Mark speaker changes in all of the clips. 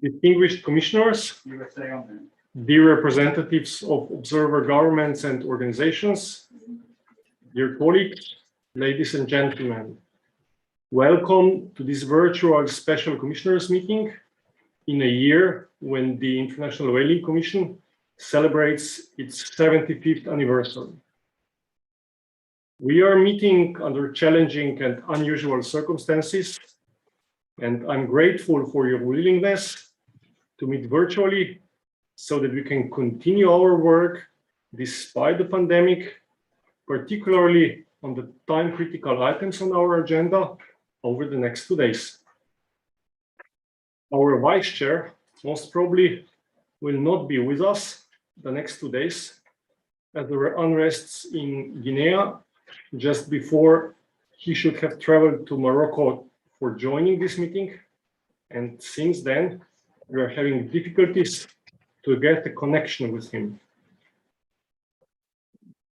Speaker 1: Distinguished commissioners, dear representatives of observer governments and organizations, dear colleagues, ladies and gentlemen, welcome to this virtual special commissioners meeting in a year when the International Whaling Commission celebrates its 75th anniversary. We are meeting under challenging and unusual circumstances, and I'm grateful for your willingness to meet virtually so that we can continue our work despite the pandemic, particularly on the time-critical items on our agenda over the next 2 days. Our vice chair most probably will not be with us the next 2 days, as there were unrests in Guinea just before he should have traveled to Morocco for joining this meeting. And since then, we are having difficulties to get a connection with him.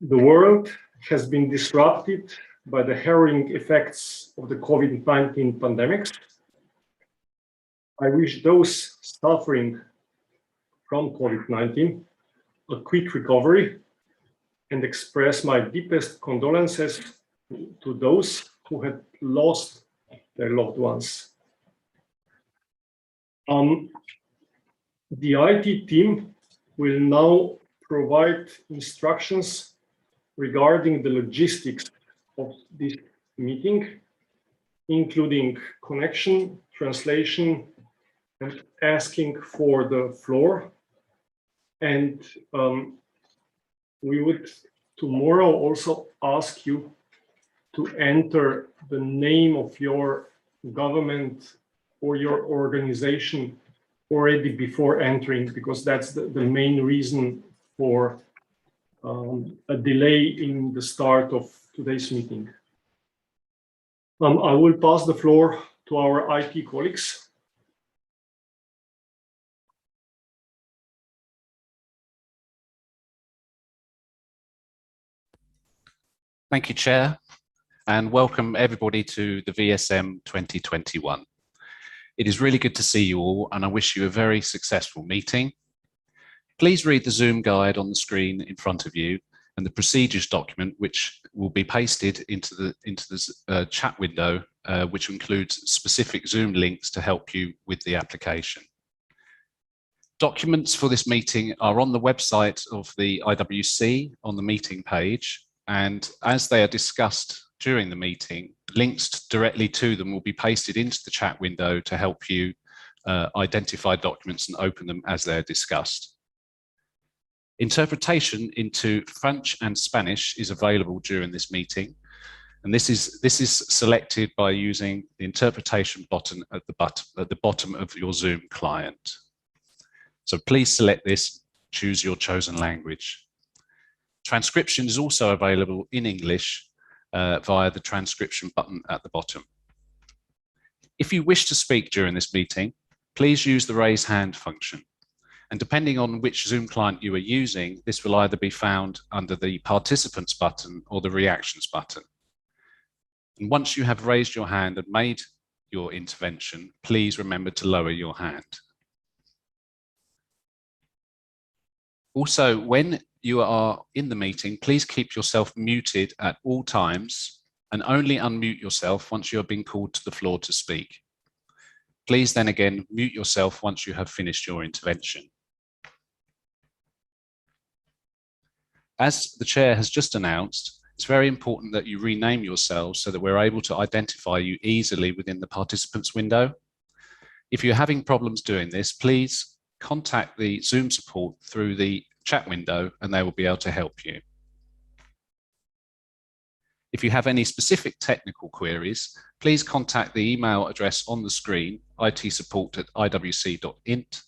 Speaker 1: The world has been disrupted by the harrowing effects of the COVID-19 pandemic. I wish those suffering from COVID-19 a quick recovery and express my deepest condolences to those who had lost their loved ones. The IT team will now provide instructions regarding the logistics of this meeting, including connection, translation, and asking for the floor. And we would tomorrow also ask you to enter the name of your government or your organization already before entering, because that's the main reason for a delay in the start of today's meeting. I will pass the floor to our IT colleagues.
Speaker 2: Thank you, Chair, and welcome everybody to the VSM 2021. It is really good to see you all, and I wish you a very successful meeting. Please read the Zoom guide on the screen in front of you and the procedures document, which will be pasted into the chat window, which includes specific Zoom links to help you with the application. Documents for this meeting are on the website of the IWC on the meeting page, and as they are discussed during the meeting, links directly to them will be pasted into the chat window to help you identify documents and open them as they're discussed. Interpretation into French and Spanish is available during this meeting, and this is selected by using the interpretation button at the bottom of your Zoom client. So please select this, choose your chosen language. Transcription is also available in English via the transcription button at the bottom. If you wish to speak during this meeting, please use the raise hand function. And depending on which Zoom client you are using, this will either be found under the participants button or the reactions button. And once you have raised your hand and made your intervention, please remember to lower your hand. Also, when you are in the meeting, please keep yourself muted at all times and only unmute yourself once you have been called to the floor to speak. Please then again mute yourself once you have finished your intervention. As the chair has just announced, it's very important that you rename yourselves so that we're able to identify you easily within the participants window. If you're having problems doing this, please contact the Zoom support through the chat window and they will be able to help you. If you have any specific technical queries, please contact the email address on the screen, itsupport@iwc.int,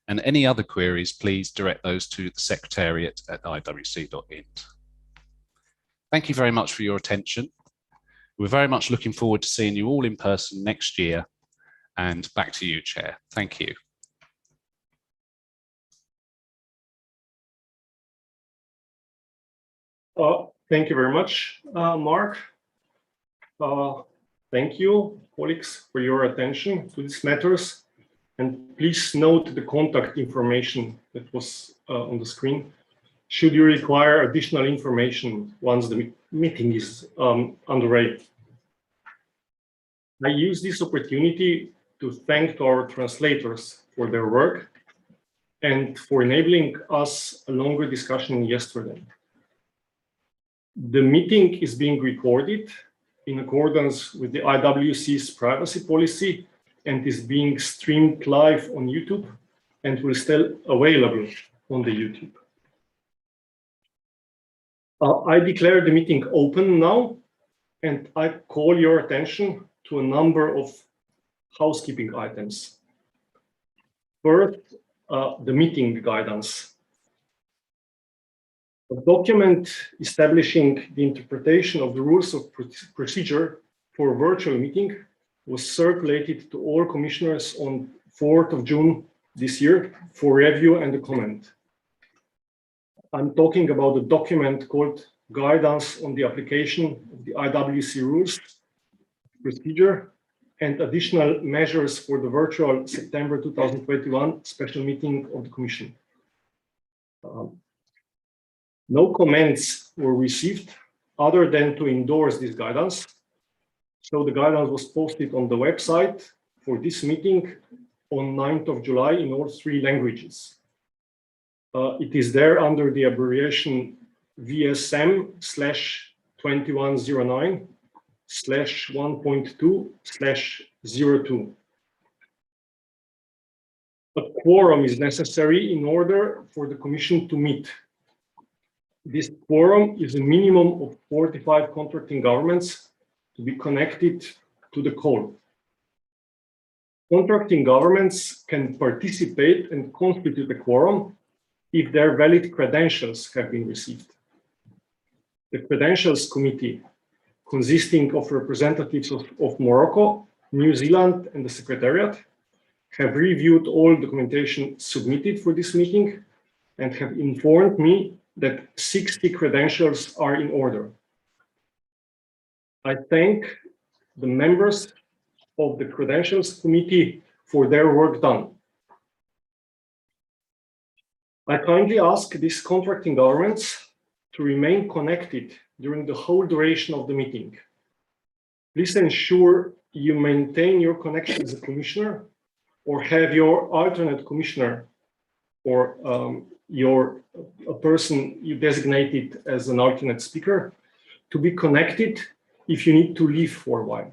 Speaker 2: and any other queries, please direct those to the secretariat at iwc.int. Thank you very much for your attention. We're very much looking forward to seeing you all in person next year, and back to you, Chair. Thank you.
Speaker 1: Thank you very much, Mark. Thank you, colleagues, for your attention to these matters. And please note the contact information that was on the screen. Should you require additional information once the meeting is underway. I use this opportunity to thank our translators for their work and for enabling us a longer discussion yesterday. The meeting is being recorded in accordance with the IWC's privacy policy and is being streamed live on YouTube and will still available on the YouTube. I declare the meeting open now, and I call your attention to a number of housekeeping items. First, the meeting guidance. A document establishing the interpretation of the rules of procedure for a virtual meeting was circulated to all commissioners on 4th of June this year for review and a comment. I'm talking about a document called Guidance on the Application of the IWC Rules Procedure and Additional Measures for the Virtual September 2021 Special Meeting of the Commission. No comments were received other than to endorse this guidance. So the guidance was posted on the website for this meeting on 9th of July in all 3 languages. It is there under the abbreviation VSM/2109/1.2/02. A quorum is necessary in order for the Commission to meet. This quorum is a minimum of 45 contracting governments to be connected to the call. Contracting governments can participate and constitute a quorum if their valid credentials have been received. The Credentials Committee, consisting of representatives of Morocco, New Zealand, and the Secretariat, have reviewed all documentation submitted for this meeting and have informed me that 60 credentials are in order. I thank the members of the Credentials Committee for their work done. I kindly ask these contracting governments to remain connected during the whole duration of the meeting. Please ensure you maintain your connection as a commissioner or have your alternate commissioner or a person you designated as an alternate speaker to be connected if you need to leave for a while.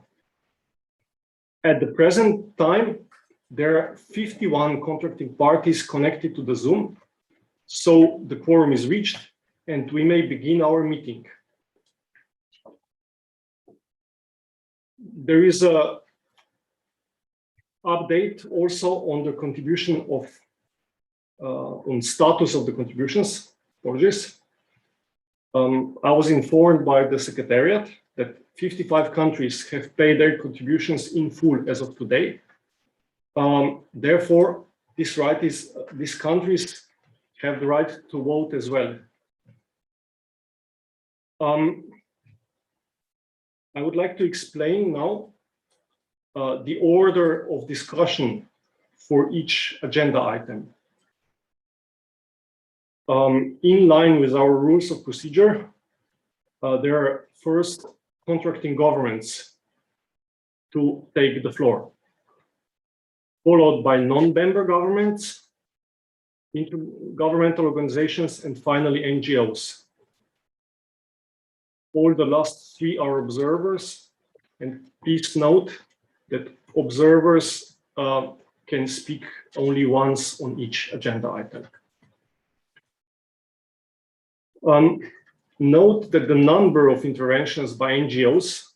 Speaker 1: At the present time, there are 51 contracting parties connected to the Zoom, so the quorum is reached and we may begin our meeting. There is a update also on the contribution of on status of the contributions. Apologies. I was informed by the Secretariat that 55 countries have paid their contributions in full as of today. Therefore, these countries have the right to vote as well. I would like to explain now the order of discussion for each agenda item. In line with our rules of procedure, there are first contracting governments to take the floor, followed by non-member governments, intergovernmental organizations, and finally NGOs. All the last 3 are observers, and please note that observers can speak only once on each agenda item. Note that the number of interventions by NGOs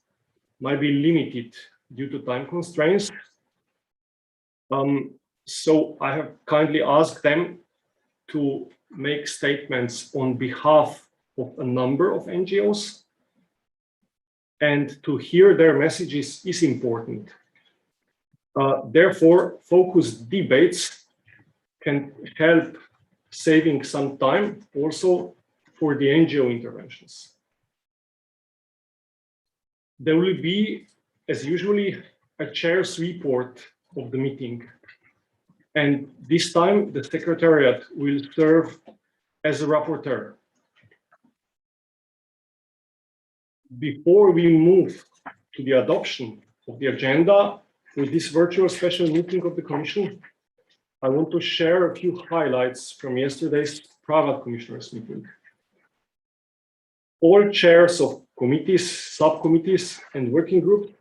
Speaker 1: might be limited due to time constraints. So I have kindly asked them to make statements on behalf of a number of NGOs, and to hear their messages is important. Therefore, focused debates can help saving some time also for the NGO interventions. There will be, as usually, a chair's report of the meeting. And this time, the Secretariat will serve as a rapporteur. Before we move to the adoption of the agenda for this virtual special meeting of the Commission, I want to share a few highlights from yesterday's private commissioners meeting. All chairs of committees, subcommittees, and working groups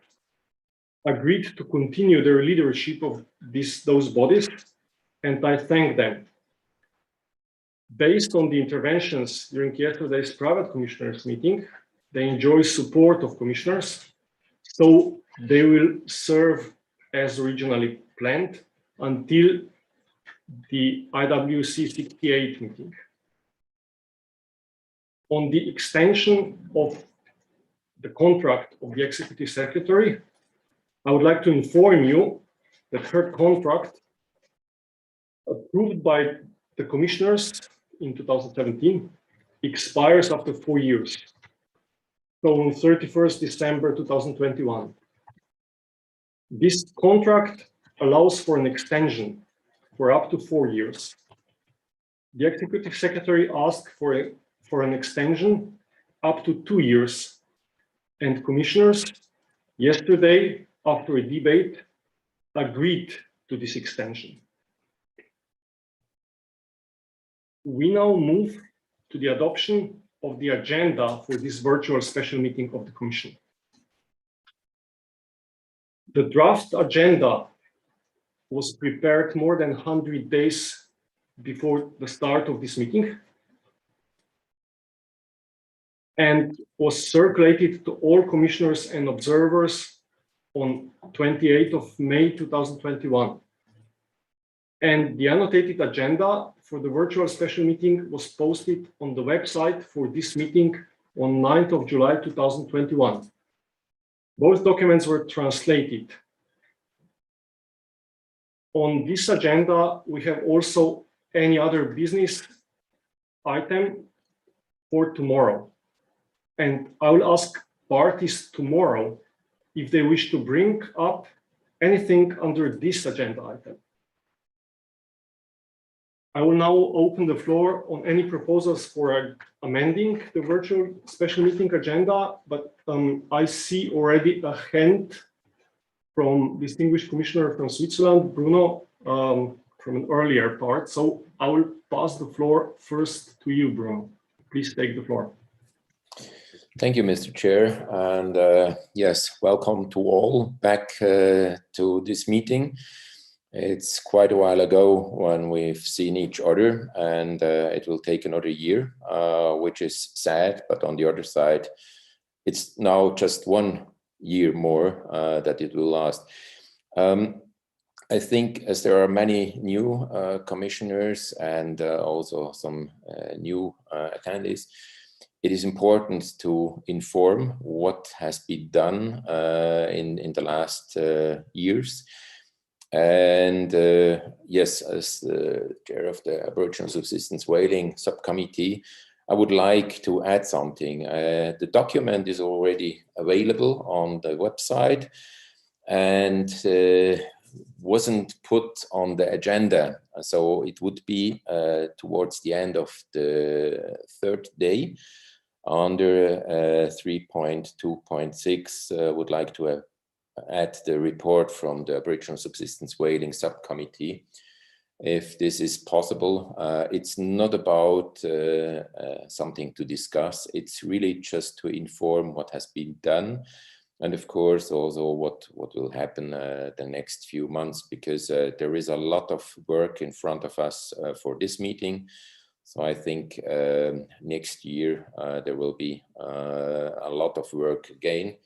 Speaker 1: agreed to continue their leadership of those bodies, and I thank them. Based on the interventions during yesterday's private commissioners meeting, they enjoy support of commissioners, so they will serve as originally planned until the IWC 68 meeting. On the extension of the contract of the Executive Secretary, I would like to inform you that her contract, approved by the commissioners in 2017, expires after 4 years. So on 31st December 2021. This contract allows for an extension for up to 4 years. The Executive Secretary asked for an extension up to 2 years, and commissioners yesterday, after a debate, agreed to this extension. We now move to the adoption of the agenda for this virtual special meeting of the Commission. The draft agenda was prepared more than 100 days before the start of this meeting and was circulated to all commissioners and observers on 28th of May 2021. And the annotated agenda for the virtual special meeting was posted on the website for this meeting on 9th of July 2021. Both documents were translated. On this agenda, we have also any other business item for tomorrow. And I will ask parties tomorrow if they wish to bring up anything under this agenda item. I will now open the floor on any proposals for amending the virtual special meeting agenda, but I see already a hand from distinguished commissioner from Switzerland, Bruno, from an earlier part. So I will pass the floor first to you, Bruno. Please take the floor.
Speaker 3: Thank you, Mr. Chair. And yes, welcome to all back to this meeting. It's quite a while ago when we've seen each other, and it will take another year, which is sad. But on the other side, it's now just 1 year more that it will last. I think as there are many new commissioners and also some new attendees, it is important to inform what has been done in the last years. And yes, as the chair of the Aboriginal Subsistence Whaling Subcommittee, I would like to add something. The document is already available on the website and wasn't put on the agenda. So it would be towards the end of the 3rd day under 3.2.6. Would like to add the report from the Aboriginal Subsistence Whaling Subcommittee. If this is possible, it's not about something to discuss. It's really just to inform what has been done, and of course also what will happen the next few months, because there is a lot of work in front of us for this meeting. So I think next year there will be a lot of work again,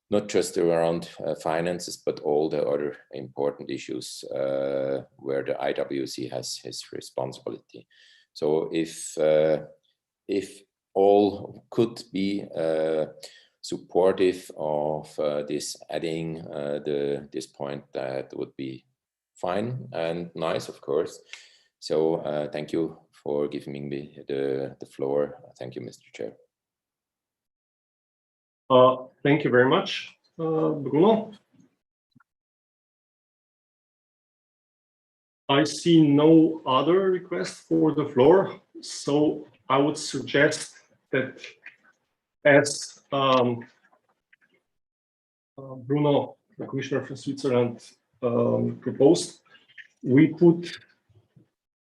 Speaker 3: not just around finances, but all the other important issues where the IWC has his responsibility. So if all could be supportive of this adding this point, that would be fine and nice, of course. So thank you for giving me the floor. Thank you, Mr. Chair.
Speaker 1: Thank you very much, Bruno. I see no other request for the floor, so I would suggest that as Bruno, the Commissioner from Switzerland, proposed, we put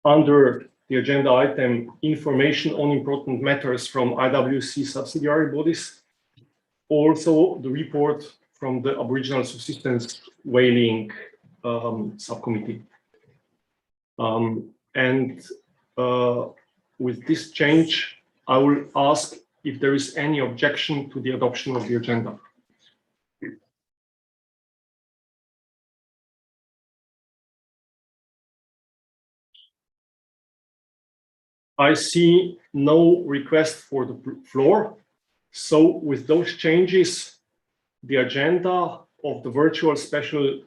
Speaker 1: under the agenda item information on important matters from IWC subsidiary bodies, also the report from the Aboriginal Subsistence Whaling subcommittee. With this change, I will ask if there is any objection to the adoption of the agenda. I see no request for the floor. So with those changes, the agenda of the virtual special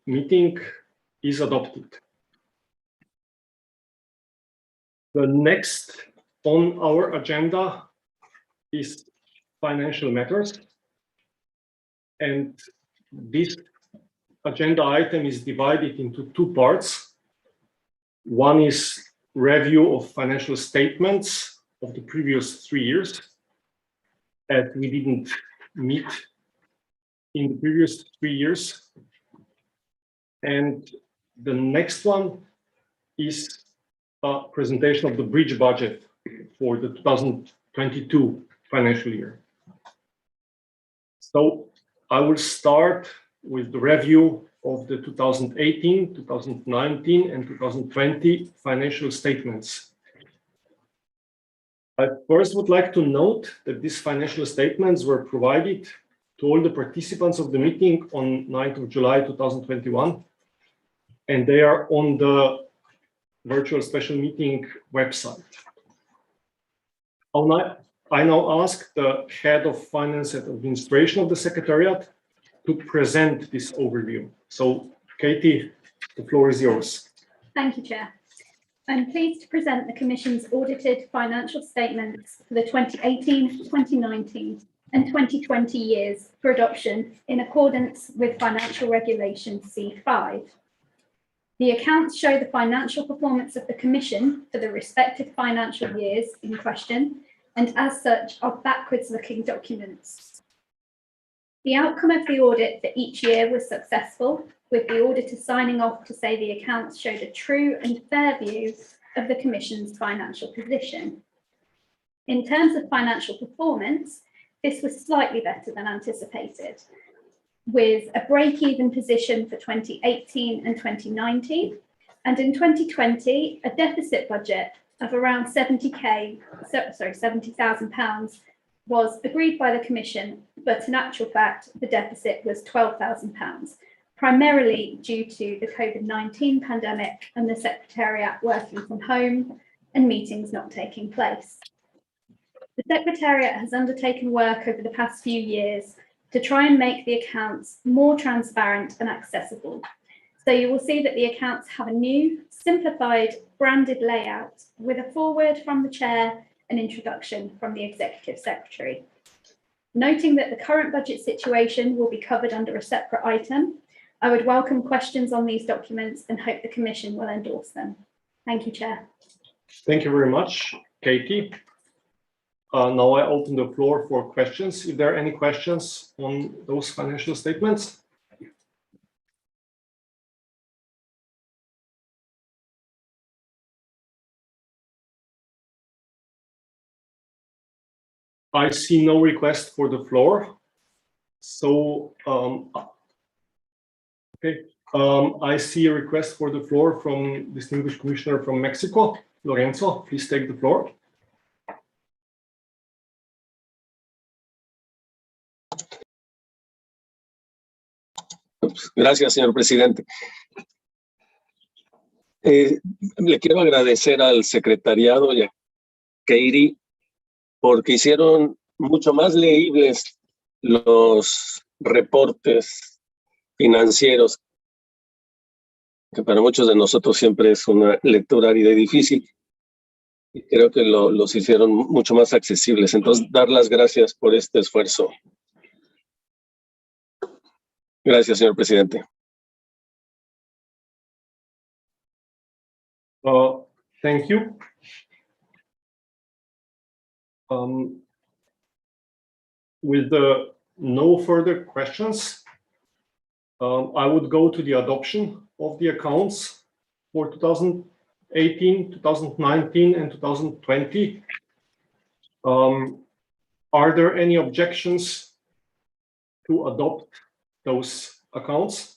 Speaker 1: meeting is adopted. The next on our agenda is financial matters. And this agenda item is divided into two parts. One is review of financial statements of the previous 3 years, as we didn't meet in the previous 3 years. And the next one is a presentation of the bridge budget for the 2022 financial year. So I will start with the review of the 2018, 2019, and 2020 financial statements. I first would like to note that these financial statements were provided to all the participants of the meeting on 9th of July 2021, and they are on the virtual special meeting website. I now ask the head of finance and administration of the Secretariat to present this overview. So, Katie, the floor is yours.
Speaker 4: Thank you, Chair. I'm pleased to present the Commission's audited financial statements for the 2018, 2019 and 2020 years for adoption in accordance with Financial Regulation C5. The accounts show the financial performance of the Commission for the respective financial years in question, and as such are backwards-looking documents. The outcome of the audit for each year was successful, with the auditor signing off to say the accounts showed a true and fair view of the Commission's financial position. In terms of financial performance, this was slightly better than anticipated, with a break-even position for 2018 and 2019, and in 2020, a deficit budget of around £70,000 was agreed by the Commission, but in actual fact, the deficit was £12,000, primarily due to the COVID-19 pandemic and the Secretariat working from home and meetings not taking place. The Secretariat has undertaken work over the past few years to try and make the accounts more transparent and accessible. So you will see that the accounts have a new, simplified, branded layout with a foreword from the Chair and introduction from the Executive Secretary. Noting that the current budget situation will be covered under a separate item, I would welcome questions on these documents and hope the Commission will endorse them. Thank you, Chair.
Speaker 1: Thank you very much, Katie. Now I open the floor for questions. If there are any questions on those financial statements. I see no request for the floor. So, I see a request for the floor from distinguished commissioner from Mexico. Lorenzo, please take the floor.
Speaker 5: Gracias, señor presidente. Le quiero agradecer al secretariado y a Katie porque hicieron mucho más leíbles los reportes financieros, que para muchos de nosotros siempre es una lectura árida y difícil. Y creo que los hicieron mucho más accesibles. Entonces, dar las gracias por este esfuerzo. Gracias, señor presidente.
Speaker 1: Thank you. With no further questions, I would go to the adoption of the accounts for 2018, 2019, and 2020. Are there any objections to adopt those accounts?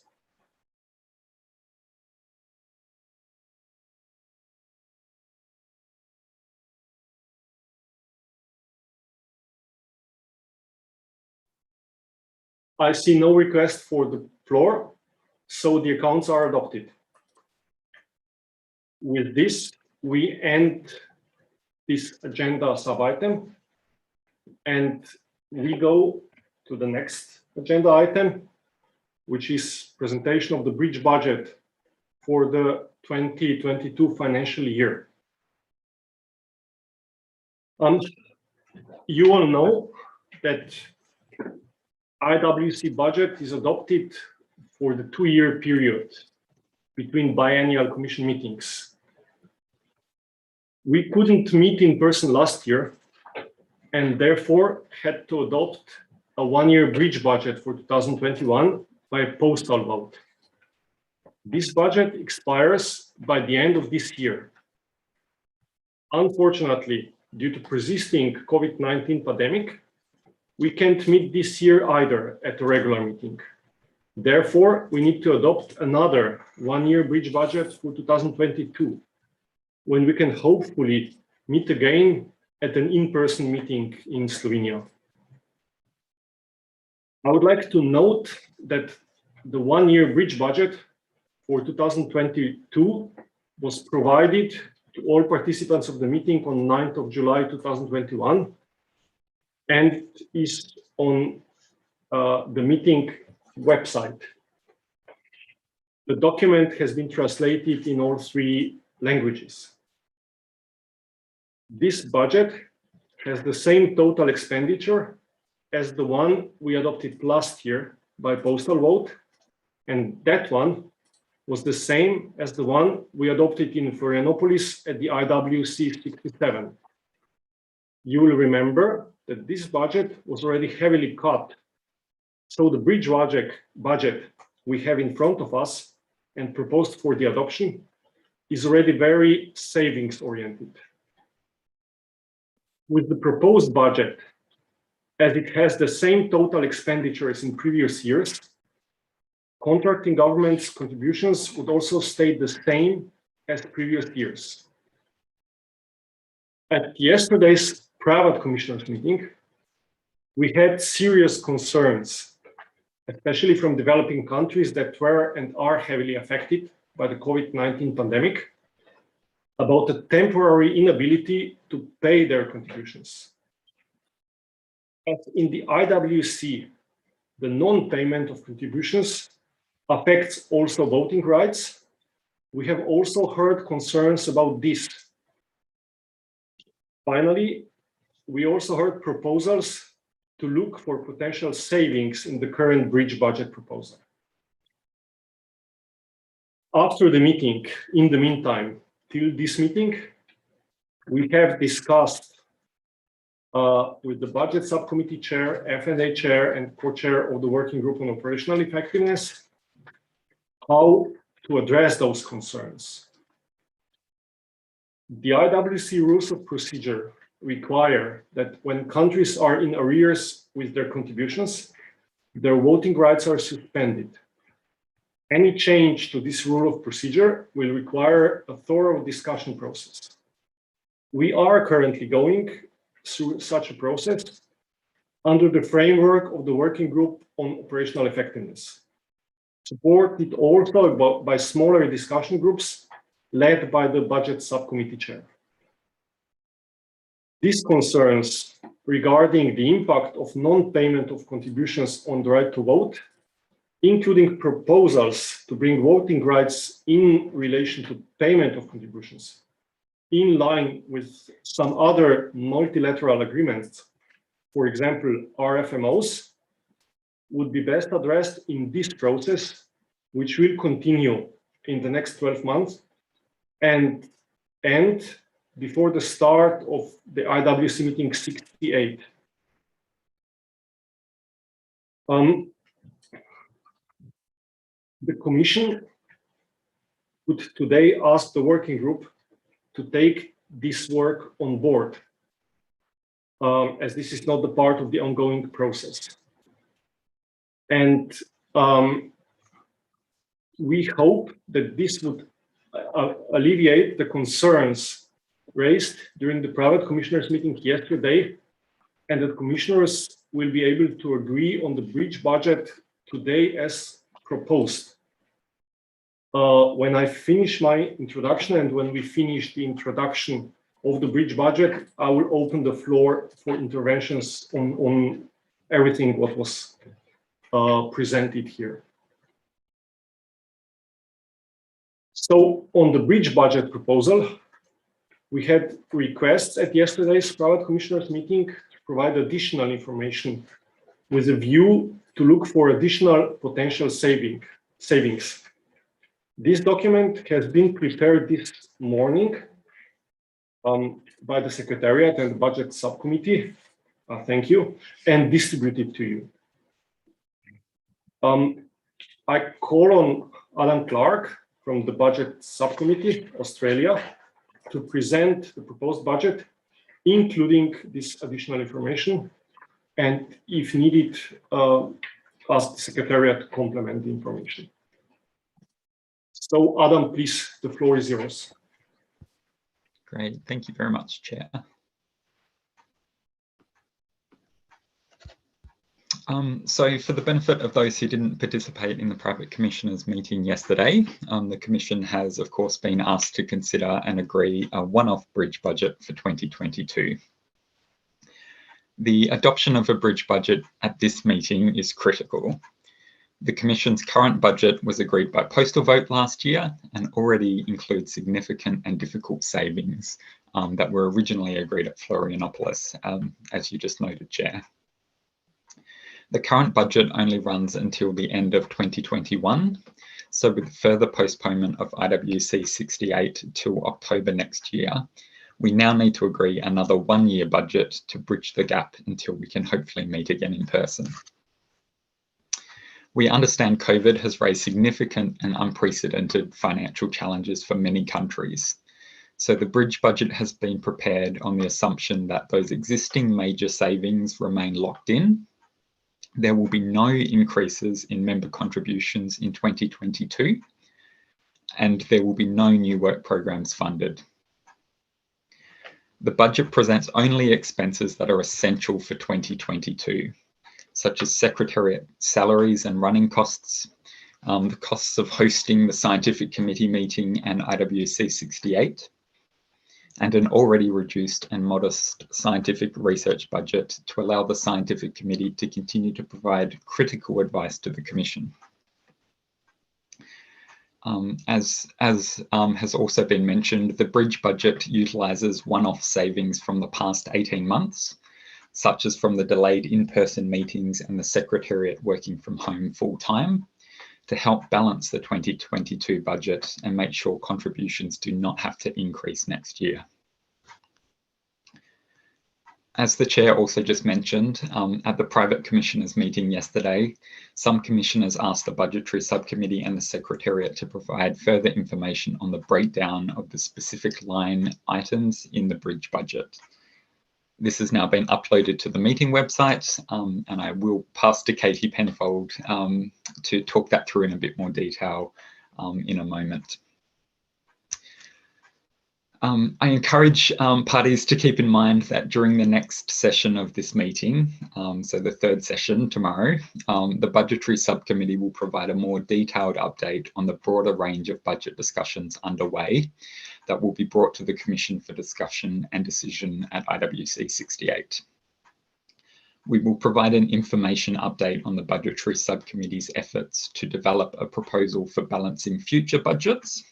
Speaker 1: I see no request for the floor, so the accounts are adopted. With this, we end this agenda sub-item, and we go to the next agenda item, which is presentation of the bridge budget for the 2022 financial year. You all know that IWC budget is adopted for the 2-year period between biennial commission meetings. We couldn't meet in person last year and therefore had to adopt a 1-year bridge budget for 2021 by a postal vote. This budget expires by the end of this year. Unfortunately, due to persisting COVID-19 pandemic, we can't meet this year either at a regular meeting. Therefore, we need to adopt another 1-year bridge budget for 2022, when we can hopefully meet again at an in-person meeting in Slovenia. I would like to note that the 1-year bridge budget for 2022 was provided to all participants of the meeting on 9th of July 2021 and is on the meeting website. The document has been translated in all 3 languages. This budget has the same total expenditure as the one we adopted last year by postal vote, and that one was the same as the one we adopted in Florianopolis at the IWC 67. You will remember that this budget was already heavily cut, so the bridge budget we have in front of us and proposed for the adoption is already very savings oriented. With the proposed budget, as it has the same total expenditures in previous years, contracting government's contributions would also stay the same as previous years. At yesterday's private commissioners meeting, we had serious concerns, especially from developing countries that were and are heavily affected by the COVID-19 pandemic, about the temporary inability to pay their contributions. As in the IWC, the non-payment of contributions affects also voting rights. We have also heard concerns about this. Finally, we also heard proposals to look for potential savings in the current bridge budget proposal. After the meeting, in the meantime, till this meeting, we have discussed with the budget subcommittee chair, F&A chair, and co-chair of the working group on operational effectiveness, how to address those concerns. The IWC rules of procedure require that when countries are in arrears with their contributions, their voting rights are suspended. Any change to this rule of procedure will require a thorough discussion process. We are currently going through such a process under the framework of the working group on operational effectiveness, supported also by smaller discussion groups led by the budget subcommittee chair. These concerns regarding the impact of non-payment of contributions on the right to vote, including proposals to bring voting rights in relation to payment of contributions, in line with some other multilateral agreements, for example, RFMOs, would be best addressed in this process, which will continue in the next 12 months and and before the start of the IWC meeting 68. The Commission would today ask the working group to take this work on board, as this is not the part of the ongoing process. And we hope that this would alleviate the concerns raised during the private commissioners meeting yesterday, and that commissioners will be able to agree on the bridge budget today as proposed. When I finish my introduction and when we finish the introduction of the bridge budget, I will open the floor for interventions on everything what was presented here. So on the bridge budget proposal, we had requests at yesterday's private commissioners meeting to provide additional information with a view to look for additional potential savings. This document has been prepared this morning by the Secretariat and the Budget Subcommittee. Thank you, and distributed to you. I call on Alan Clark from the Budget Subcommittee, Australia, to present the proposed budget, including this additional information, and if needed, ask the Secretariat to complement the information. So Adam, please, the floor is yours.
Speaker 6: Great, thank you very much, Chair. So for the benefit of those who didn't participate in the private commissioners meeting yesterday, the Commission has of course been asked to consider and agree a one-off bridge budget for 2022. The adoption of a bridge budget at this meeting is critical. The Commission's current budget was agreed by postal vote last year and already includes significant and difficult savings that were originally agreed at Florianopolis, as you just noted, Chair. The current budget only runs until the end of 2021, so with further postponement of IWC 68 till October next year, we now need to agree another one-year budget to bridge the gap until we can hopefully meet again in person. We understand COVID has raised significant and unprecedented financial challenges for many countries. So the bridge budget has been prepared on the assumption that those existing major savings remain locked in. There will be no increases in member contributions in 2022, and there will be no new work programs funded. The budget presents only expenses that are essential for 2022, such as Secretariat salaries and running costs, the costs of hosting the Scientific Committee meeting and IWC 68, and an already reduced and modest scientific research budget to allow the Scientific Committee to continue to provide critical advice to the Commission. As has also been mentioned, the bridge budget utilises one-off savings from the past 18 months, such as from the delayed in-person meetings and the Secretariat working from home full-time, to help balance the 2022 budget and make sure contributions do not have to increase next year. As the Chair also just mentioned, at the private commissioners meeting yesterday, some commissioners asked the Budgetary Subcommittee and the Secretariat to provide further information on the breakdown of the specific line items in the bridge budget. This has now been uploaded to the meeting website, and I will pass to Katie Penfold to talk that through in a bit more detail in a moment. I encourage parties to keep in mind that during the next session of this meeting, so the third session tomorrow, the Budgetary Subcommittee will provide a more detailed update on the broader range of budget discussions underway that will be brought to the Commission for discussion and decision at IWC 68. We will provide an information update on the Budgetary Subcommittee's efforts to develop a proposal for balancing future budgets.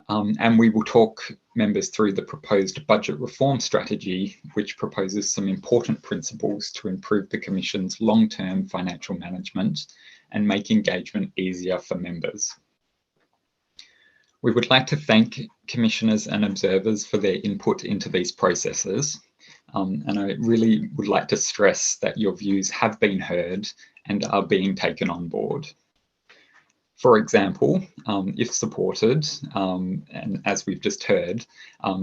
Speaker 6: And we will talk members through the proposed budget reform strategy, which proposes some important principles to improve the Commission's long-term financial management and make engagement easier for members. We would like to thank commissioners and observers for their input into these processes. And I really would like to stress that your views have been heard and are being taken on board. For example, if supported, and as we've just heard,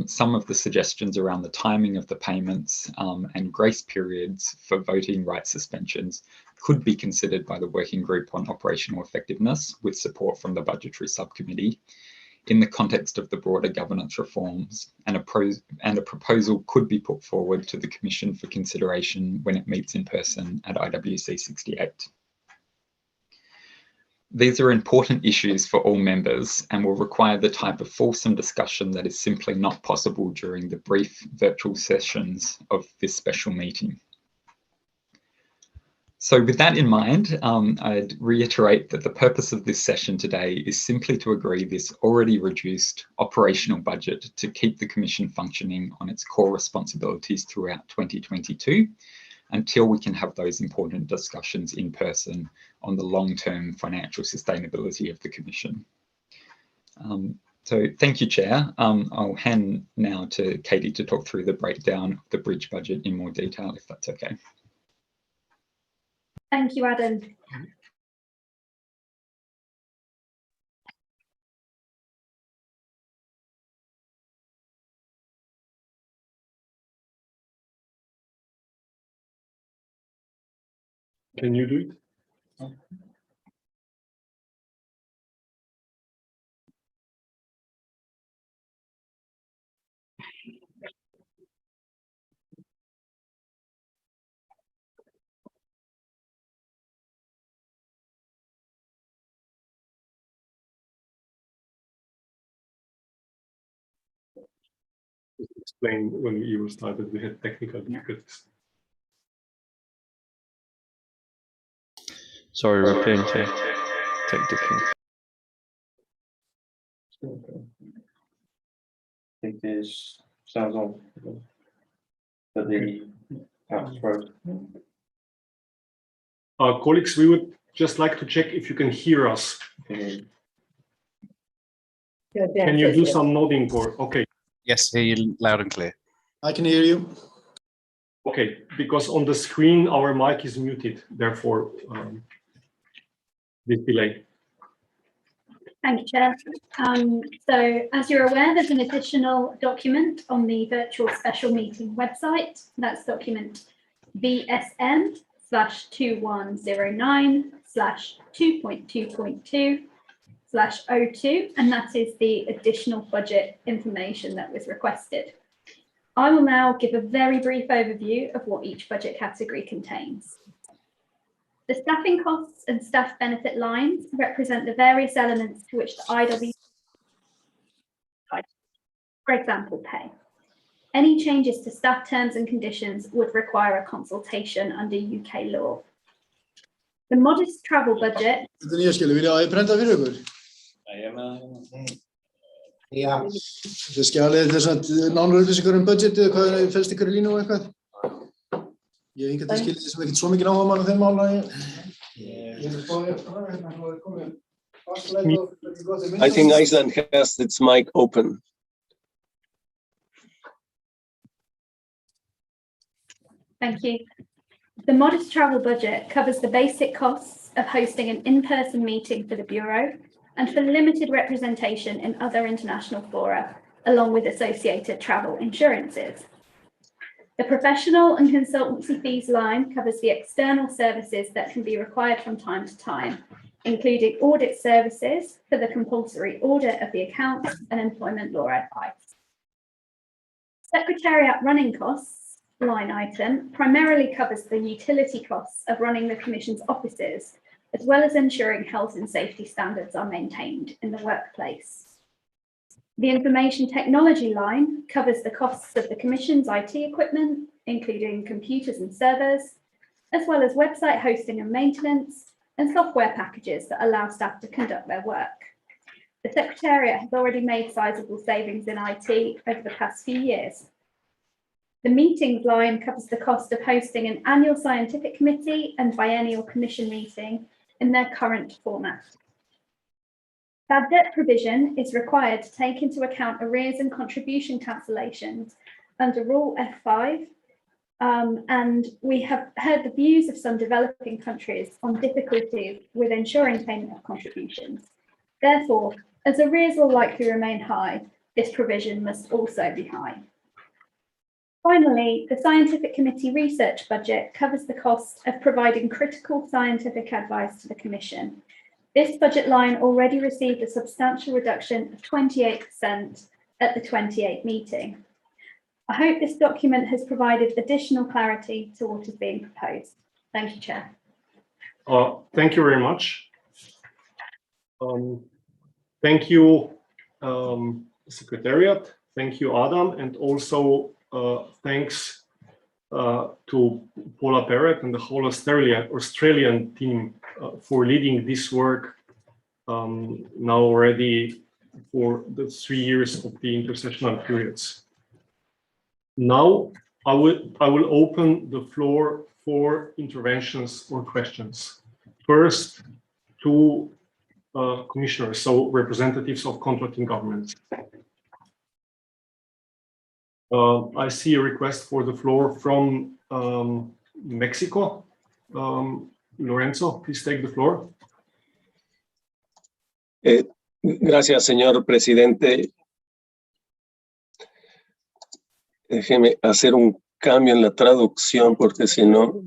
Speaker 6: some of the suggestions around the timing of the payments and grace periods for voting rights suspensions could be considered by the Working Group on Operational Effectiveness with support from the Budgetary Subcommittee in the context of the broader governance reforms, and a proposal could be put forward to the Commission for consideration when it meets in person at IWC 68. These are important issues for all members and will require the type of fulsome discussion that is simply not possible during the brief virtual sessions of this special meeting. So with that in mind, I'd reiterate that the purpose of this session today is simply to agree this already reduced operational budget to keep the Commission functioning on its core responsibilities throughout 2022, until we can have those important discussions in person on the long-term financial sustainability of the Commission. So thank you, Chair. I'll hand now to Katie to talk through the breakdown of the bridge budget in more detail, if that's okay.
Speaker 4: Thank you, Adam.
Speaker 1: Can you do it? Explain when you started, we had technical difficulties.
Speaker 7: Sorry, we're appearing to take different.
Speaker 8: I think this sounds on for the house road.
Speaker 1: Colleagues, we would just like to check if you can hear us. Can you do some nodding or okay?
Speaker 2: Yes, hear you loud and clear.
Speaker 9: I can hear you.
Speaker 1: Okay, because on the screen our mic is muted, therefore this delay.
Speaker 4: Thank you, Chair. So as you're aware, there's an additional document on the virtual special meeting website. That's document VSN/2109/2.2.2/02, and that is the additional budget information that was requested. I will now give a very brief overview of what each budget category contains. The staffing costs and staff benefit lines represent the various elements to which the IW, for example, pay. Any changes to staff terms and conditions would require a consultation under UK law. The modest travel budget.
Speaker 9: Já. Þetta skjalið þess að nánar upplýsingar budgetið, hvað felst ykkur í línu og eitthvað? Ég hef hingað til skilið þessum ekkert svo mikið áhugamann á þeim mála.
Speaker 5: I think Iceland has its mic open.
Speaker 4: Thank you. The modest travel budget covers the basic costs of hosting an in-person meeting for the Bureau and for limited representation in other international fora, along with associated travel insurances. The professional and consultancy fees line covers the external services that can be required from time to time, including audit services for the compulsory audit of the accounts and employment law advice. Secretariat running costs line item primarily covers the utility costs of running the Commission's offices, as well as ensuring health and safety standards are maintained in the workplace. The information technology line covers the costs of the Commission's IT equipment, including computers and servers, as well as website hosting and maintenance, and software packages that allow staff to conduct their work. The Secretariat has already made sizable savings in IT over the past few years. The meetings line covers the cost of hosting an annual scientific committee and biennial commission meeting in their current format. Bad debt provision is required to take into account arrears and contribution cancellations under Rule F5, and we have heard the views of some developing countries on difficulties with ensuring payment of contributions. Therefore, as arrears will likely remain high, this provision must also be high. Finally, the Scientific Committee research budget covers the cost of providing critical scientific advice to the Commission. This budget line already received a substantial reduction of 28% at the 28th meeting. I hope this document has provided additional clarity to what is being proposed. Thank you, Chair.
Speaker 1: Thank you very much. Thank you, Secretariat. Thank you, Adam, and also thanks to Paula Perret and the whole Australian team for leading this work now already for the 3 years of the intersessional periods. Now I will open the floor for interventions or questions. First, to commissioners, so representatives of contracting governments. I see a request for the floor from Mexico. Lorenzo, please take the floor.
Speaker 5: Gracias, señor presidente. Déjeme hacer un cambio en la traducción porque si no...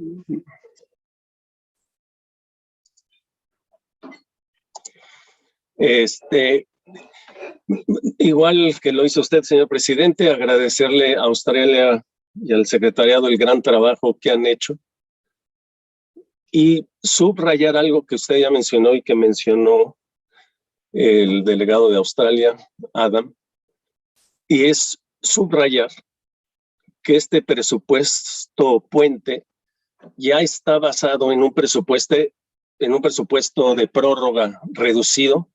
Speaker 5: Igual que lo hizo usted, señor presidente, agradecerle a Australia y al secretariado el gran trabajo que han hecho y subrayar algo que usted ya mencionó y que mencionó el delegado de Australia, Adam, y es subrayar que este presupuesto puente ya está basado en un presupuesto de prórroga reducido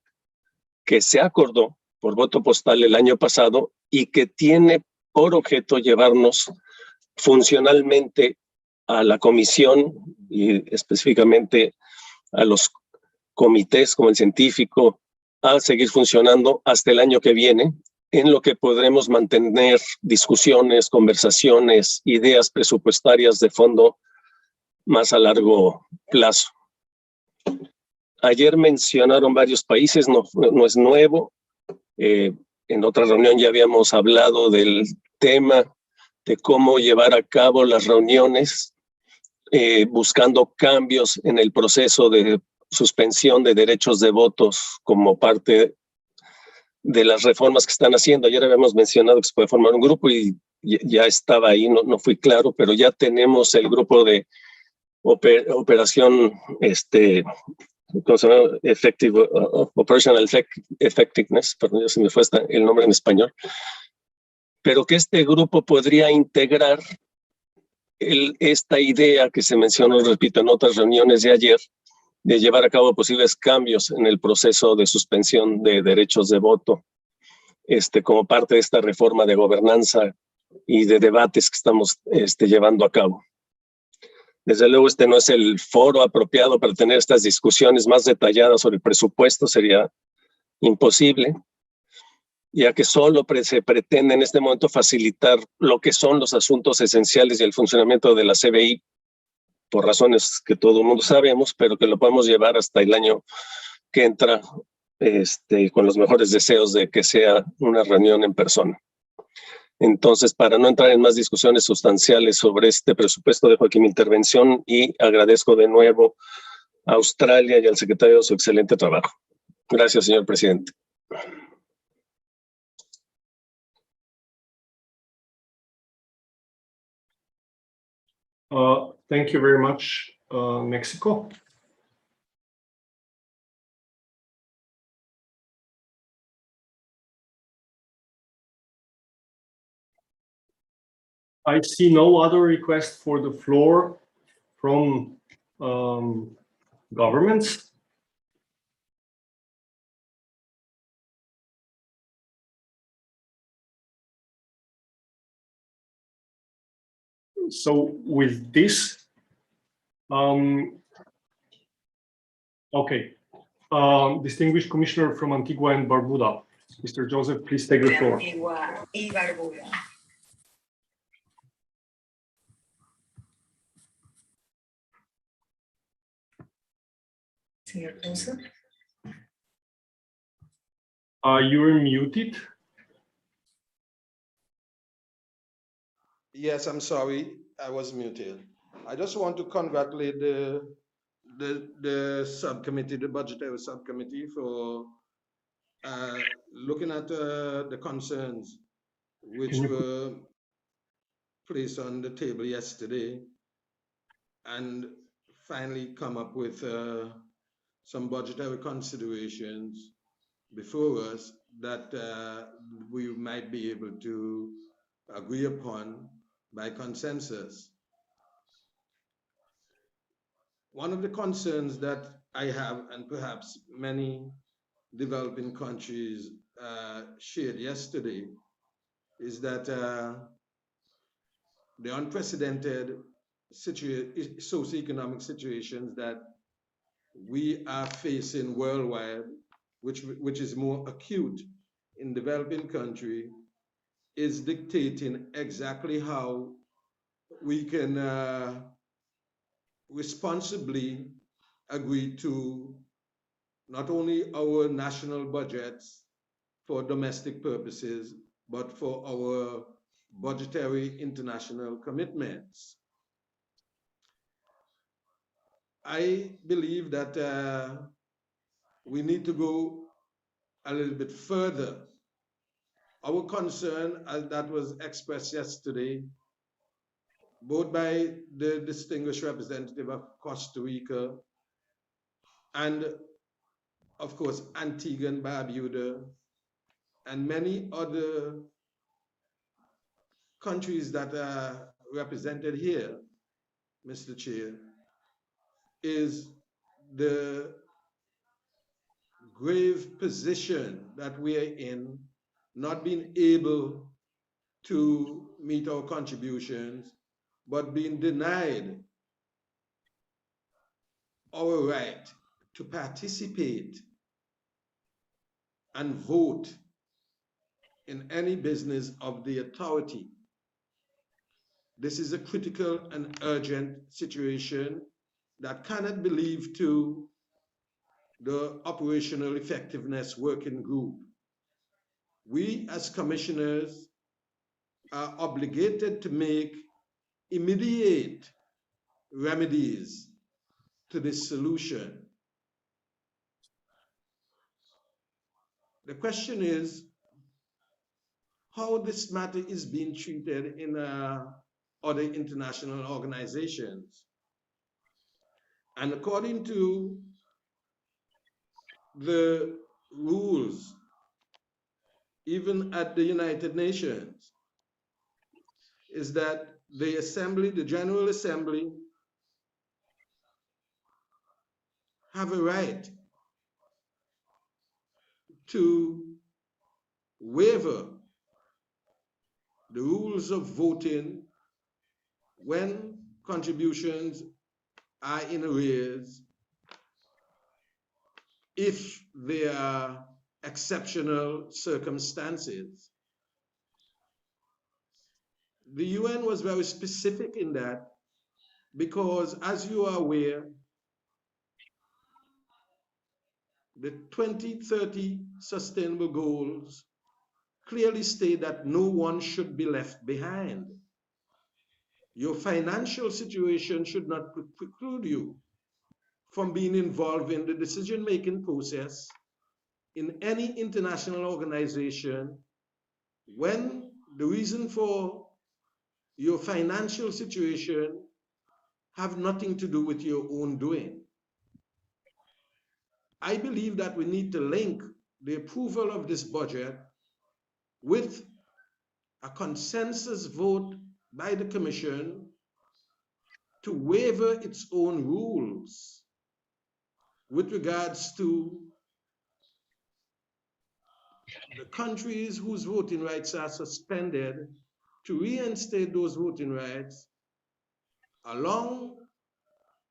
Speaker 5: que se acordó por voto postal el año pasado y que tiene por objeto llevarnos funcionalmente a la comisión y específicamente a los comités como el científico a seguir funcionando hasta el año que viene, en lo que podremos mantener discusiones, conversaciones, ideas presupuestarias de fondo más a largo plazo. Ayer mencionaron varios países, no es nuevo. En otra reunión ya habíamos hablado del tema de cómo llevar a cabo las reuniones, buscando cambios en el proceso de suspensión de derechos de votos como parte de las reformas que están haciendo. Ayer habíamos mencionado que se puede formar un grupo y ya estaba ahí, no fui claro, pero ya tenemos el grupo de operación, ¿cómo se llama? Operational Effectiveness, perdón, ya se me fue el nombre en español, pero que este grupo podría integrar esta idea que se mencionó, repito, en otras reuniones de ayer, de llevar a cabo posibles cambios en el proceso de suspensión de derechos de voto, como parte de esta reforma de gobernanza y de debates que estamos llevando a cabo. Desde luego, no es el foro apropiado para tener estas discusiones más detalladas sobre el presupuesto, sería imposible, ya que solo se pretende en este momento facilitar lo que son los asuntos esenciales y el funcionamiento de la CBI, por razones que todo el mundo sabemos, pero que lo podemos llevar hasta el año que entra, con los mejores deseos de que sea una reunión en persona. Entonces, para no entrar en más discusiones sustanciales sobre este presupuesto, dejo aquí mi intervención y agradezco de nuevo a Australia y al secretario su excelente trabajo. Gracias, señor presidente.
Speaker 1: Thank you very much, Mexico. I see no other request for the floor from governments. So with this, okay, distinguished commissioner from Antigua and Barbuda. Mr. Joseph, please take the floor.
Speaker 10: Antigua y Barbuda. Señor Joseph.
Speaker 1: You're muted.
Speaker 11: Yes, I'm sorry, I was muted. I just want to congratulate the subcommittee, the budgetary subcommittee, for looking at the concerns which were placed on the table yesterday and finally come up with some budgetary considerations before us that we might be able to agree upon by consensus. One of the concerns that I have, and perhaps many developing countries shared yesterday, is that the unprecedented socioeconomic situations that we are facing worldwide, which is more acute in developing country, is dictating exactly how we can responsibly agree to not only our national budgets for domestic purposes, but for our budgetary international commitments. I believe that we need to go a little bit further. Our concern, as that was expressed yesterday, both by the distinguished representative of Costa Rica and, of course, Antigua and Barbuda, and many other countries that are represented here, Mr. Chair, is the grave position that we are in, not being able to meet our contributions, but being denied our right to participate and vote in any business of the authority. This is a critical and urgent situation that cannot be left to the Operational Effectiveness Working Group. We as commissioners are obligated to make immediate remedies to this solution. The question is how this matter is being treated in other international organizations. And according to the rules, even at the United Nations, is that the Assembly, the General Assembly, have a right to waiver the rules of voting when contributions are in arrears if there are exceptional circumstances. The UN was very specific in that because, as you are aware, the 2030 Sustainable Goals clearly state that no one should be left behind. Your financial situation should not preclude you from being involved in the decision-making process in any international organization when the reason for your financial situation have nothing to do with your own doing. I believe that we need to link the approval of this budget with a consensus vote by the Commission to waiver its own rules with regards to the countries whose voting rights are suspended, to reinstate those voting rights, along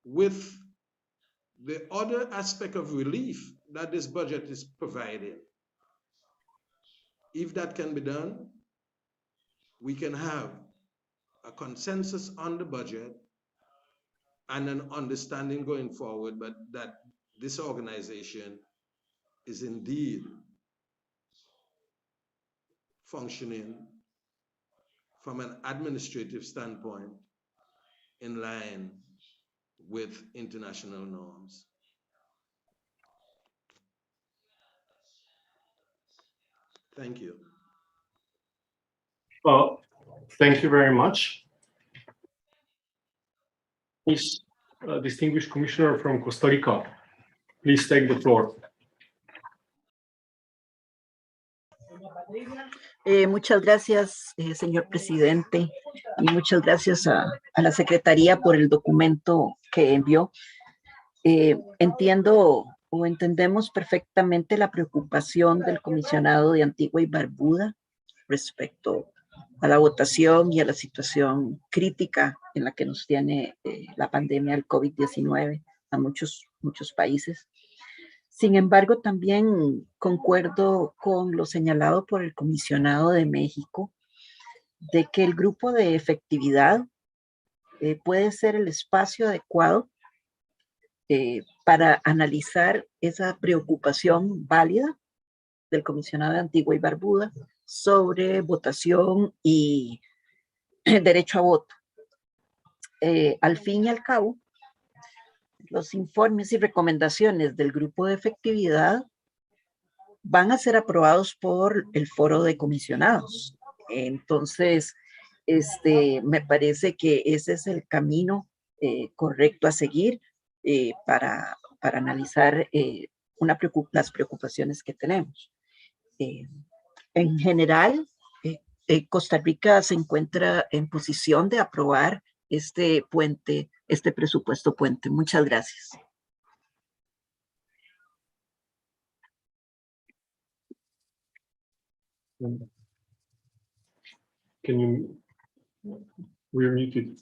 Speaker 11: with the other aspect of relief that this budget is providing. If that can be done, we can have a consensus on the budget and an understanding going forward, but that this organization is indeed functioning from an administrative standpoint in line with international norms. Thank you.
Speaker 1: Thank you very much. Please, distinguished commissioner from Costa Rica, please take the floor.
Speaker 10: Muchas gracias, señor presidente, y muchas gracias a la Secretaría por el documento que envió. Entiendo o entendemos perfectamente la preocupación del comisionado de Antigua y Barbuda respecto a la votación y a la situación crítica en la que nos tiene la pandemia del COVID-19 a muchos países. Sin embargo, también concuerdo con lo señalado por el comisionado de México de que el grupo de efectividad puede ser el espacio adecuado para analizar esa preocupación válida del comisionado de Antigua y Barbuda sobre votación y derecho a voto. Al fin y al cabo, los informes y recomendaciones del grupo de efectividad van a ser aprobados por el foro de comisionados. Entonces, me parece que ese es el camino correcto a seguir para analizar las preocupaciones que tenemos. En general, Costa Rica se encuentra en posición de aprobar este presupuesto puente. Muchas gracias.
Speaker 1: Can you, we're muted.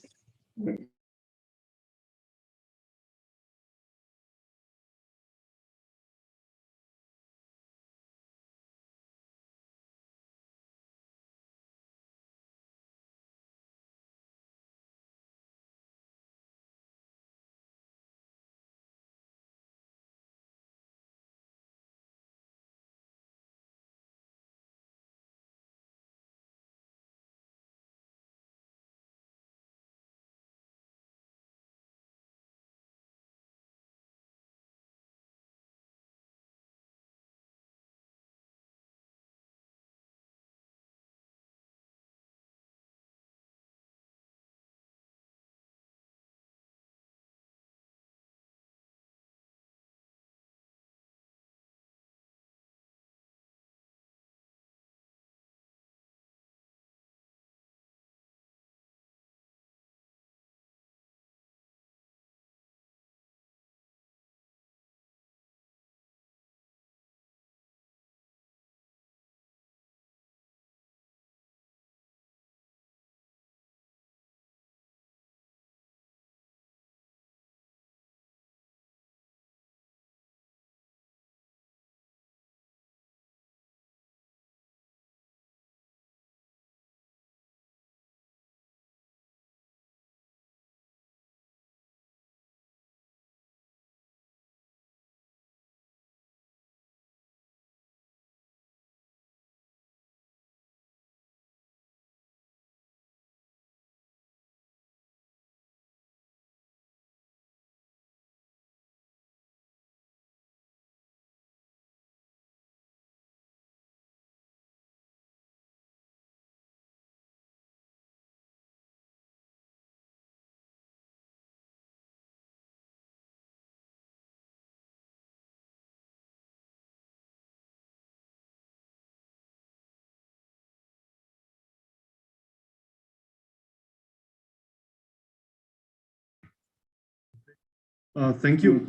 Speaker 1: Thank you.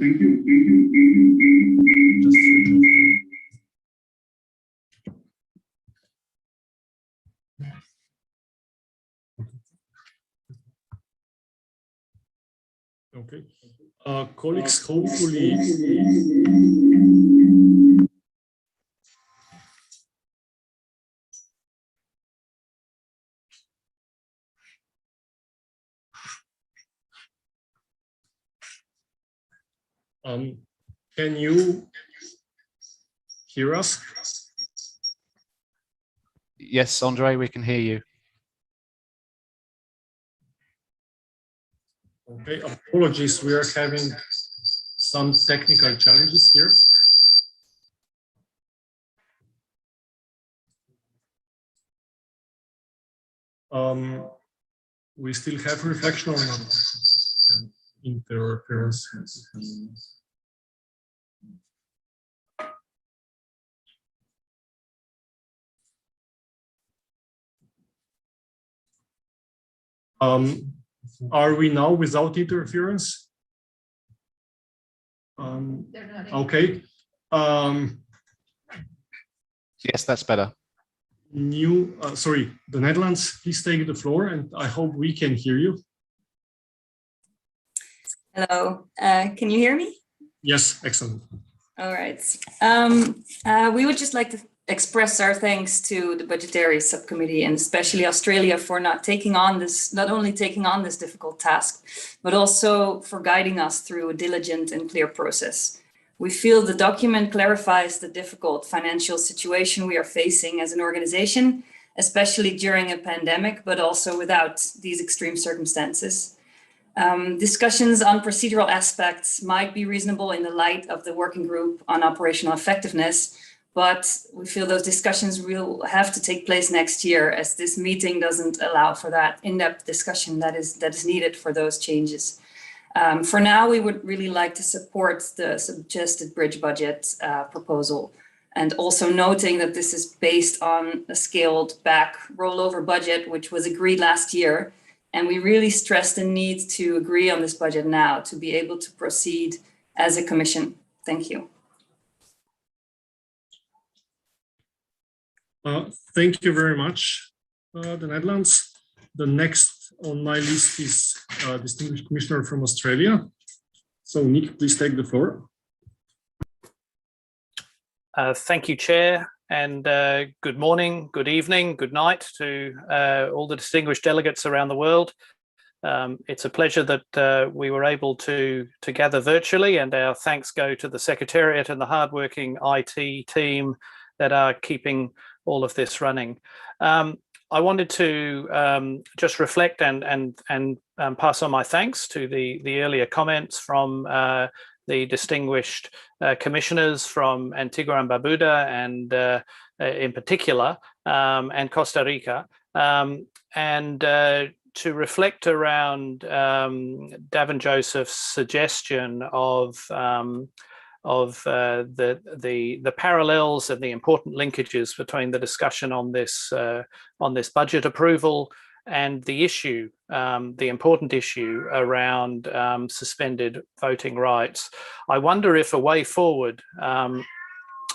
Speaker 1: Just switch off Okay. Colleagues, hopefully. Can you hear us?
Speaker 2: Yes, Andre, we can hear you.
Speaker 1: Okay, apologies, we are having some technical challenges here. We still have reflection on interference. Are we now without interference? Okay.
Speaker 2: Yes, that's better.
Speaker 1: Sorry, the Netherlands, please take the floor, and I hope we can hear you.
Speaker 12: Hello, can you hear me?
Speaker 1: Yes, excellent.
Speaker 12: All right. We would just like to express our thanks to the Budgetary Subcommittee and especially Australia for not only taking on this difficult task, but also for guiding us through a diligent and clear process. We feel the document clarifies the difficult financial situation we are facing as an organization, especially during a pandemic, but also without these extreme circumstances. Discussions on procedural aspects might be reasonable in the light of the working group on operational effectiveness, but we feel those discussions will have to take place next year, as this meeting doesn't allow for that in-depth discussion that is needed for those changes. For now, we would really like to support the suggested bridge budget proposal, and also noting that this is based on a scaled back rollover budget, which was agreed last year. And we really stress the need to agree on this budget now to be able to proceed as a commission. Thank you.
Speaker 1: Thank you very much, the Netherlands. The next on my list is Distinguished Commissioner from Australia. So Nick, please take the floor.
Speaker 13: Thank you, Chair, and good morning, good evening, good night to all the distinguished delegates around the world. It's a pleasure that we were able to gather virtually, and our thanks go to the Secretariat and the hardworking IT team that are keeping all of this running. I wanted to just reflect and pass on my thanks to the earlier comments from the distinguished commissioners from Antigua and Barbuda, and in particular, and Costa Rica, and to reflect around Davin Joseph's suggestion of the parallels and the important linkages between the discussion on this budget approval and the issue, the important issue around suspended voting rights. I wonder if a way forward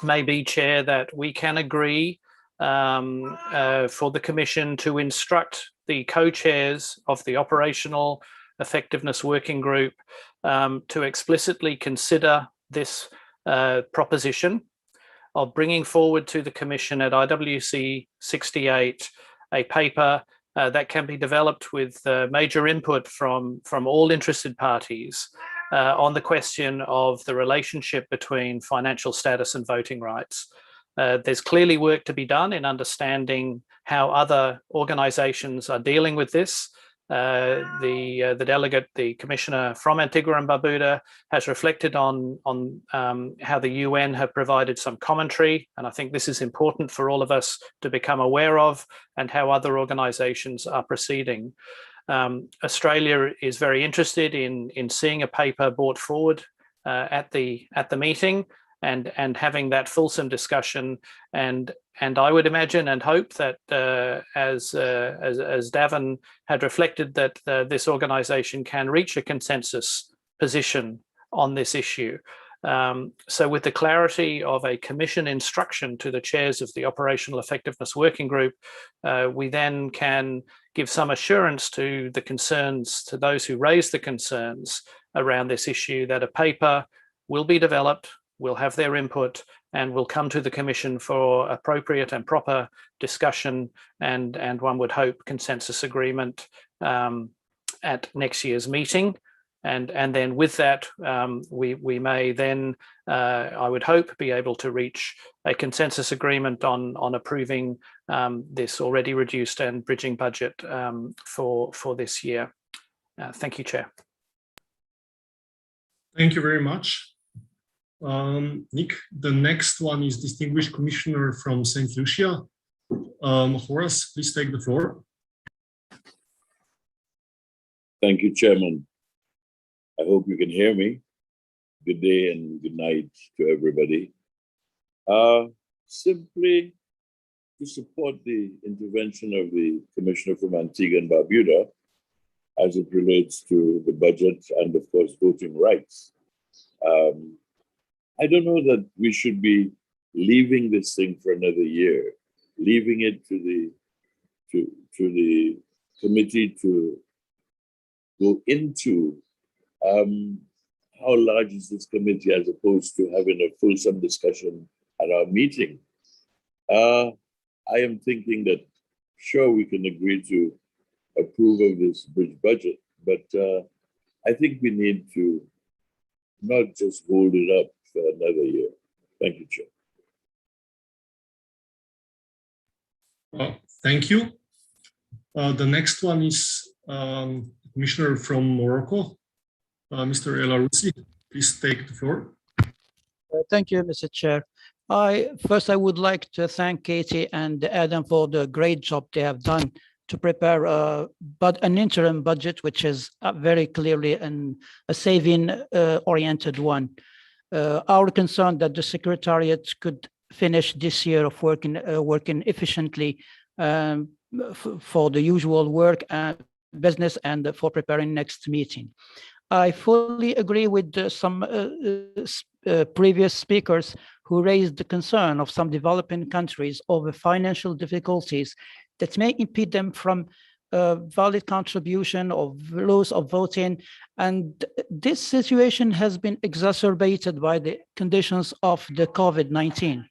Speaker 13: may be, Chair, that we can agree for the Commission to instruct the co-chairs of the Operational Effectiveness Working Group to explicitly consider this proposition of bringing forward to the Commission at IWC 68 a paper that can be developed with major input from all interested parties on the question of the relationship between financial status and voting rights. There's clearly work to be done in understanding how other organizations are dealing with this. The delegate, the commissioner from Antigua and Barbuda, has reflected on how the UN have provided some commentary, and I think this is important for all of us to become aware of, and how other organizations are proceeding. Australia is very interested in seeing a paper brought forward at the meeting, and having that fulsome discussion, and I would imagine and hope that as Davin had reflected, that this organisation can reach a consensus position on this issue. So with the clarity of a commission instruction to the chairs of the Operational Effectiveness Working Group, we then can give some assurance to the concerns, to those who raise the concerns, around this issue, that a paper will be developed, will have their input, and will come to the Commission for appropriate and proper discussion and one would hope consensus agreement at next year's meeting. And then with that, we may then, I would hope, be able to reach a consensus agreement on approving this already reduced and bridging budget for this year. Thank you, Chair.
Speaker 1: Thank you very much. Nick, the next one is Distinguished Commissioner from St. Lucia. Horace, please take the floor.
Speaker 14: Thank you, Chairman. I hope you can hear me. Good day and good night to everybody. Simply to support the intervention of the Commissioner from Antigua and Barbuda as it relates to the budget and, of course, voting rights. I don't know that we should be leaving this thing for another year, leaving it to the committee to go into how large is this committee as opposed to having a fulsome discussion at our meeting. I am thinking that sure we can agree to approve of this bridge budget, but I think we need to not just hold it up for another year. Thank you, Chair.
Speaker 1: Thank you. The next one is Commissioner from Morocco, Mr. El Aroussi. Please take the floor.
Speaker 15: Thank you, Mr. Chair. First, I would like to thank Katie and Adam for the great job they have done to prepare an interim budget, which is very clearly a saving-oriented one. Our concern that the Secretariat could finish this year of working efficiently for the usual work and business and for preparing next meeting. I fully agree with some previous speakers who raised the concern of some developing countries over financial difficulties that may impede them from valid contribution or loss of voting. And this situation has been exacerbated by the conditions of the COVID-19.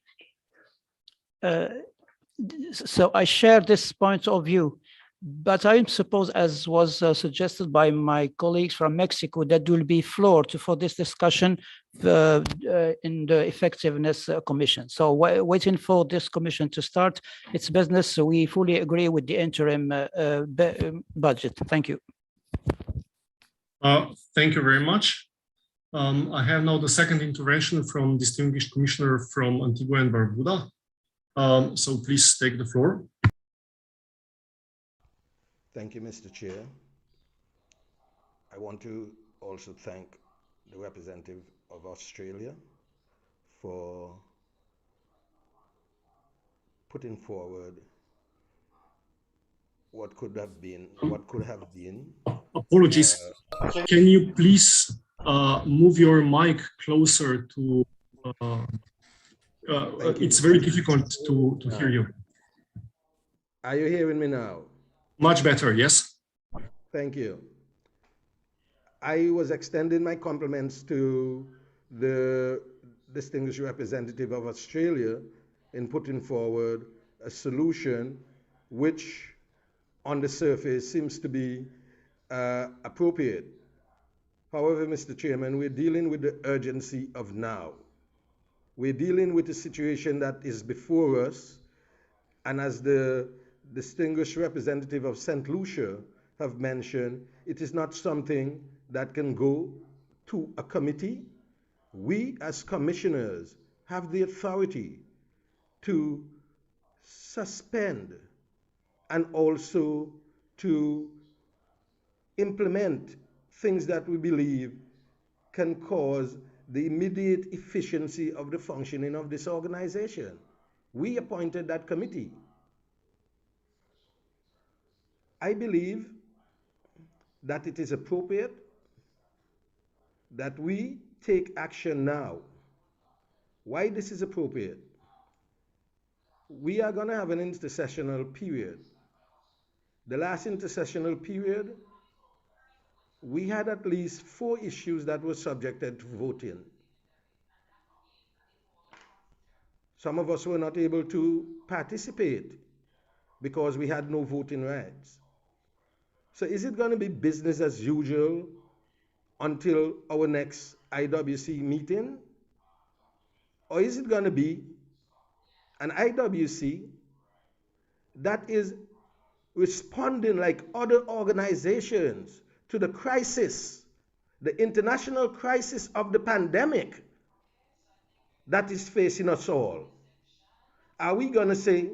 Speaker 15: So I share this point of view, but I suppose, as was suggested by my colleagues from Mexico, that there will be floor for this discussion in the Effectiveness Commission. So waiting for this commission to start its business, so we fully agree with the interim budget. Thank you.
Speaker 1: Thank you very much. I have now the second intervention from Distinguished Commissioner from Antigua and Barbuda. So please take the floor.
Speaker 11: Thank you, Mr. Chair. I want to also thank the representative of Australia for putting forward what could have been.
Speaker 1: Apologies. Can you please move your mic closer to? It's very difficult to hear you.
Speaker 11: Are you hearing me now?
Speaker 1: Much better, yes.
Speaker 11: Thank you. I was extending my compliments to the distinguished representative of Australia in putting forward a solution which on the surface seems to be appropriate. However, Mr. Chairman, we're dealing with the urgency of now. We're dealing with a situation that is before us, and as the distinguished representative of St. Lucia have mentioned, it is not something that can go to a committee. We as commissioners have the authority to suspend and also to implement things that we believe can cause the immediate efficiency of the functioning of this organization. We appointed that committee. I believe that it is appropriate that we take action now. Why this is appropriate? We are going to have an intersessional period. The last intersessional period we had at least 4 issues that were subjected to voting. Some of us were not able to participate because we had no voting rights. So is it going to be business as usual until our next IWC meeting? Or is it going to be an IWC that is responding like other organizations to the crisis, the international crisis of the pandemic that is facing us all? Are we going to say,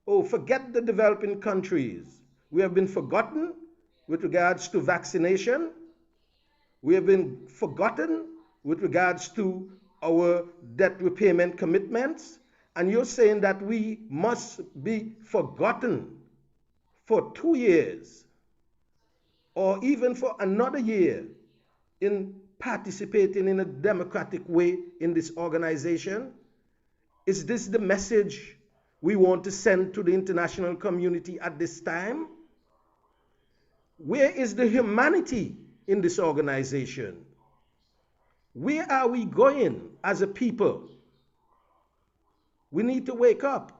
Speaker 11: oh, forget the developing countries? We have been forgotten with regards to vaccination. We have been forgotten with regards to our debt repayment commitments. And you're saying that we must be forgotten for 2 years or even for another year in participating in a democratic way in this organization? Is this the message we want to send to the international community at this time? Where is the humanity in this organization? Where are we going as a people? We need to wake up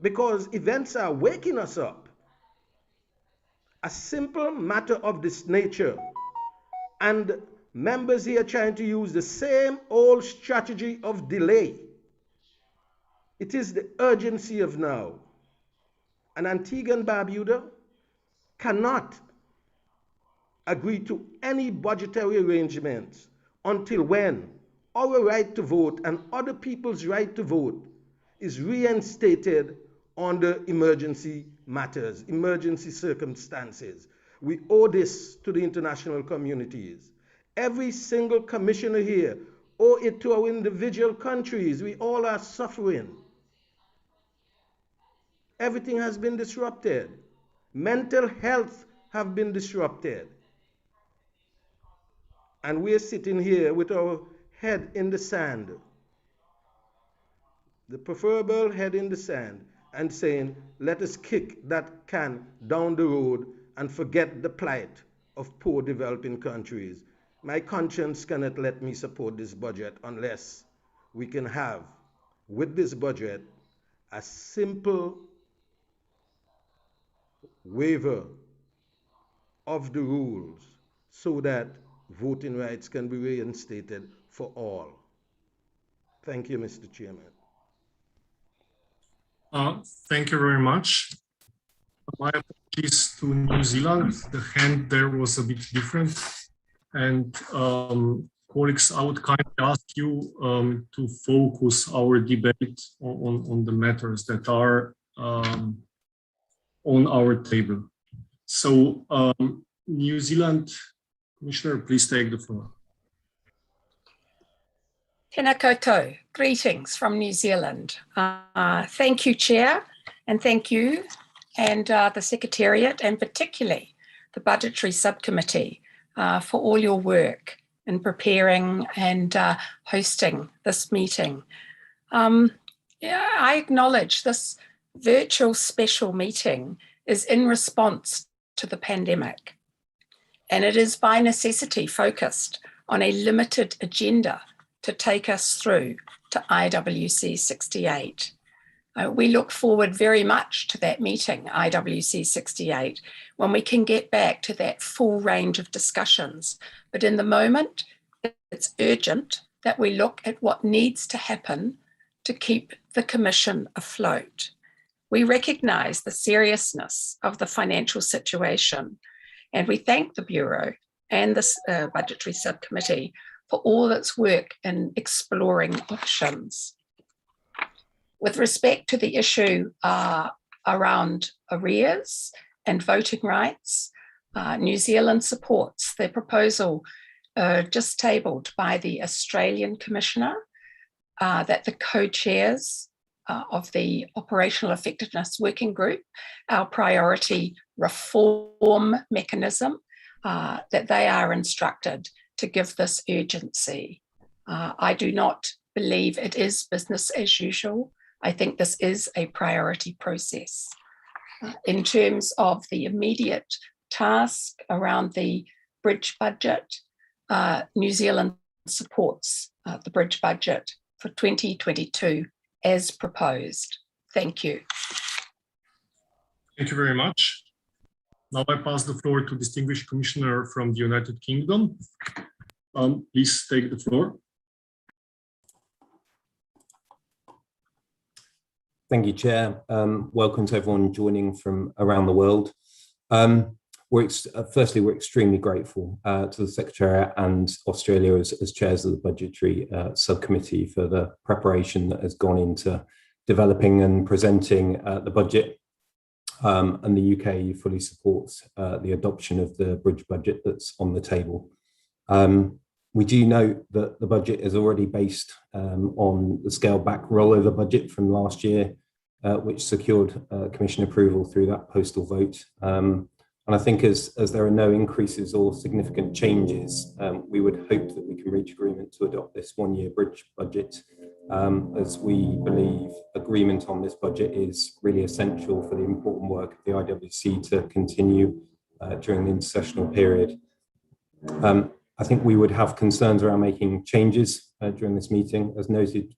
Speaker 11: because events are waking us up. A simple matter of this nature, and members here trying to use the same old strategy of delay. It is the urgency of now. And Antigua and Barbuda cannot agree to any budgetary arrangements until when our right to vote and other people's right to vote is reinstated under emergency matters, emergency circumstances. We owe this to the international communities. Every single commissioner here owe it to our individual countries. We all are suffering. Everything has been disrupted. Mental health have been disrupted. And we're sitting here with our head in the sand, the preferable head in the sand, and saying, let us kick that can down the road and forget the plight of poor developing countries. My conscience cannot let me support this budget unless we can have, with this budget, a simple waiver of the rules so that voting rights can be reinstated for all. Thank you, Mr. Chairman.
Speaker 1: Thank you very much. My apologies to New Zealand. The hand there was a bit different. And colleagues, I would kindly ask you to focus our debate on the matters that are on our table. So, New Zealand, Commissioner, please take the floor.
Speaker 16: Tēnā koutou, greetings from New Zealand. Thank you, Chair, and thank you and the Secretariat, and particularly the Budgetary Subcommittee for all your work in preparing and hosting this meeting. I acknowledge this virtual special meeting is in response to the pandemic, and it is by necessity focused on a limited agenda to take us through to IWC 68. We look forward very much to that meeting, IWC 68, when we can get back to that full range of discussions. But in the moment, it's urgent that we look at what needs to happen to keep the Commission afloat. We recognise the seriousness of the financial situation, and we thank the Bureau and the Budgetary Subcommittee for all its work in exploring options. With respect to the issue around arrears and voting rights, New Zealand supports the proposal just tabled by the Australian Commissioner that the co-chairs of the Operational Effectiveness Working Group, our priority reform mechanism, that they are instructed to give this urgency. I do not believe it is business as usual. I think this is a priority process. In terms of the immediate task around the bridge budget. New Zealand supports the bridge budget for 2022 as proposed. Thank you.
Speaker 1: Thank you very much. Now I pass the floor to distinguished commissioner from the United Kingdom. Please take the floor.
Speaker 17: Thank you, Chair. Welcome to everyone joining from around the world. Firstly, we're extremely grateful to the Secretariat and Australia as chairs of the Budgetary Subcommittee for the preparation that has gone into developing and presenting the budget. And the UK fully supports the adoption of the bridge budget that's on the table. We do note that the budget is already based on the scaled back rollover budget from last year, which secured Commission approval through that postal vote. And I think as there are no increases or significant changes, we would hope that we can reach agreement to adopt this one-year bridge budget, as we believe agreement on this budget is really essential for the important work of the IWC to continue during the intersessional period. I think we would have concerns around making changes during this meeting. As noted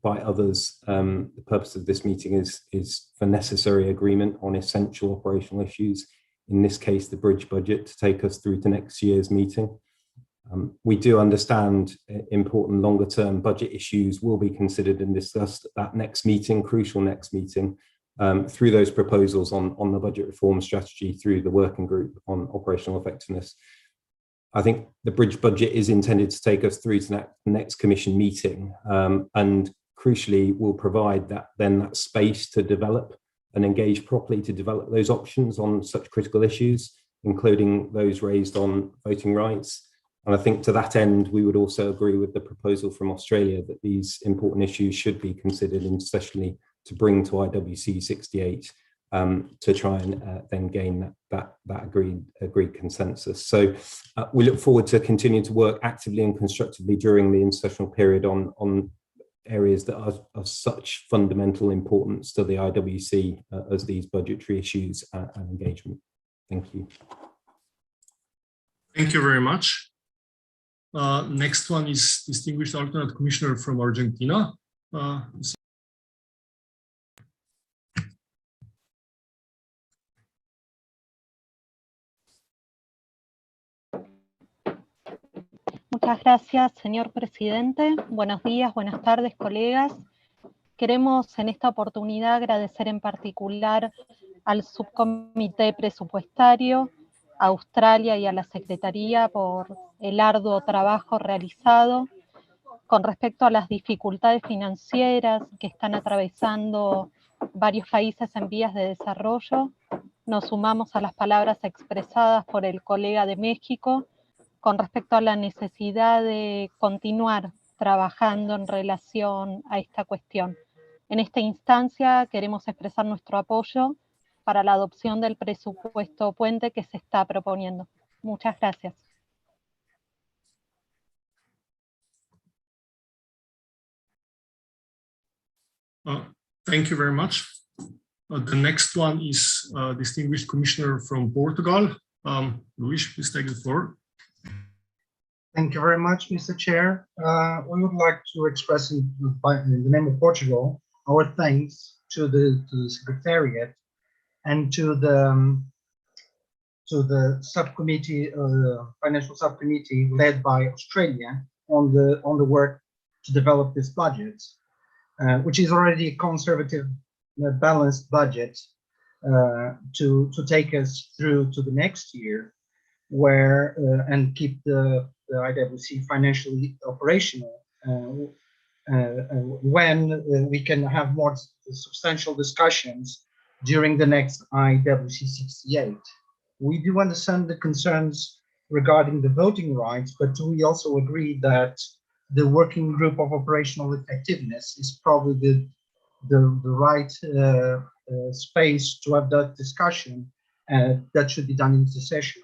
Speaker 17: by others, the purpose of this meeting is for necessary agreement on essential operational issues, in this case, the bridge budget, to take us through to next year's meeting. We do understand important longer term budget issues will be considered and discussed at that next meeting, crucial next meeting, through those proposals on the budget reform strategy through the working group on operational effectiveness. I think the bridge budget is intended to take us through to the next Commission meeting, and crucially will provide that space to develop and engage properly to develop those options on such critical issues, including those raised on voting rights. And I think to that end, we would also agree with the proposal from Australia that these important issues should be considered internationally to bring to IWC 68 to try and then gain that agreed consensus. So we look forward to continuing to work actively and constructively during the intersessional period on areas that are of such fundamental importance to the IWC as these budgetary issues and engagement. Thank you.
Speaker 1: Thank you very much. Next one is distinguished alternate commissioner from Argentina.
Speaker 18: Muchas gracias, señor presidente. Buenos días, buenas tardes, colegas. Queremos en esta oportunidad agradecer en particular al subcomité presupuestario, a Australia y a la Secretaría por el arduo trabajo realizado con respecto a las dificultades financieras que están atravesando varios países en vías de desarrollo. Nos sumamos a las palabras expresadas por el colega de México con respecto a la necesidad de continuar trabajando en relación a esta cuestión. En esta instancia queremos expresar nuestro apoyo para la adopción del presupuesto puente que se está proponiendo. Muchas gracias.
Speaker 1: Thank you very much. The next one is distinguished commissioner from Portugal. Luís, please take the floor.
Speaker 19: Thank you very much, Mr. Chair. We would like to express in the name of Portugal our thanks to the Secretariat and to the subcommittee, financial subcommittee led by Australia on the work to develop this budget, which is already a conservative, balanced budget to take us through to the next year, where and keep the IWC financially operational when we can have more substantial discussions during the next IWC 68. We do understand the concerns regarding the voting rights, but we also agree that the working group of operational effectiveness is probably the right space to have that discussion that should be done intersessionally.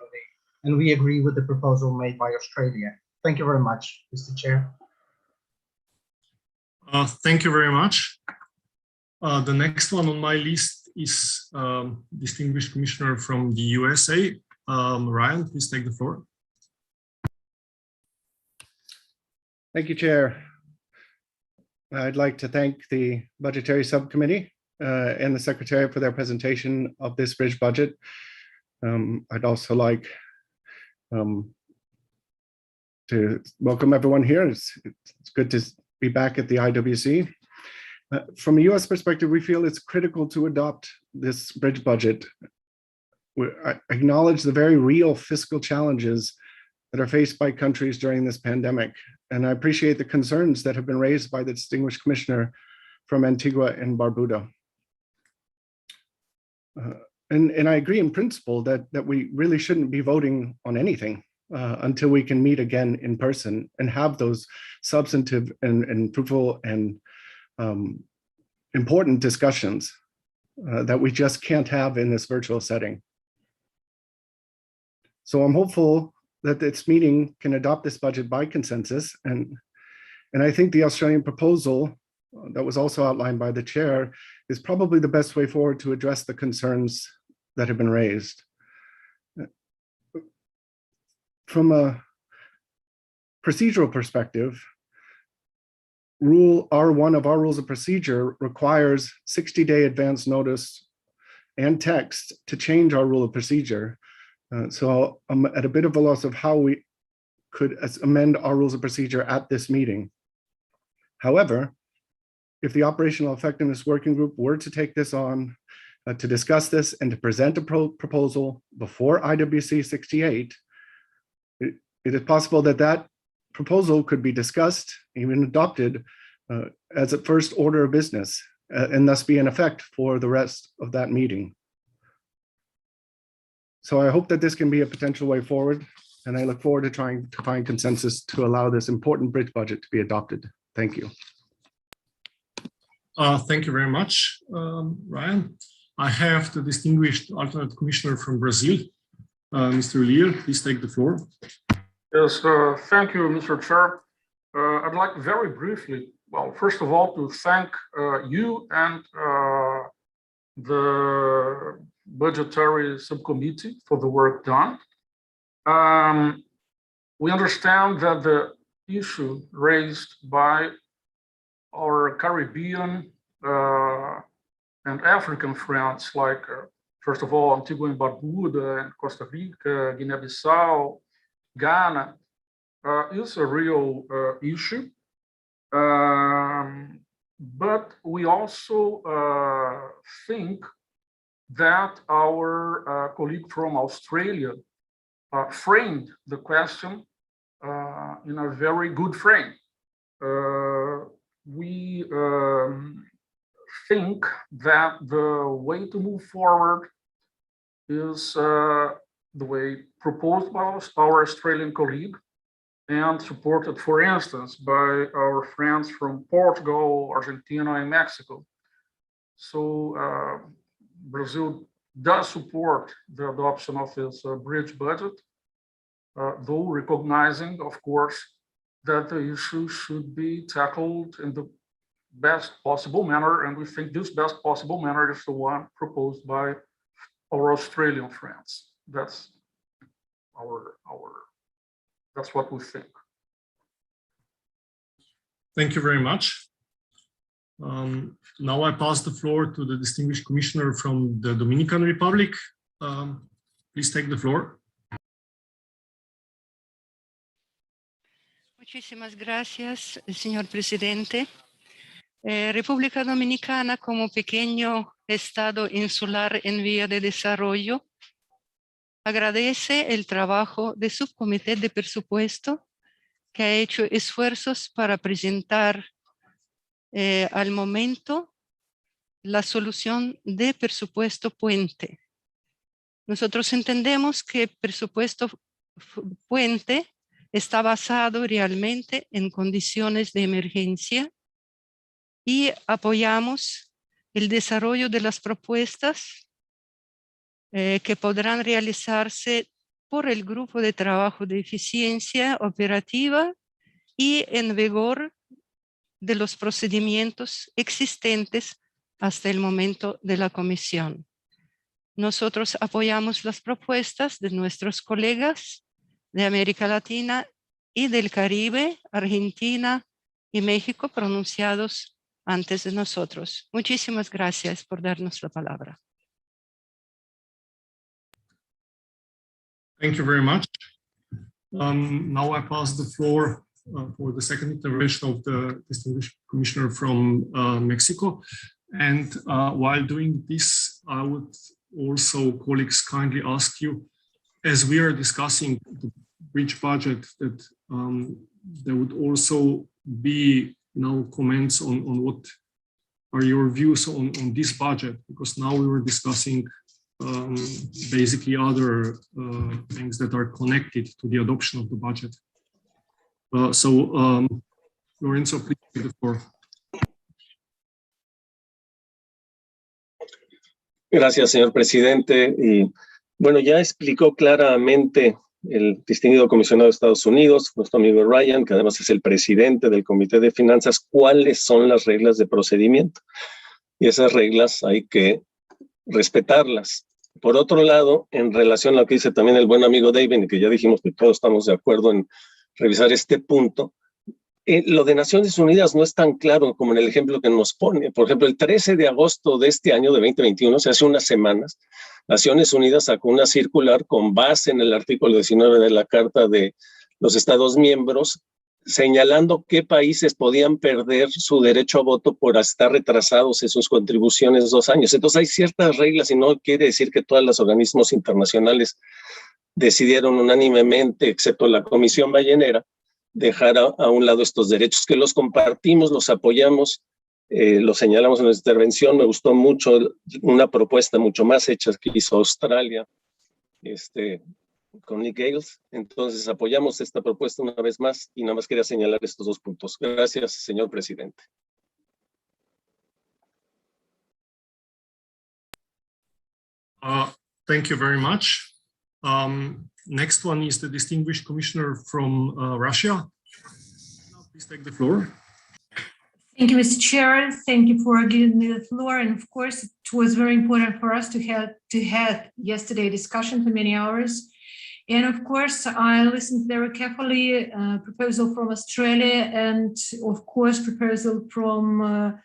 Speaker 19: And we agree with the proposal made by Australia. Thank you very much, Mr. Chair.
Speaker 1: Thank you very much. The next one on my list is distinguished commissioner from the USA, Ryan, please take the floor.
Speaker 20: Thank you, Chair. I'd like to thank the Budgetary Subcommittee and the Secretariat for their presentation of this bridge budget. I'd also like to welcome everyone here. It's good to be back at the IWC. From a US perspective, we feel it's critical to adopt this bridge budget. I acknowledge the very real fiscal challenges that are faced by countries during this pandemic. And I appreciate the concerns that have been raised by the distinguished commissioner from Antigua and Barbuda. And I agree in principle that we really shouldn't be voting on anything until we can meet again in person and have those substantive and fruitful and important discussions that we just can't have in this virtual setting. So I'm hopeful that this meeting can adopt this budget by consensus. And I think the Australian proposal that was also outlined by the chair is probably the best way forward to address the concerns that have been raised. From a procedural perspective, Rule R1 of our rules of procedure requires 60-day advance notice and text to change our rule of procedure. So I'm at a bit of a loss of how we could amend our rules of procedure at this meeting. However, if the Operational Effectiveness Working Group were to take this on to discuss this and to present a proposal before IWC 68, it is possible that that proposal could be discussed, even adopted as a first order of business, and thus be in effect for the rest of that meeting. So I hope that this can be a potential way forward, and I look forward to trying to find consensus to allow this important bridge budget to be adopted. Thank you.
Speaker 1: Thank you very much, Ryan. I have the distinguished alternate commissioner from Brazil, Mr. Lear. Please take the floor.
Speaker 21: Yes, thank you, Mr. Chair. I'd like very briefly, well, first of all, to thank you and the Budgetary Subcommittee for the work done. We understand that the issue raised by our Caribbean and African friends, like, first of all, Antigua and Barbuda and Costa Rica, Guinea-Bissau, Ghana, is a real issue. But we also think that our colleague from Australia framed the question in a very good frame. We think that the way to move forward is the way proposed by our Australian colleague and supported, for instance, by our friends from Portugal, Argentina, and Mexico. So Brazil does support the adoption of this bridge budget, though recognizing, of course, that the issue should be tackled in the best possible manner, and we think this best possible manner is the one proposed by our Australian friends. That's that's what we think.
Speaker 1: Thank you very much. Now I pass the floor to the distinguished commissioner from the Dominican Republic. Please take the floor.
Speaker 22: Muchísimas gracias, señor presidente. República Dominicana, como pequeño estado insular en vía de desarrollo, agradece el trabajo del Subcomité de Presupuesto, que ha hecho esfuerzos para presentar al momento la solución de presupuesto puente. Nosotros entendemos que presupuesto puente está basado realmente en condiciones de emergencia y apoyamos el desarrollo de las propuestas que podrán realizarse por el Grupo de Trabajo de Eficiencia Operativa y en vigor de los procedimientos existentes hasta el momento de la Comisión. nosotros apoyamos las propuestas de nuestros colegas de América Latina y del Caribe, Argentina y México, pronunciados antes de nosotros. Muchísimas gracias por darnos la palabra.
Speaker 1: Thank you very much. Now I pass the floor for the second intervention of the distinguished commissioner from Mexico. And while doing this, I would also, colleagues, kindly ask you, as we are discussing the bridge budget, that there would also be now comments on what are your views on this budget, because now we were discussing basically other things that are connected to the adoption of the budget. Lorenzo, please take the floor.
Speaker 5: Gracias, señor presidente. Y bueno, ya explicó claramente el distinguido comisionado de Estados Unidos, nuestro amigo Ryan, que además es el presidente del Comité de Finanzas, cuáles son las reglas de procedimiento. Y esas reglas hay que respetarlas. Por otro lado, en relación a lo que dice también el buen amigo David, y que ya dijimos que todos estamos de acuerdo en revisar este punto, lo de Naciones Unidas no es tan claro como en el ejemplo que nos pone. Por ejemplo, el 13 de agosto de este año, de 2021, o sea, hace unas semanas, Naciones Unidas sacó una circular con base en el artículo 19 de la Carta de los Estados Miembros, señalando qué países podían perder su derecho a voto por estar retrasados en sus contribuciones 2 años. Entonces hay ciertas reglas y no quiere decir que todos los organismos internacionales decidieron unánimemente, excepto la Comisión Ballenera, dejar a un lado estos derechos, que los compartimos, los apoyamos, los señalamos en nuestra intervención. Me gustó mucho una propuesta mucho más hecha que hizo Australia, con Nick Gales. Entonces apoyamos esta propuesta una vez más y nada más quería señalar estos 2 puntos. Gracias, señor presidente.
Speaker 1: Thank you very much. Next one is the distinguished commissioner from Russia. Please take the floor.
Speaker 3: Thank you, Mr. Chair. Thank you for giving me the floor. And of course, it was very important for us to have yesterday discussion for many hours. And of course, I listened very carefully, proposal from Australia and of course, proposal from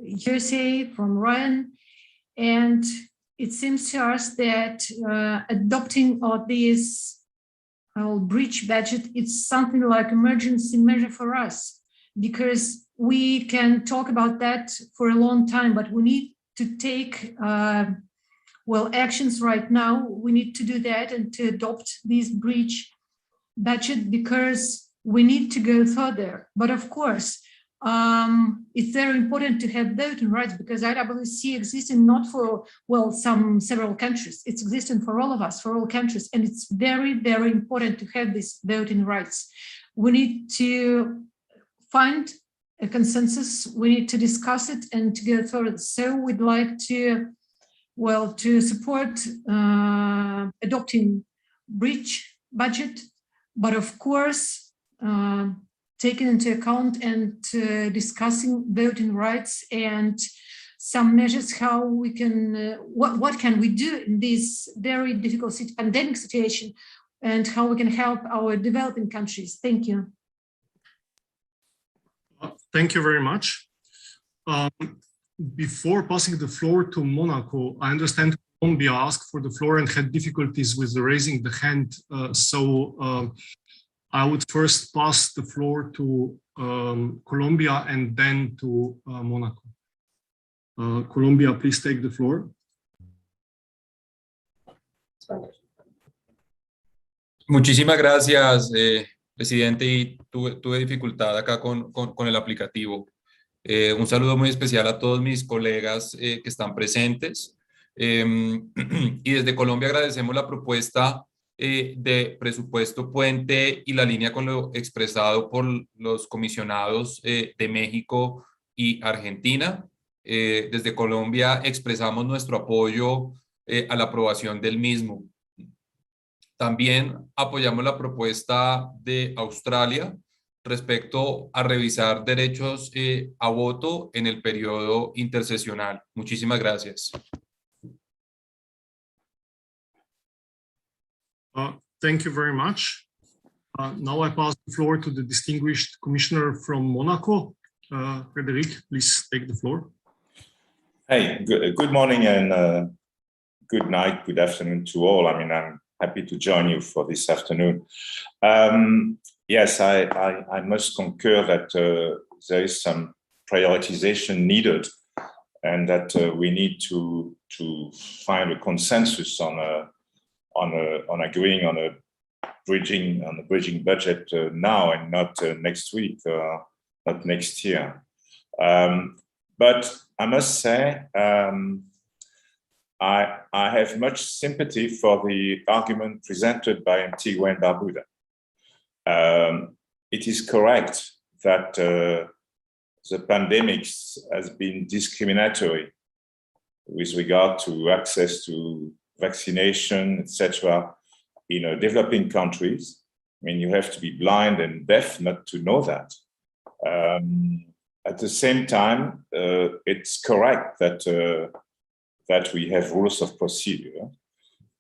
Speaker 3: USA, from Ryan. And it seems to us that adopting of this bridge budget, it's something like emergency measure for us, because we can talk about that for a long time, but we need to take actions right now. We need to do that and to adopt this bridge budget because we need to go further. But of course, it's very important to have voting rights because IWC existing not for, several countries. It's existing for all of us, for all countries. And it's very, very important to have these voting rights. We need to find a consensus. We need to discuss it and to go forward. So we'd like to support adopting bridge budget, but of course, taking into account and discussing voting rights and some measures how we can, what can we do in this very difficult pandemic situation and how we can help our developing countries. Thank you.
Speaker 1: Thank you very much. Before passing the floor to Monaco, I understand Colombia asked for the floor and had difficulties with raising the hand. I would first pass the floor to Colombia and then to Monaco. Colombia, please take the floor.
Speaker 6: Muchísimas gracias, presidente, y tuve dificultad acá con el aplicativo. Un saludo muy especial a todos mis colegas que están presentes. Y desde Colombia agradecemos la propuesta de presupuesto puente y la línea con lo expresado por los comisionados de México y Argentina. Desde Colombia expresamos nuestro apoyo a la aprobación del mismo. También apoyamos la propuesta de Australia respecto a revisar derechos a voto en el periodo intersesional. Muchísimas gracias.
Speaker 1: Thank you very much. Now I pass the floor to the distinguished commissioner from Monaco. Frederic, please take the floor.
Speaker 7: Hey, good morning and good night, good afternoon to all. I mean, I'm happy to join you for this afternoon. Yes, I must concur that there is some prioritization needed, and that we need to find a consensus on agreeing on a bridging budget now and not next week, not next year. But I must say, I have much sympathy for the argument presented by Antigua and Barbuda. It is correct that the pandemic has been discriminatory with regard to access to vaccination, etc., in developing countries. I mean, you have to be blind and deaf not to know that. At the same time, it's correct that that we have rules of procedure,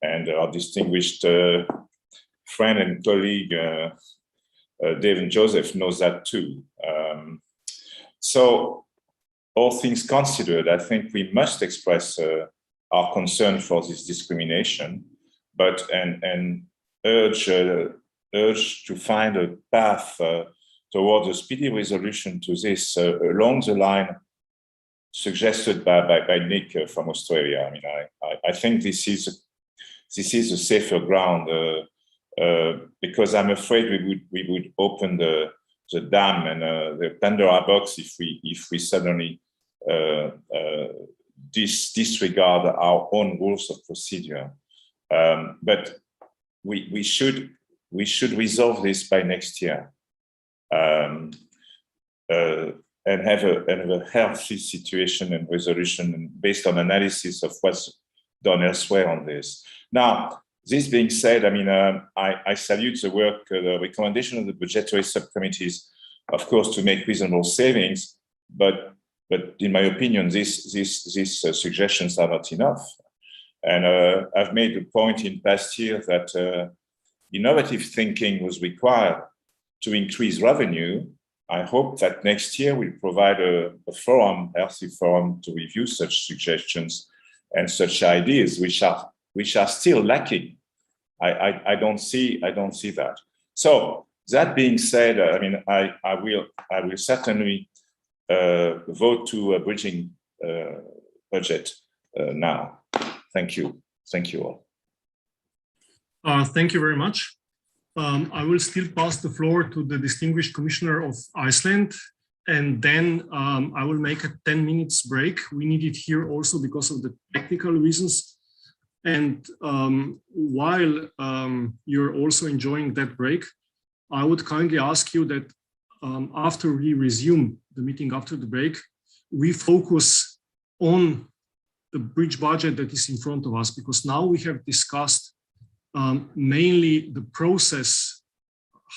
Speaker 7: and our distinguished friend and colleague Dave and Joseph knows that too. So, all things considered, I think we must express our concern for this discrimination, but and urge to find a path towards a speedy resolution to this along the line suggested by Nick from Australia. I mean, I think this is a safer ground because I'm afraid we would open the dam and the Pandora box if we suddenly disregard our own rules of procedure. But we should resolve this by next year. And have a healthy situation and resolution based on analysis of what's done elsewhere on this. Now, this being said, I mean, I salute the work, the recommendation of the budgetary subcommittees, of course, to make reasonable savings, but in my opinion, these suggestions are not enough. And I've made the point in past years that innovative thinking was required to increase revenue. I hope that next year we'll provide a forum, healthy forum, to review such suggestions and such ideas, which are still lacking. I don't see that. So that being said, I mean, I will certainly vote to a bridging budget now. Thank you all.
Speaker 1: Thank you very much. I will still pass the floor to the distinguished commissioner of Iceland, and then I will make a 10 minutes break. We need it here also because of the technical reasons. And while you're also enjoying that break, I would kindly ask you that after we resume the meeting after the break, we focus on the bridge budget that is in front of us, because now we have discussed mainly the process,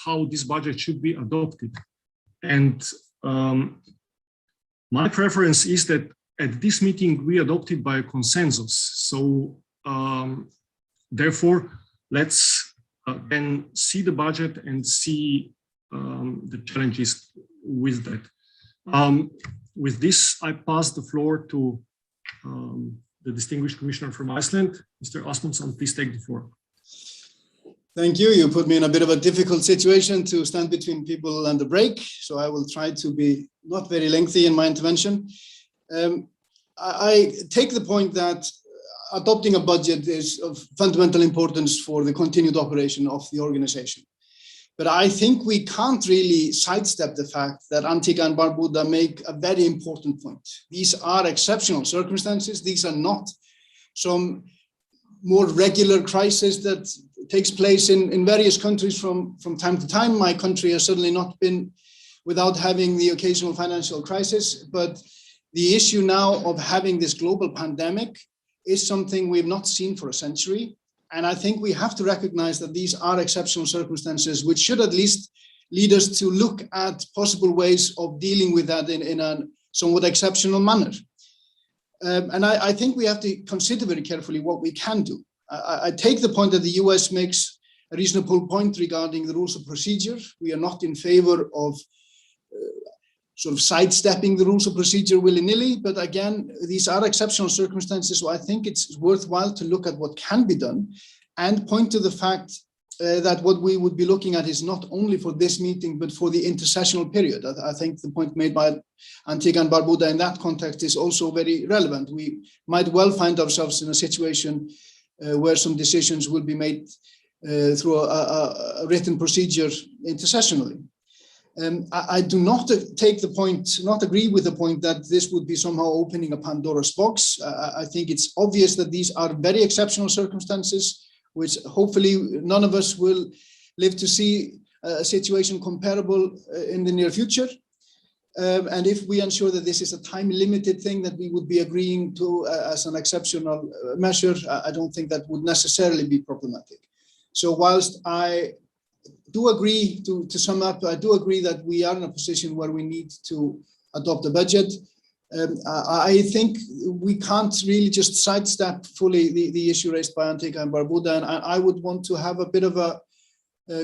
Speaker 1: how this budget should be adopted. And my preference is that at this meeting, we adopt it by a consensus. So therefore, let's then see the budget and see the challenges with that. With this, I pass the floor to the distinguished commissioner from Iceland, Mr. Asmundsson. Please take the floor.
Speaker 9: Thank you. You put me in a bit of a difficult situation to stand between people and the break, so I will try to be not very lengthy in my intervention. I take the point that adopting a budget is of fundamental importance for the continued operation of the organization. But I think we can't really sidestep the fact that Antigua and Barbuda make a very important point. These are exceptional circumstances. These are not some more regular crisis that takes place in various countries from time to time. My country has certainly not been without having the occasional financial crisis, but the issue now of having this global pandemic is something we've not seen for a century. And I think we have to recognize that these are exceptional circumstances, which should at least lead us to look at possible ways of dealing with that in a somewhat exceptional manner. And I think we have to consider very carefully what we can do. I take the point that the US makes reasonable point regarding the rules of procedure. We are not in favor of sort of sidestepping the rules of procedure willy-nilly, but again, these are exceptional circumstances, so I think it's worthwhile to look at what can be done and point to the fact that what we would be looking at is not only for this meeting, but for the intersessional period. I think the point made by Antigua and Barbuda in that context is also very relevant. We might well find ourselves in a situation where some decisions will be made through a written procedure intersessionally. I do not agree with the point that this would be somehow opening a Pandora's box. I think it's obvious that these are very exceptional circumstances, which hopefully none of us will live to see a situation comparable in the near future. And if we ensure that this is a time-limited thing that we would be agreeing to as an exceptional measure, I don't think that would necessarily be problematic. So whilst I do agree, to sum up, I do agree that we are in a position where we need to adopt a budget. I think we can't really just sidestep fully the issue raised by Antigua and Barbuda, and I would want to have a bit of a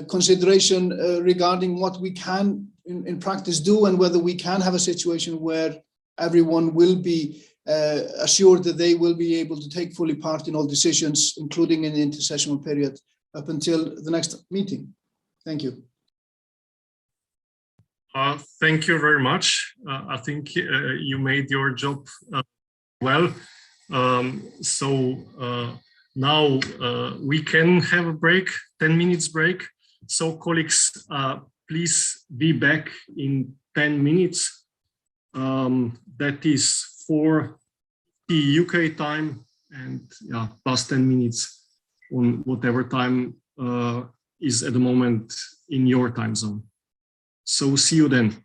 Speaker 9: consideration regarding what we can in practice do and whether we can have a situation where everyone will be assured that they will be able to take fully part in all decisions, including in the intersessional period up until the next meeting. Thank you.
Speaker 1: Thank you very much. I think you made your job well. Now we can have a break, 10 minutes break. So colleagues, please be back in 10 minutes. That is 4 UK time and plus 10 minutes on whatever time is at the moment in your time zone. So see you then.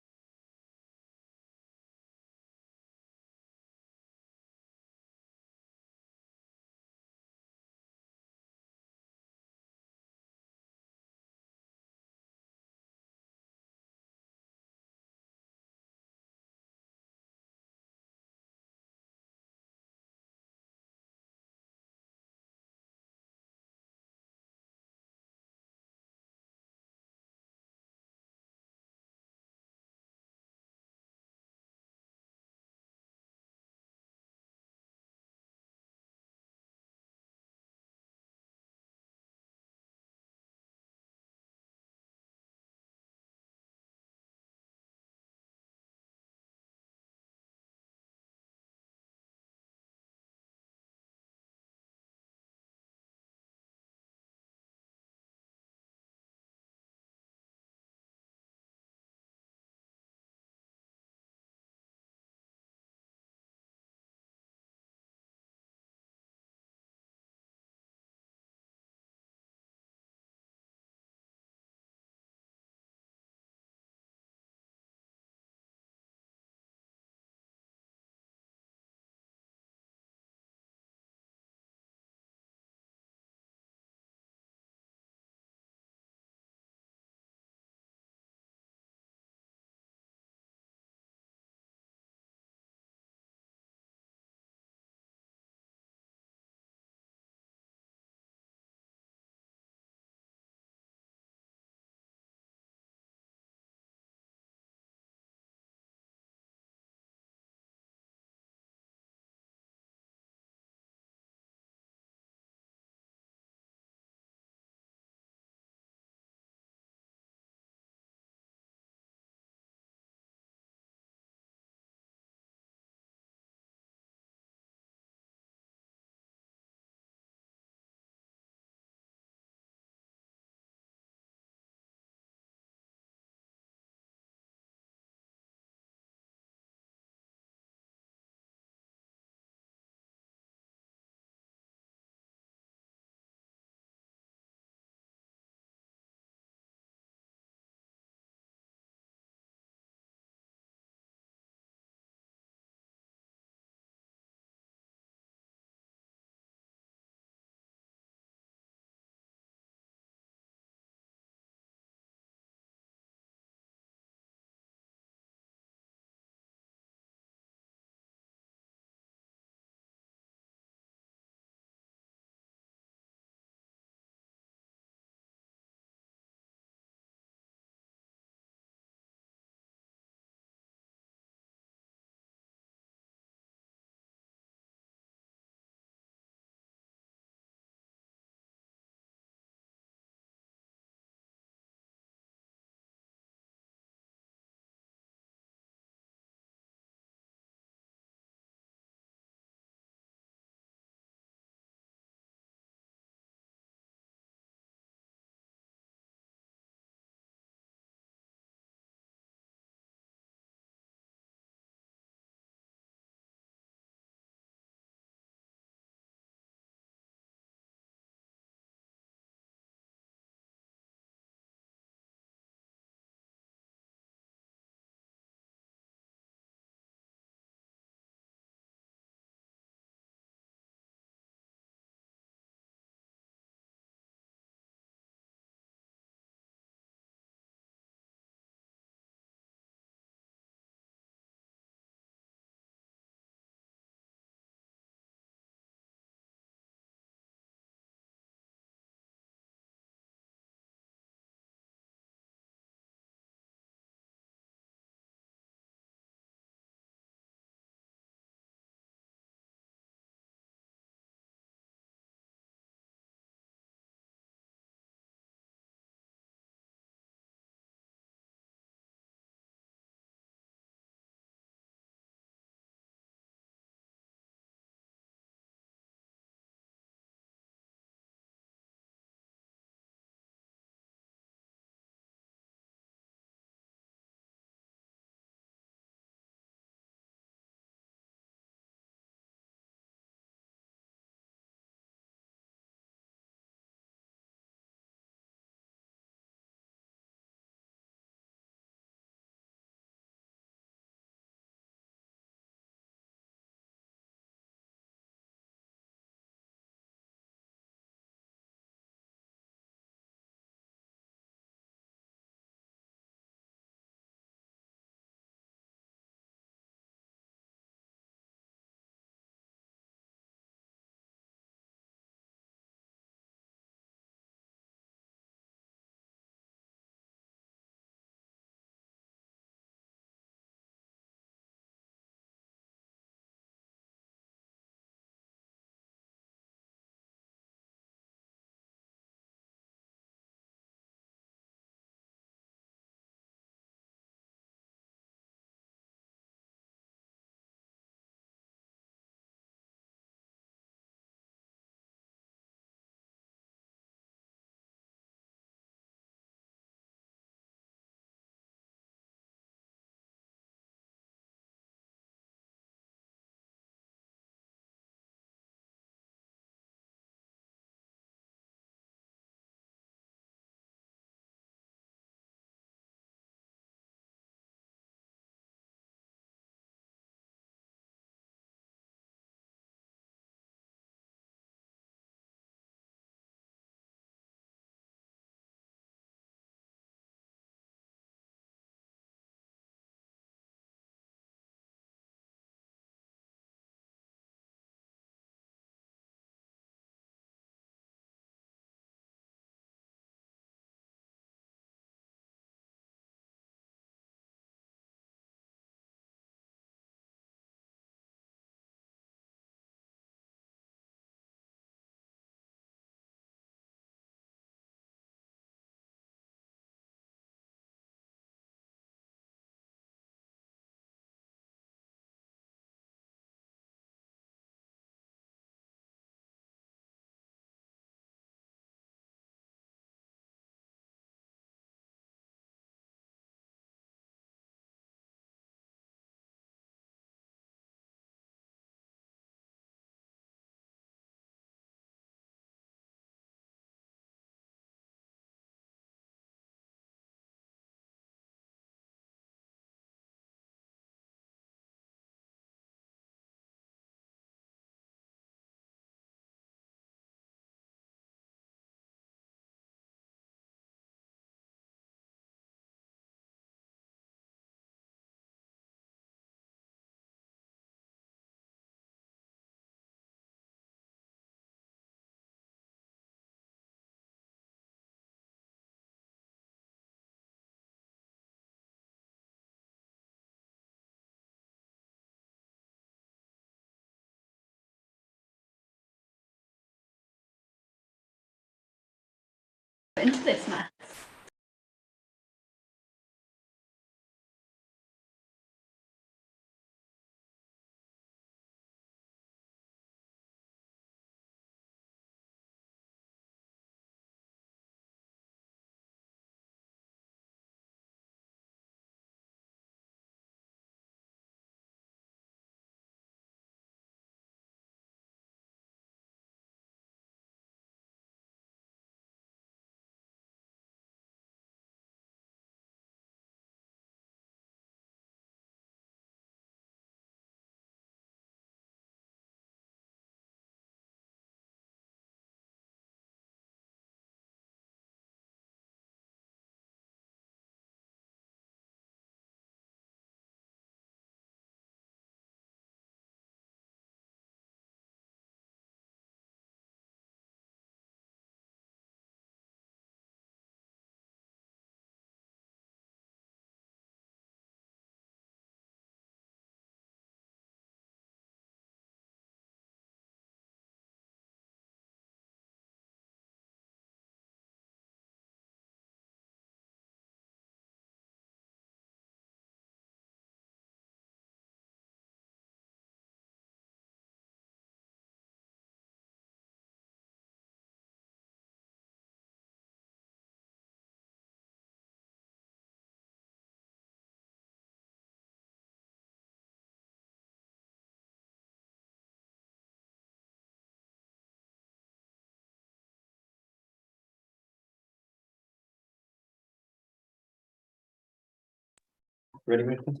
Speaker 1: Ready, Milton?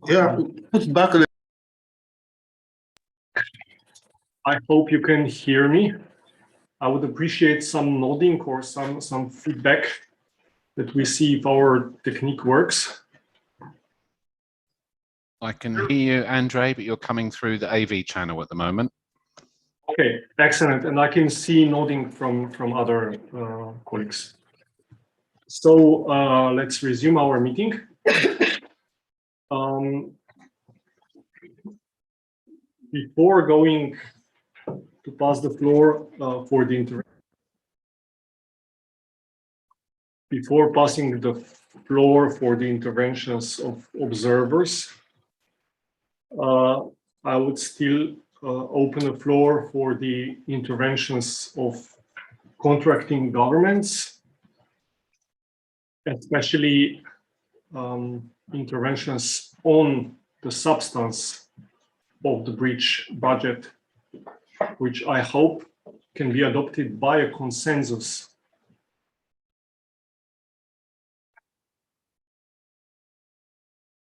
Speaker 20: Yeah, push back a little.
Speaker 1: I hope you can hear me. I would appreciate some nodding or some feedback that we see if our technique works.
Speaker 2: I can hear you, Andre, but you're coming through the AV channel at the moment.
Speaker 1: Okay, excellent. And I can see nodding from other colleagues. So let's resume our meeting. Before going to pass the floor for the intervention, before passing the floor for the interventions of observers, I would still open the floor for the interventions of contracting governments, especially interventions on the substance of the breach budget, which I hope can be adopted by a consensus.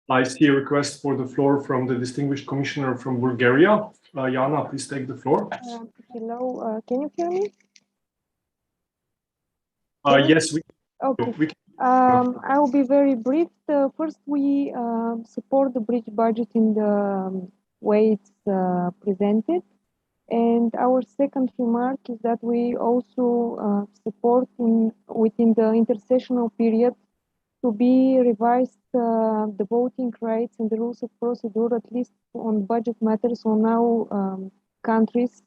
Speaker 1: I see a request for the floor from the distinguished commissioner from Bulgaria. Yana, please take the floor.
Speaker 4: Hello, can you hear me?
Speaker 1: Yes,
Speaker 4: Okay.
Speaker 1: we can.
Speaker 4: I will be very brief. First, we support the breach budget in the way it's presented. And our second remark is that we also support within the intersessional period to be revised the voting rights and the rules of procedure, at least on budget matters on our countries,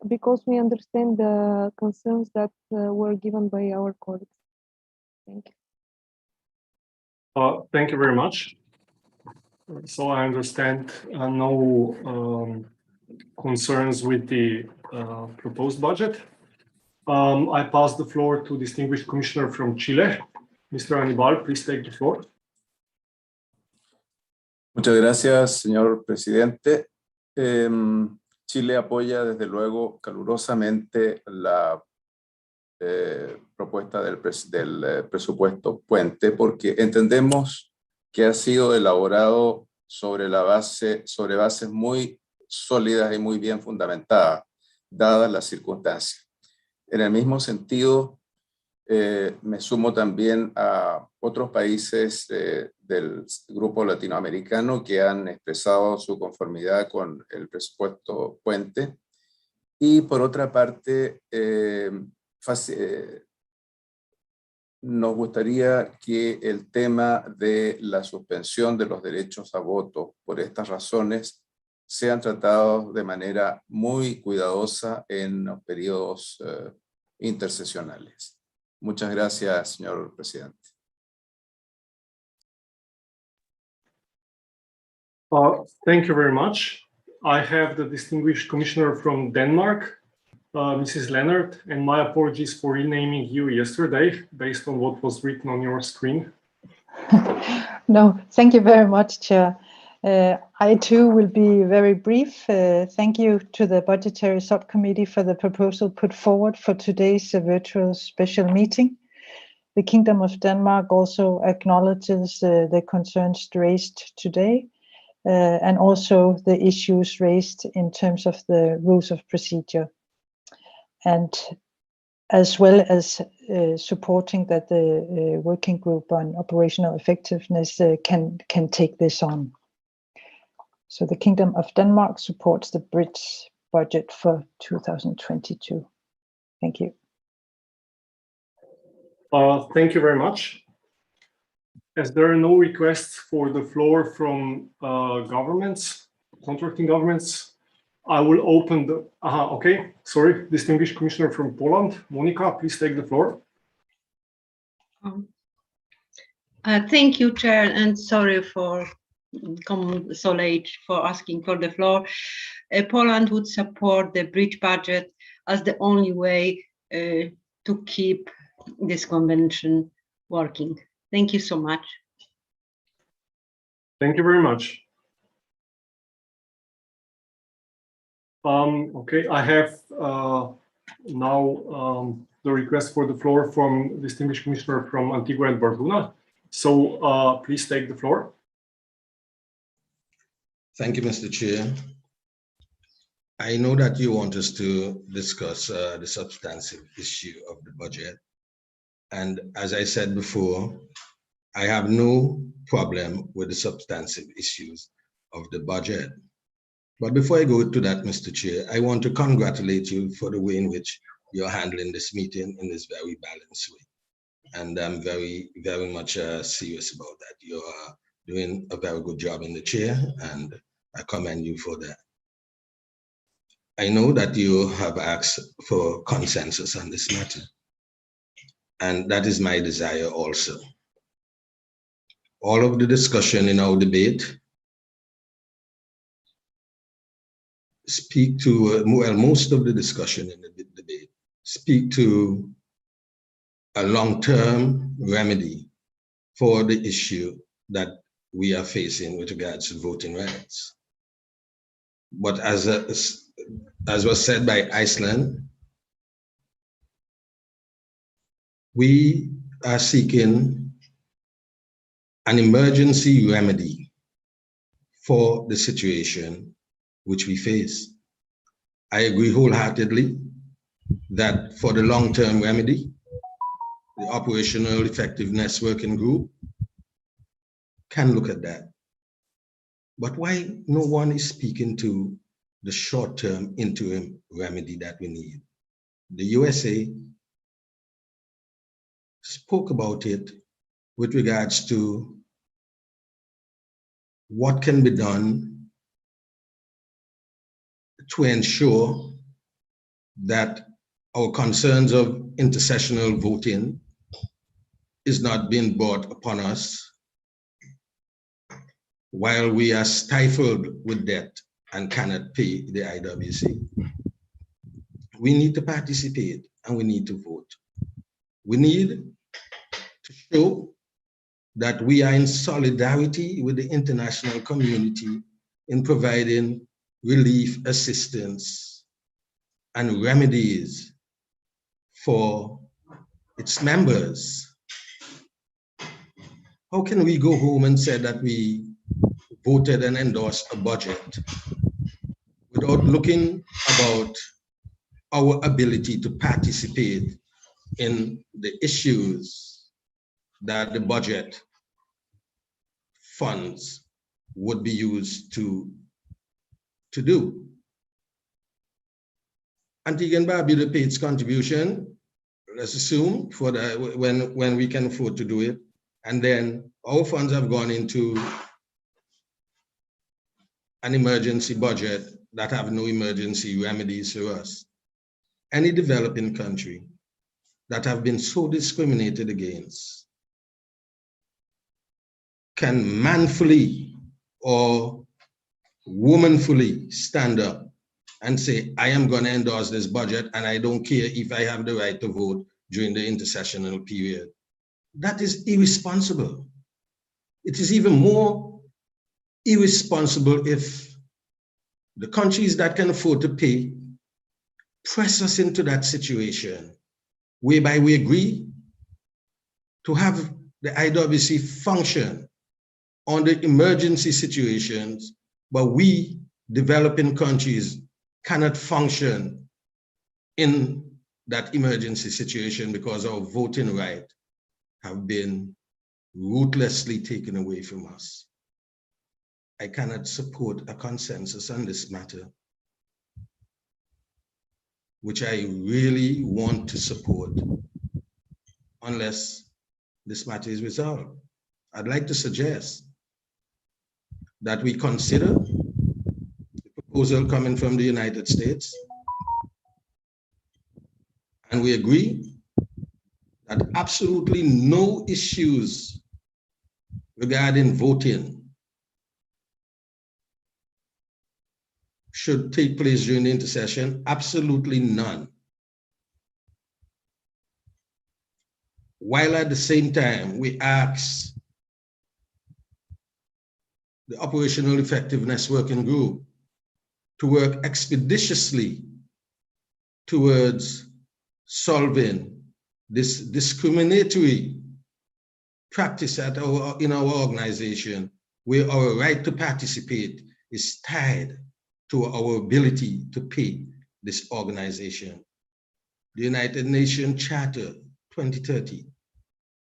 Speaker 4: because we understand the concerns that were given by our colleagues. Thank you.
Speaker 1: Thank you very much. So I understand no concerns with the proposed budget. I pass the floor to distinguished commissioner from Chile. Mr. Anibal, please take the floor.
Speaker 8: Muchas gracias, señor presidente. Chile apoya desde luego calurosamente la propuesta del presupuesto puente, porque entendemos que ha sido elaborado sobre bases muy sólidas y muy bien fundamentadas, dadas las circunstancias. En el mismo sentido, me sumo también a otros países del grupo latinoamericano que han expresado su conformidad con el presupuesto puente. Y por otra parte, nos gustaría que el tema de la suspensión de los derechos a voto por estas razones sean tratados de manera muy cuidadosa en los periodos intersesionales. Muchas gracias, señor presidente.
Speaker 1: Thank you very much. I have the distinguished commissioner from Denmark, Mrs. Leonard, and my apologies for renaming you yesterday based on what was written on your screen.
Speaker 10: No, thank you very much, Chair. I too will be very brief. Thank you to the Budgetary Subcommittee for the proposal put forward for today's virtual special meeting. The Kingdom of Denmark also acknowledges the concerns raised today and also the issues raised in terms of the rules of procedure, and as well as supporting that the working group on operational effectiveness can take this on. So the Kingdom of Denmark supports the bridge budget for 2022. Thank you.
Speaker 1: Thank you very much. As there are no requests for the floor from governments, contracting governments, I will open the, okay, sorry, distinguished commissioner from Poland, Monica, please take the floor.
Speaker 12: Thank you, Chair, and sorry for coming so late for asking for the floor. Poland would support the bridge budget as the only way to keep this convention working. Thank you so much.
Speaker 1: Thank you very much. Okay, I have now the request for the floor from distinguished commissioner from Antigua and Barbuda. So please take the floor.
Speaker 11: Thank you, Mr. Chair. I know that you want us to discuss the substantive issue of the budget. And as I said before, I have no problem with the substantive issues of the budget. But before I go to that, Mr. Chair, I want to congratulate you for the way in which you're handling this meeting in this very balanced way. And I'm very, very much serious about that. You are doing a very good job in the chair, and I commend you for that. I know that you have asked for consensus on this matter, and that is my desire also. All of the discussion in our debate speak to, well, most of the discussion in the debate speak to a long-term remedy for the issue that we are facing with regards to voting rights. But as was said by Iceland, we are seeking an emergency remedy for the situation which we face. I agree wholeheartedly that for the long-term remedy, the Operational Effectiveness Working Group can look at that. But why no one is speaking to the short-term interim remedy that we need? The USA spoke about it with regards to what can be done to ensure that our concerns of intersessional voting is not being brought upon us while we are stifled with debt and cannot pay the IWC. We need to participate and we need to vote. We need to show that we are in solidarity with the international community in providing relief, assistance, and remedies for its members. How can we go home and say that we voted and endorsed a budget without looking about our ability to participate in the issues that the budget funds would be used to do? Antigua and Barbuda paid its contribution, let's assume, for the, when we can afford to do it, and then our funds have gone into an emergency budget that have no emergency remedies for us. Any developing country that have been so discriminated against can manfully or womanfully stand up and say, I am going to endorse this budget and I don't care if I have the right to vote during the intersessional period. That is irresponsible. It is even more irresponsible if the countries that can afford to pay press us into that situation whereby we agree to have the IWC function under emergency situations, but we, developing countries, cannot function in that emergency situation because our voting right have been ruthlessly taken away from us. I cannot support a consensus on this matter, which I really want to support unless this matter is resolved. I'd like to suggest that we consider the proposal coming from the United States, and we agree that absolutely no issues regarding voting should take place during the intersession, absolutely none. While at the same time, we ask the Operational Effectiveness Working Group to work expeditiously towards solving this discriminatory practice in our organization, where our right to participate is tied to our ability to pay this organization. The United Nations Charter 2030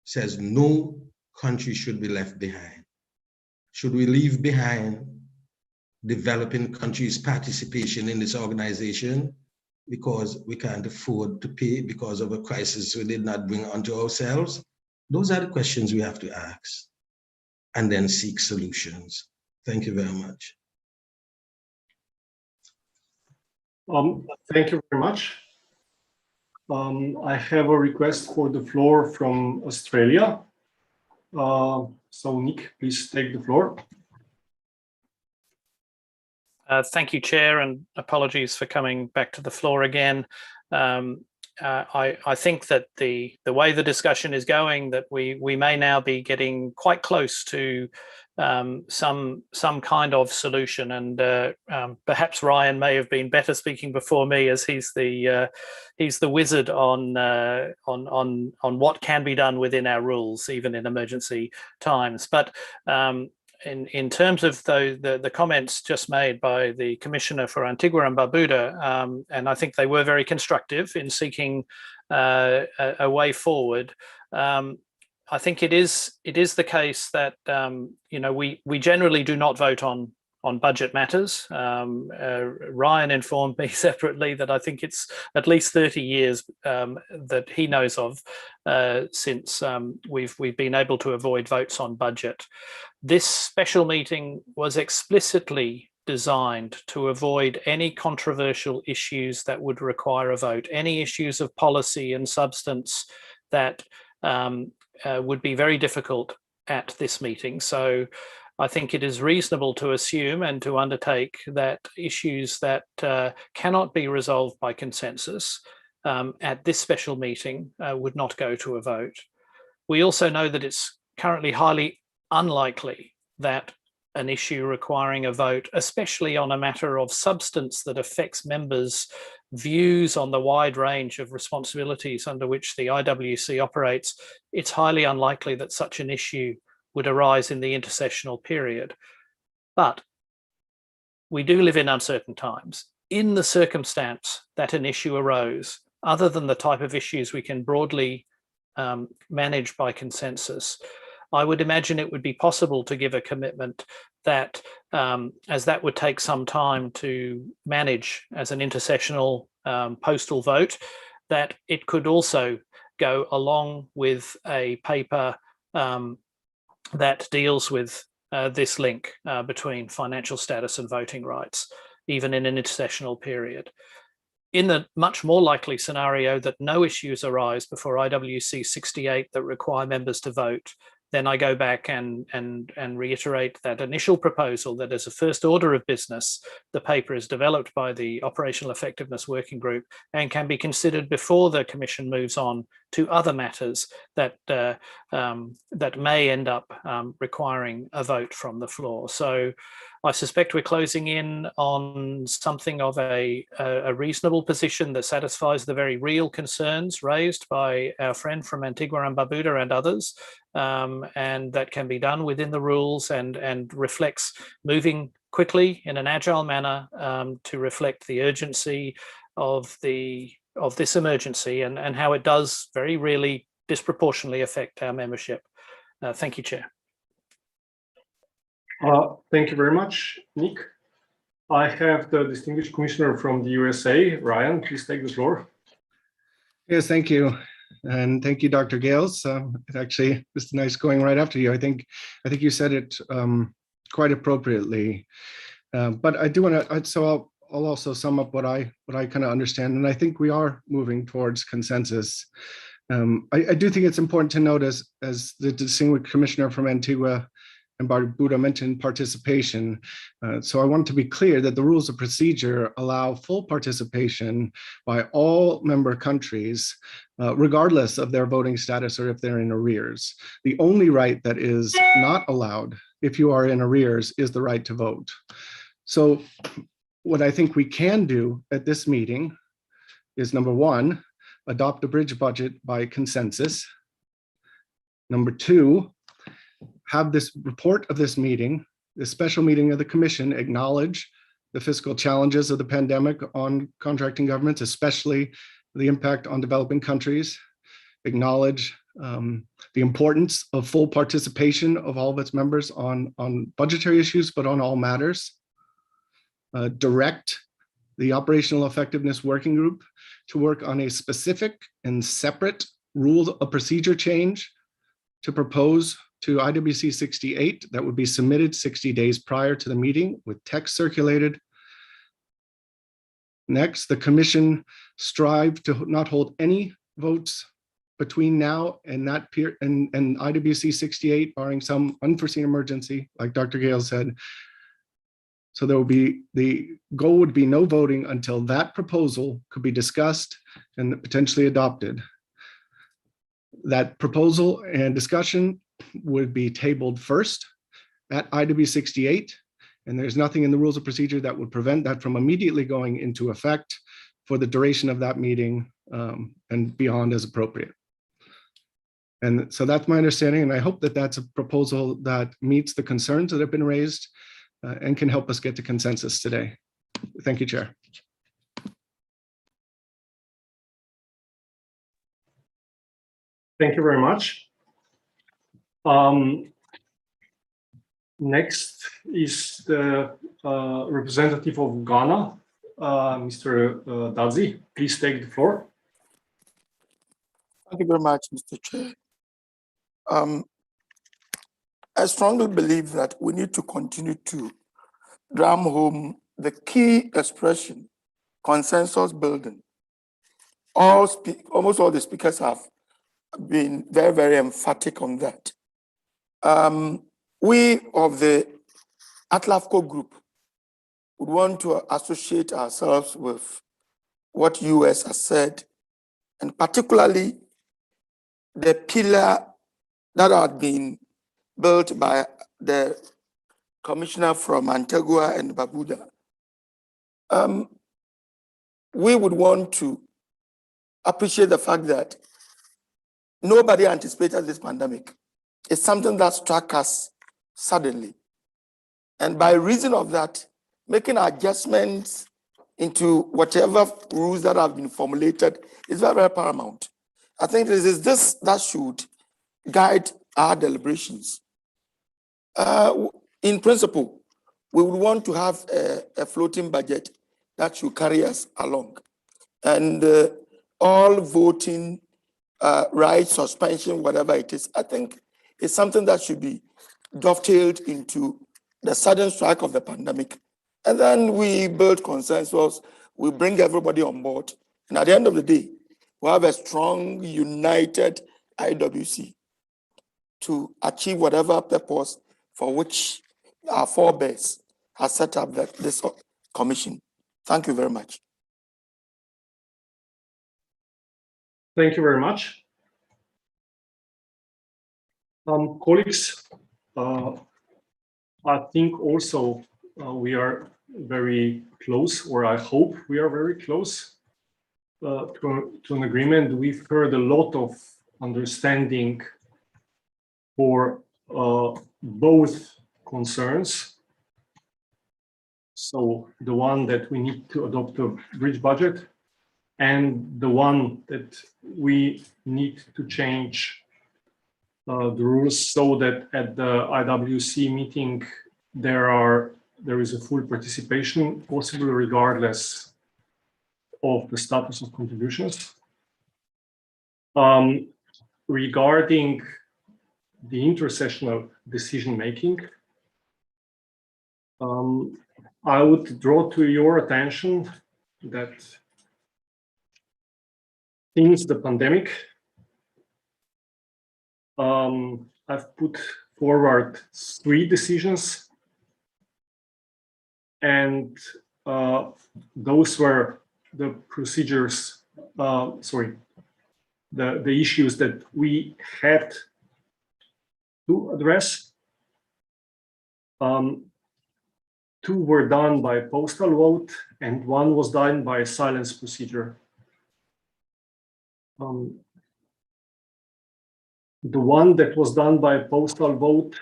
Speaker 11: says no country should be left behind. Should we leave behind developing countries' participation in this organization because we can't afford to pay because of a crisis we did not bring onto ourselves? Those are the questions we have to ask and then seek solutions. Thank you very much.
Speaker 1: Thank you very much. I have a request for the floor from Australia. So Nick, please take the floor.
Speaker 13: Thank you, Chair, and apologies for coming back to the floor again. I think that the way the discussion is going, that we may now be getting quite close to some kind of solution, and perhaps Ryan may have been better speaking before me, as he's the wizard on what can be done within our rules, even in emergency times. But in terms of the comments just made by the Commissioner for Antigua and Barbuda, and I think they were very constructive in seeking a way forward. I think it is the case that we generally do not vote on budget matters. Ryan informed me separately that I think it's at least 30 years that he knows of since we've been able to avoid votes on budget. This special meeting was explicitly designed to avoid any controversial issues that would require a vote, any issues of policy and substance that would be very difficult at this meeting. So I think it is reasonable to assume and to undertake that issues that cannot be resolved by consensus at this special meeting would not go to a vote. We also know that it's currently highly unlikely that an issue requiring a vote, especially on a matter of substance that affects members' views on the wide range of responsibilities under which the IWC operates, it's highly unlikely that such an issue would arise in the intersessional period. But we do live in uncertain times. In the circumstance that an issue arose, other than the type of issues we can broadly manage by consensus, I would imagine it would be possible to give a commitment that, as that would take some time to manage as an intersessional postal vote, that it could also go along with a paper that deals with this link between financial status and voting rights, even in an intersessional period. in the much more likely scenario that no issues arise before IWC 68 that require members to vote, then I go back and reiterate that initial proposal that as a first order of business, the paper is developed by the Operational Effectiveness Working Group and can be considered before the Commission moves on to other matters that that may end up requiring a vote from the floor. So I suspect we're closing in on something of a reasonable position that satisfies the very real concerns raised by our friend from Antigua and Barbuda and others, and that can be done within the rules and reflects moving quickly in an agile manner to reflect the urgency of this emergency and how it does very really disproportionately affect our membership. Thank you, Chair.
Speaker 1: Thank you very much, Nick. I have the distinguished commissioner from the USA, Ryan. Please take the floor.
Speaker 20: Yes, thank you. And thank you, Dr. Gales. It actually, it's nice going right after you. I think you said it quite appropriately. But I do want to, so I'll also sum up what I kind of understand. And I think we are moving towards consensus. I do think it's important to note, as the distinguished commissioner from Antigua and Barbuda mentioned participation. So I want to be clear that the rules of procedure allow full participation by all member countries, regardless of their voting status or if they're in arrears. The only right that is not allowed if you are in arrears is the right to vote. So what I think we can do at this meeting is, number one, adopt a bridge budget by consensus. Number two, have this report of this meeting, this special meeting of the Commission, acknowledge the fiscal challenges of the pandemic on contracting governments, especially the impact on developing countries, acknowledge the importance of full participation of all of its members on budgetary issues, but on all matters, direct the Operational Effectiveness Working Group to work on a specific and separate rules of procedure change to propose to IWC 68 that would be submitted 60 days prior to the meeting with text circulated. Next, the Commission strive to not hold any votes between now and that period and IWC 68, barring some unforeseen emergency, like Dr. Gale said. So there will be, the goal would be no voting until that proposal could be discussed and potentially adopted. That proposal and discussion would be tabled first at IW 68, and there's nothing in the rules of procedure that would prevent that from immediately going into effect for the duration of that meeting and beyond as appropriate. And so that's my understanding, and I hope that that's a proposal that meets the concerns that have been raised and can help us get to consensus today. Thank you, Chair.
Speaker 1: Thank you very much. Next is the representative of Ghana, Mr. Dazi. Please take the floor.
Speaker 14: Thank you very much, Mr. Chair. I strongly believe that we need to continue to drum home the key expression, consensus building. Almost all the speakers have been very, very emphatic on that. We of the ATLAFCO group would want to associate ourselves with what US has said, and particularly the pillar that had been built by the commissioner from Antigua and Barbuda. We would want to appreciate the fact that nobody anticipated this pandemic. It's something that struck us suddenly. And by reason of that, making adjustments into whatever rules that have been formulated is very, very paramount. I think this that should guide our deliberations. In principle, we would want to have a floating budget that should carry us along. And all voting rights, suspension, whatever it is, I think it's something that should be dovetailed into the sudden strike of the pandemic. And then we build consensus we bring everybody on board. And at the end of the day, we have a strong, united IWC to achieve whatever purpose for which our forebears have set up this commission. Thank you very much.
Speaker 1: Thank you very much. Colleagues, I think also we are very close, or I hope we are very close to an agreement. We've heard a lot of understanding for both concerns. So the one that we need to adopt a bridge budget, and the one that we need to change the rules so that at the IWC meeting there is a full participation possible regardless of the status of contributions. Regarding the intersessional decision making, I would draw to your attention that since the pandemic, I've put forward 3 decisions, and those were the procedures, the issues that we had to address. 2 were done by postal vote, and 1 was done by silence procedure. The one that was done by postal vote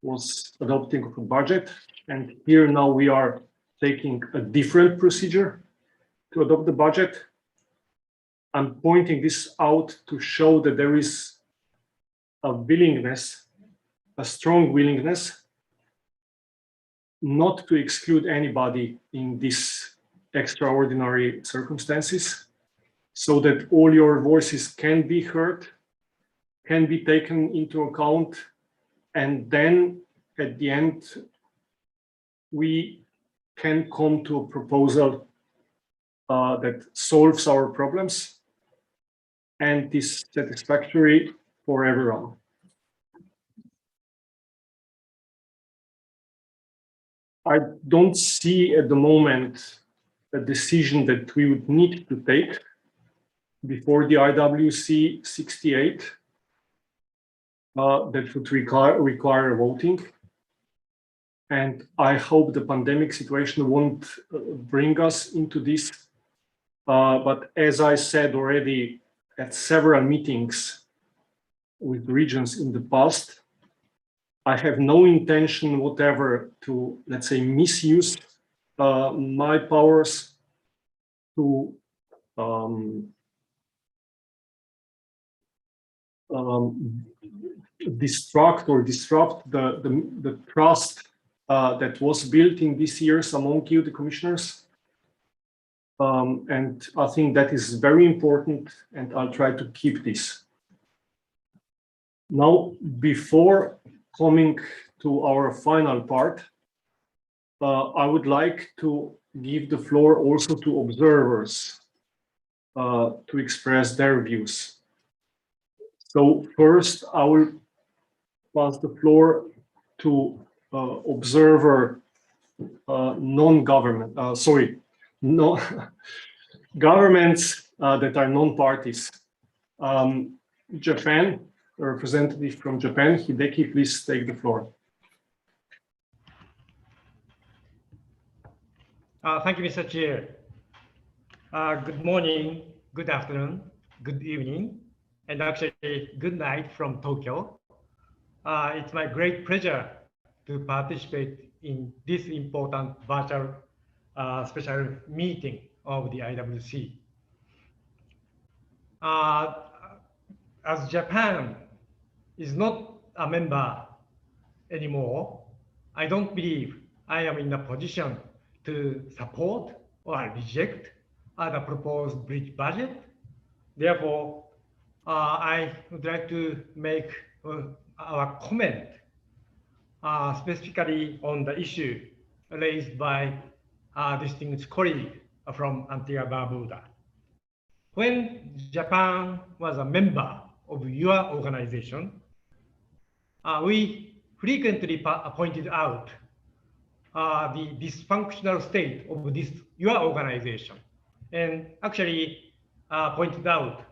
Speaker 1: was adopting of a budget, and here now we are taking a different procedure to adopt the budget. I'm pointing this out to show that there is a willingness, a strong willingness, not to exclude anybody in these extraordinary circumstances, so that all your voices can be heard, can be taken into account, and then at the end we can come to a proposal that solves our problems and is satisfactory for everyone. I don't see at the moment a decision that we would need to take before the IWC 68 that would require voting. And I hope the pandemic situation won't bring us into this. But as I said already at several meetings with regions in the past, I have no intention whatever to, let's say, misuse my powers to distract or disrupt the trust that was built in these years among you, the commissioners. And I think that is very important, and I'll try to keep this. Now, before coming to our final part, I would like to give the floor also to observers to express their views. So first, I will pass the floor to observer governments that are non-parties. Japan, a representative from Japan, Hideki, please take the floor.
Speaker 15: Thank you, Mr. Chair. Good morning, good afternoon, good evening, and actually good night from Tokyo. It's my great pleasure to participate in this important virtual special meeting of the IWC. As Japan is not a member anymore, I don't believe I am in a position to support or reject the proposed bridge budget. Therefore, I would like to make our comment specifically on the issue raised by distinguished colleague from Antigua Barbuda. When Japan was a member of your organization, we frequently pointed out the dysfunctional state of your organization, and actually pointed out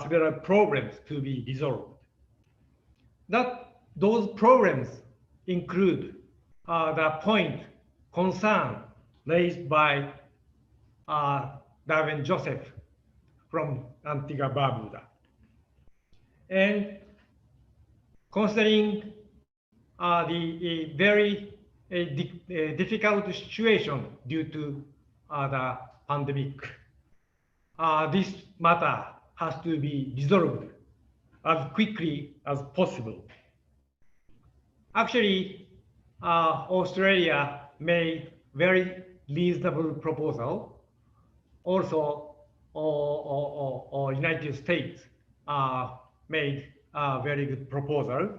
Speaker 15: several problems to be resolved. Those problems include the concern raised by Darwin Joseph from Antigua Barbuda. And considering the very difficult situation due to the pandemic, this matter has to be resolved as quickly as possible. Actually, Australia made very reasonable proposal. Also, United States made a very good proposal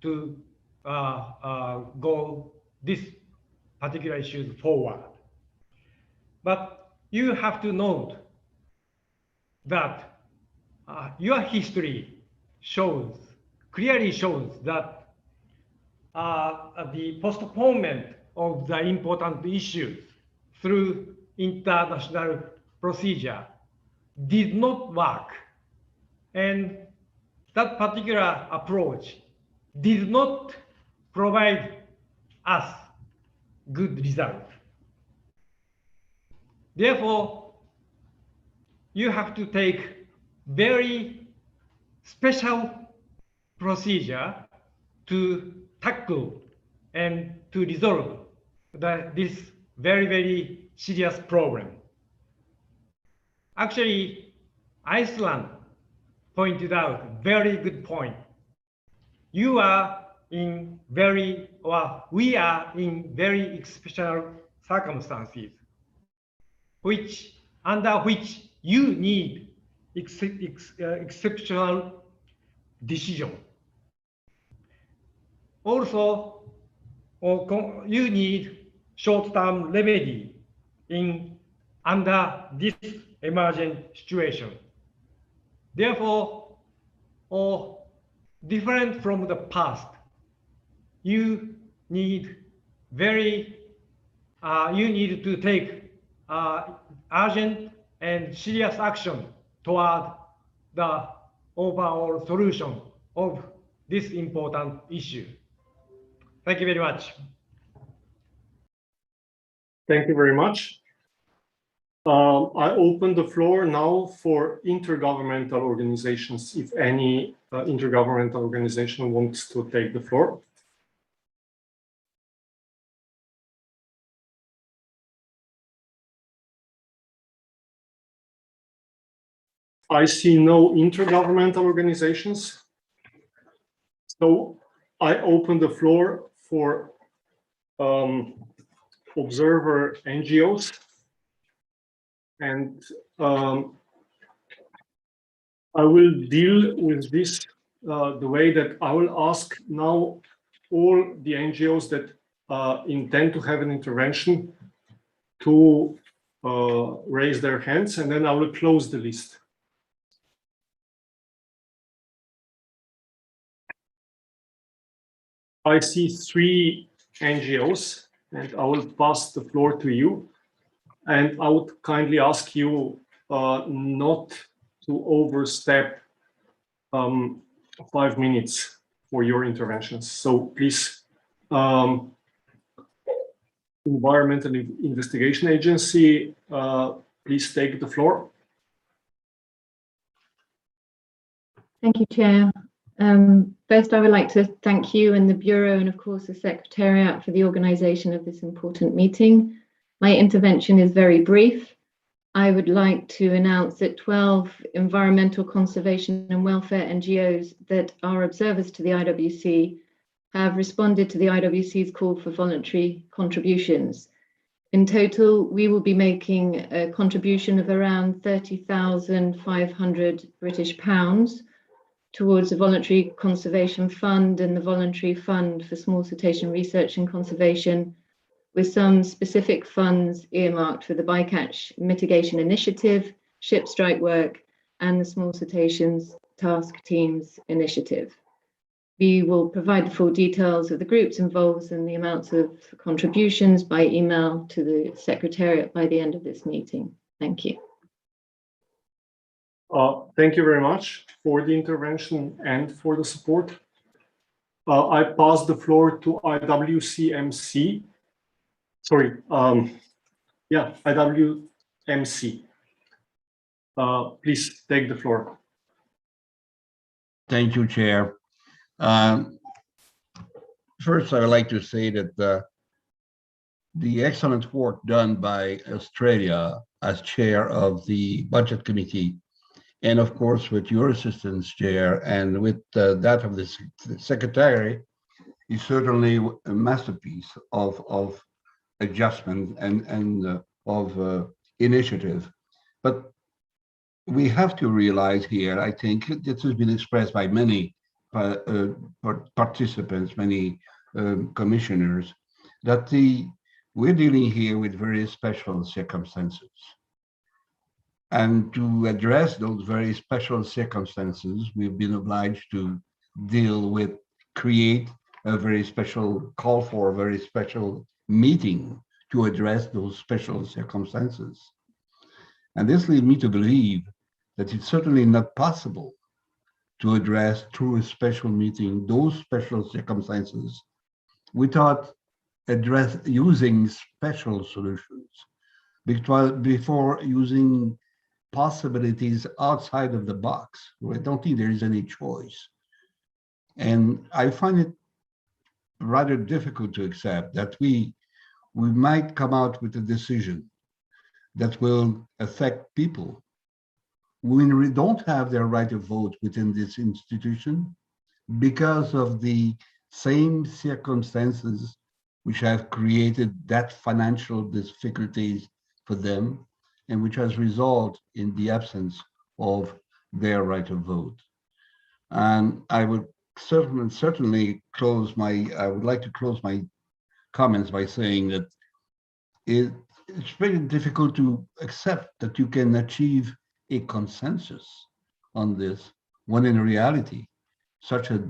Speaker 15: to go this particular issues forward. But you have to note that your history clearly shows that the postponement of the important issues through international procedure did not work. And that particular approach did not provide us good result. Therefore, you have to take very special procedure to tackle and to resolve this very, very serious problem. Actually, Iceland pointed out very good point. We are in very exceptional circumstances, under which you need exceptional decision. Also, you need short-term remedy under this emergent situation. Therefore, different from the past, you need to take urgent and serious action toward the overall solution of this important issue. Thank you very much.
Speaker 1: Thank you very much. I open the floor now for intergovernmental organizations, if any intergovernmental organization wants to take the floor. I see no intergovernmental organizations. So I open the floor for observer NGOs. And I will deal with this the way that I will ask now all the NGOs that intend to have an intervention to raise their hands, and then I will close the list. I see 3 NGOs, and I will pass the floor to you. And I would kindly ask you not to overstep 5 minutes for your interventions. So please, Environmental Investigation Agency, please take the floor.
Speaker 16: Thank you, Chair. First, I would like to thank you and the Bureau, and of course the Secretariat, for the organization of this important meeting. My intervention is very brief. I would like to announce that 12 environmental conservation and welfare NGOs that are observers to the IWC have responded to the IWC's call for voluntary contributions. In total, we will be making a contribution of around £30,500 British towards the Voluntary Conservation Fund and the Voluntary Fund for Small Cetacean Research and Conservation, with some specific funds earmarked for the bycatch mitigation initiative, ship strike work, and the small cetaceans task teams initiative. We will provide the full details of the groups involved and the amounts of contributions by email to the Secretariat by the end of this meeting. Thank you.
Speaker 1: Thank you very much for the intervention and for the support. I pass the floor to IWCMC. Sorry, IWMC. Please take the floor.
Speaker 17: Thank you, Chair. First, I would like to say that the excellent work done by Australia as chair of the Budget Committee, and of course with your assistance, Chair, and with that of the Secretary, is certainly a masterpiece of adjustment and of initiative. But we have to realize here, I think this has been expressed by many participants, many commissioners, that we're dealing here with very special circumstances. And to address those very special circumstances, we've been obliged to create a very special call for a very special meeting to address those special circumstances. And this leads me to believe that it's certainly not possible to address through a special meeting those special circumstances without using special solutions, before using possibilities outside of the box. I don't think there is any choice. And I find it rather difficult to accept that we might come out with a decision that will affect people when we don't have their right of vote within this institution because of the same circumstances which have created that financial difficulties for them and which has resulted in the absence of their right of vote. And I would certainly I would like to close my comments by saying that it's very difficult to accept that you can achieve a consensus on this when in reality such a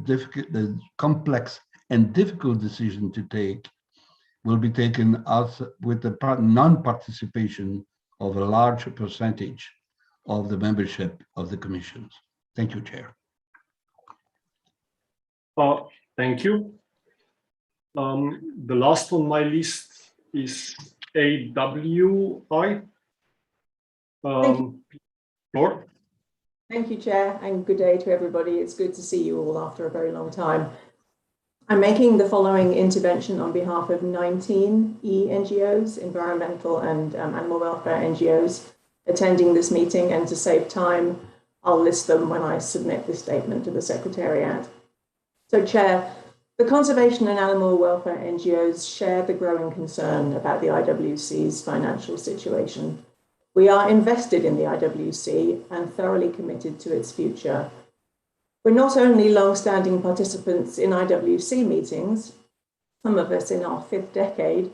Speaker 17: complex and difficult decision to take will be taken out with the non-participation of a large percentage of the membership of the commissions. Thank you, Chair.
Speaker 1: Thank you. The last on my list is AWI. Floor.
Speaker 18: Thank you, Chair, and good day to everybody. It's good to see you all after a very long time. I'm making the following intervention on behalf of 19 NGOs, environmental and animal welfare NGOs, attending this meeting, and to save time, I'll list them when I submit this statement to the Secretariat. So, Chair, the conservation and animal welfare NGOs share the growing concern about the IWC's financial situation. We are invested in the IWC and thoroughly committed to its future. We're not only long-standing participants in IWC meetings, some of us in our 5th decade,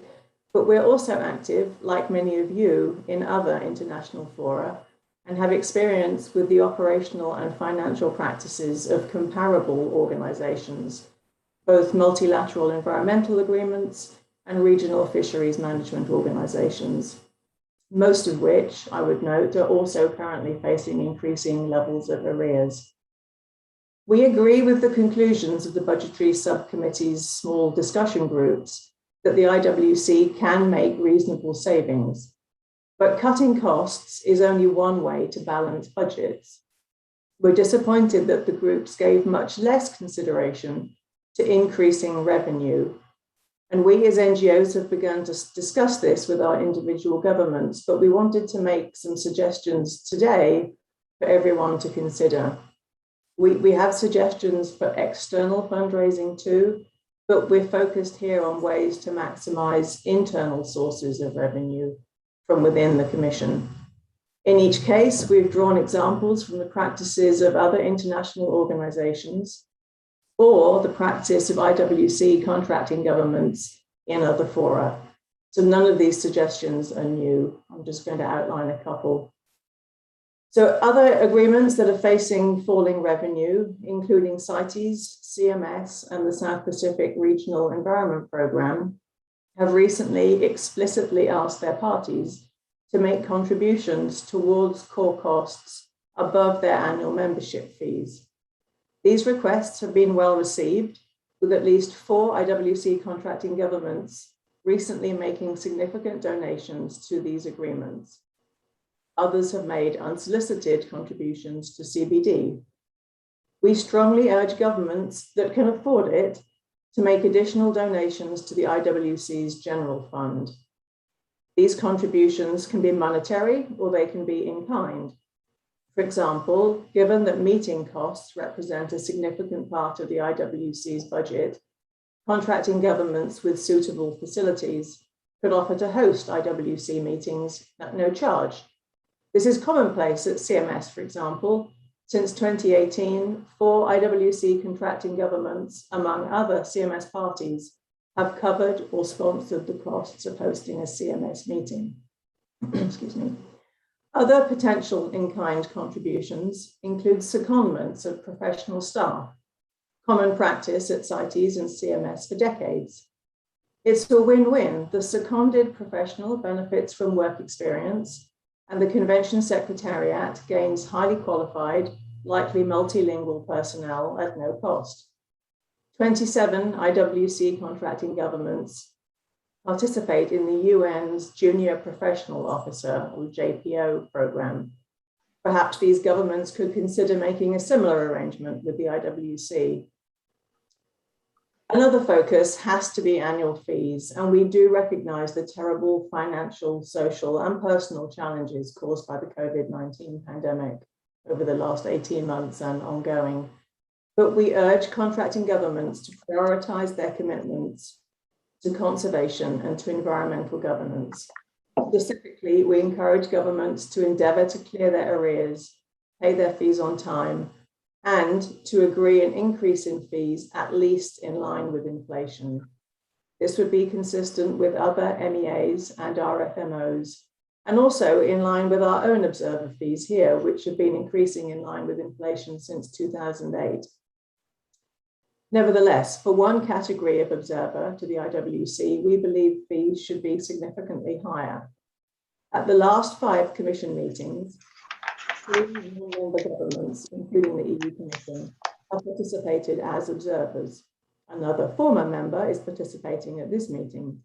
Speaker 18: but we're also active, like many of you, in other international fora and have experience with the operational and financial practices of comparable organizations, both multilateral environmental agreements and regional fisheries management organizations, most of which, I would note, are also currently facing increasing levels of arrears. We agree with the conclusions of the Budgetary Subcommittee's small discussion groups that the IWC can make reasonable savings, but cutting costs is only one way to balance budgets. We're disappointed that the groups gave much less consideration to increasing revenue, and we as NGOs have begun to discuss this with our individual governments, but we wanted to make some suggestions today for everyone to consider. We have suggestions for external fundraising too, but we're focused here on ways to maximize internal sources of revenue from within the Commission. In each case, we've drawn examples from the practices of other international organizations or the practice of IWC contracting governments in other fora. So none of these suggestions are new. I'm just going to outline a couple. So other agreements that are facing falling revenue, including CITES, CMS, and the South Pacific Regional Environment Program, have recently explicitly asked their parties to make contributions towards core costs above their annual membership fees. These requests have been well received, with at least 4 IWC contracting governments recently making significant donations to these agreements. Others have made unsolicited contributions to CBD. We strongly urge governments that can afford it to make additional donations to the IWC's general fund. These contributions can be monetary or they can be in kind. For example, given that meeting costs represent a significant part of the IWC's budget, contracting governments with suitable facilities could offer to host IWC meetings at no charge. This is commonplace at CMS, for example. Since 2018, 4 IWC contracting governments, among other CMS parties, have covered or sponsored the costs of hosting a CMS meeting. Excuse me. Other potential in-kind contributions include secondments of professional staff, common practice at CITES and CMS for decades. It's a win-win. The seconded professional benefits from work experience, and the Convention Secretariat gains highly qualified, likely multilingual personnel at no cost. 27 IWC contracting governments participate in the UN's Junior Professional Officer, or JPO, program. Perhaps these governments could consider making a similar arrangement with the IWC. Another focus has to be annual fees, and we do recognize the terrible financial, social, and personal challenges caused by the COVID-19 pandemic over the last 18 months and ongoing. But we urge contracting governments to prioritize their commitments to conservation and to environmental governance. Specifically, we encourage governments to endeavor to clear their arrears, pay their fees on time, and to agree an increase in fees at least in line with inflation. This would be consistent with other MEAs and RFMOs, and also in line with our own observer fees here, which have been increasing in line with inflation since 2008. Nevertheless, for one category of observer to the IWC, we believe fees should be significantly higher. At the last 5 Commission meetings, 3 member governments, including the EU Commission, have participated as observers. Another former member is participating at this meeting.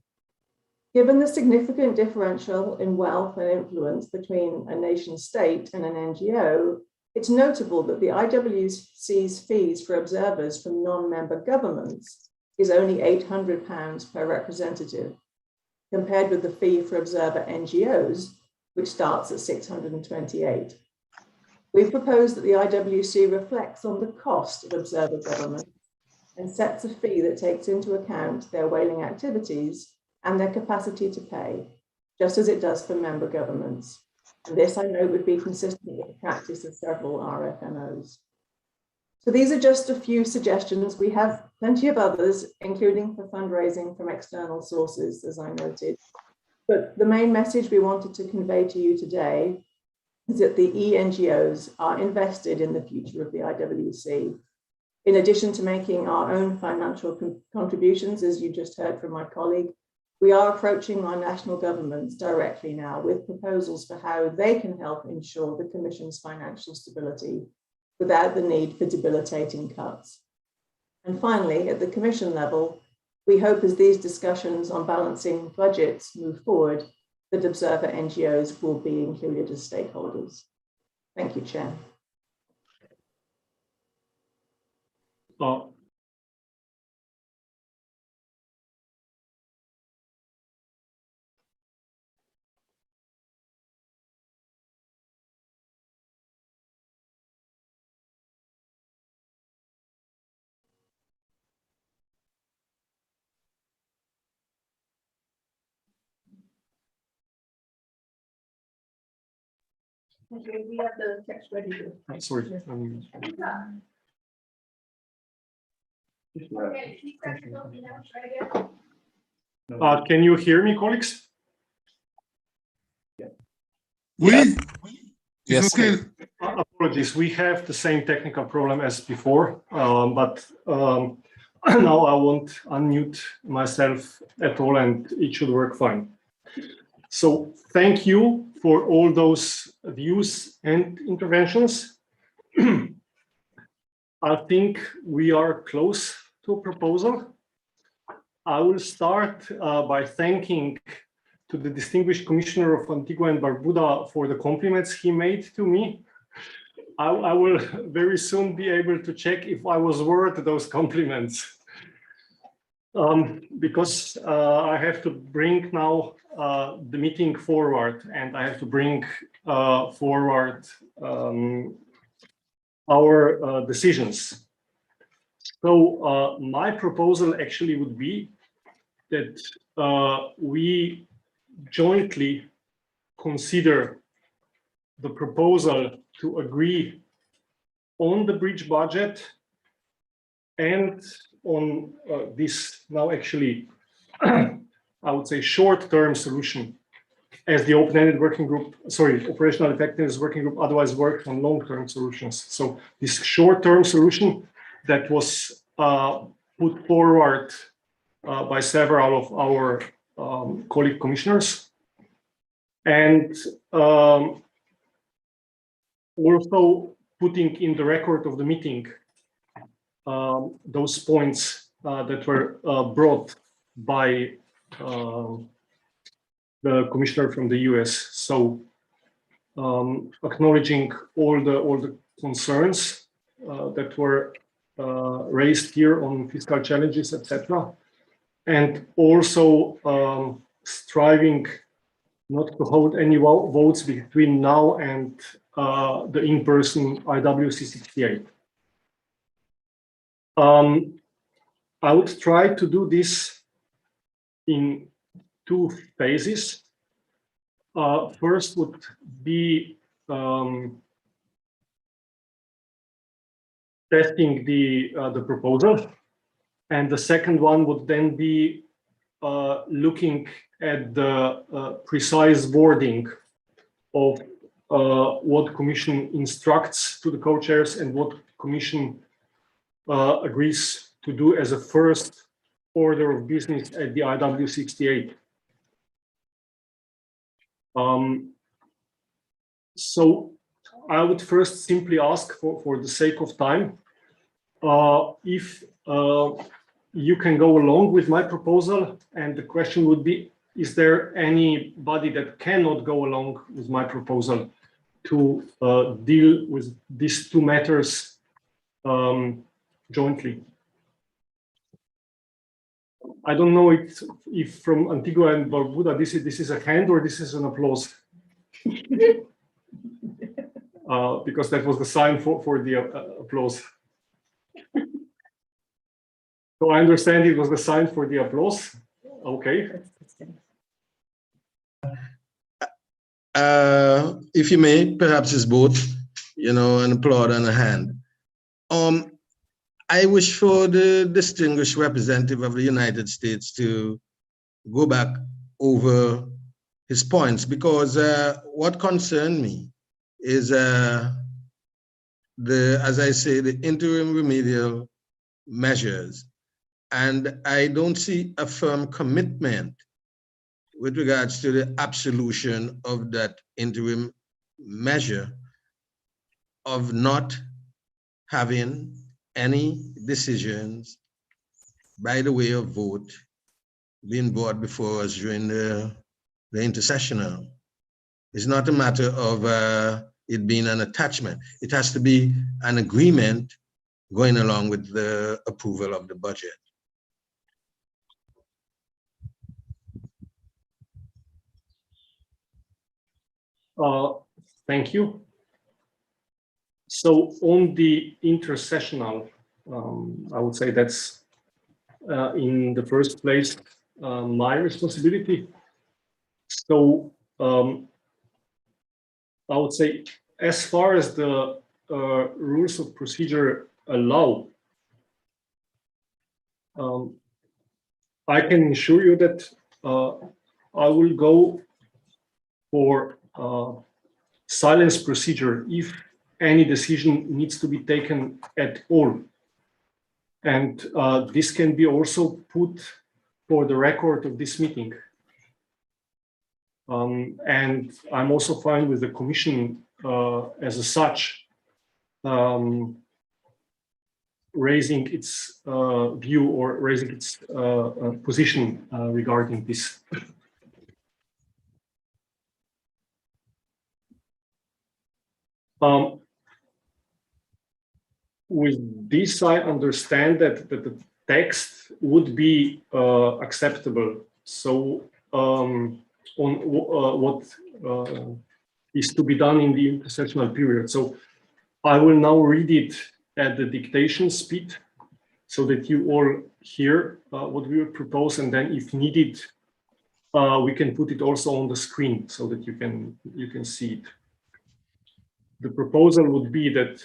Speaker 18: Given the significant differential in wealth and influence between a nation state and an NGO, it's notable that the IWC's fees for observers from non-member governments is only £800 per representative, compared with the fee for observer NGOs, which starts at $628. We propose that the IWC reflects on the cost of observer government and sets a fee that takes into account their whaling activities and their capacity to pay, just as it does for member governments. And this, I know, would be consistent with the practice of several RFMOs. So these are just a few suggestions. We have plenty of others, including for fundraising from external sources, as I noted. But the main message we wanted to convey to you today is that the ENGOs are invested in the future of the IWC. In addition to making our own financial contributions, as you just heard from my colleague, we are approaching our national governments directly now with proposals for how they can help ensure the Commission's financial stability without the need for debilitating cuts. And finally, at the Commission level, we hope as these discussions on balancing budgets move forward, that observer NGOs will be included as stakeholders. Thank you, Chair. Okay, we have the text ready.
Speaker 1: Sorry. Can you hear me, colleagues?
Speaker 19: Oui.
Speaker 2: Yes.
Speaker 19: Okay.
Speaker 1: Apologies, we have the same technical problem as before, but now I won't unmute myself at all and it should work fine. So thank you for all those views and interventions. I think we are close to a proposal. I will start by thanking to the distinguished Commissioner of Antigua and Barbuda for the compliments he made to me. I will very soon be able to check if I was worth those compliments. Because I have to bring now the meeting forward, and I have to bring forward our decisions. So my proposal actually would be that we jointly consider the proposal to agree on the bridge budget and on this now actually, I would say, short-term solution, as the open-ended working group, sorry, operational effectiveness working group otherwise worked on long-term solutions. So this short-term solution that was put forward by several of our colleague commissioners, and also putting in the record of the meeting those points that were brought by the commissioner from the US. So acknowledging all the concerns that were raised here on fiscal challenges, etc., and also striving not to hold any votes between now and the in-person IWC 68. I would try to do this in two phases. First would be testing the proposal, and the second one would then be looking at the precise wording of what Commission instructs to the co-chairs and what Commission agrees to do as a first order of business at the IW 68. So I would first simply ask, for the sake of time, if you can go along with my proposal, and the question would be, is there anybody that cannot go along with my proposal to deal with these two matters jointly? I don't know if from Antigua and Barbuda this is a hand or this is an applause. Because that was the sign for the applause. So I understand it was the sign for the applause. Okay.
Speaker 19: If you may, perhaps it's both, an applaud and a hand. I wish for the distinguished representative of the United States to go back over his points, because what concerned me is as I say, the interim remedial measures. And I don't see a firm commitment with regards to the absolution of that interim measure of not having any decisions by the way of vote being brought before us during the intersessional. It's not a matter of it being an attachment. It has to be an agreement going along with the approval of the budget.
Speaker 1: Thank you. So on the intersessional, I would say that's in the first place my responsibility. So I would say, as far as the rules of procedure allow, I can assure you that I will go for silence procedure if any decision needs to be taken at all. And this can be also put for the record of this meeting. And I'm also fine with the Commission as a such raising its view or raising its position regarding this. With this, I understand that the text would be acceptable. So on what is to be done in the intersessional period. So I will now read it at the dictation speed so that you all hear what we would propose, and then if needed, we can put it also on the screen so that you can see it. The proposal would be that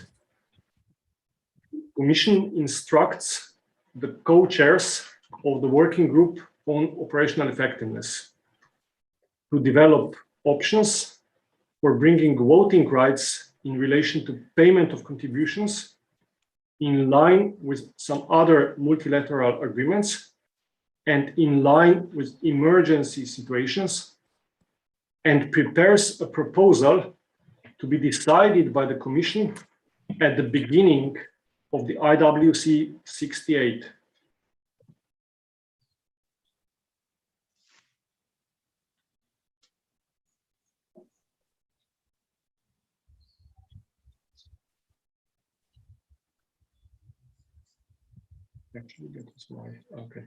Speaker 1: Commission instructs the co-chairs of the working group on operational effectiveness to develop options for bringing voting rights in relation to payment of contributions in line with some other multilateral agreements and in line with emergency situations, and prepares a proposal to be decided by the Commission at the beginning of the IWC 68. Actually, that was my, okay.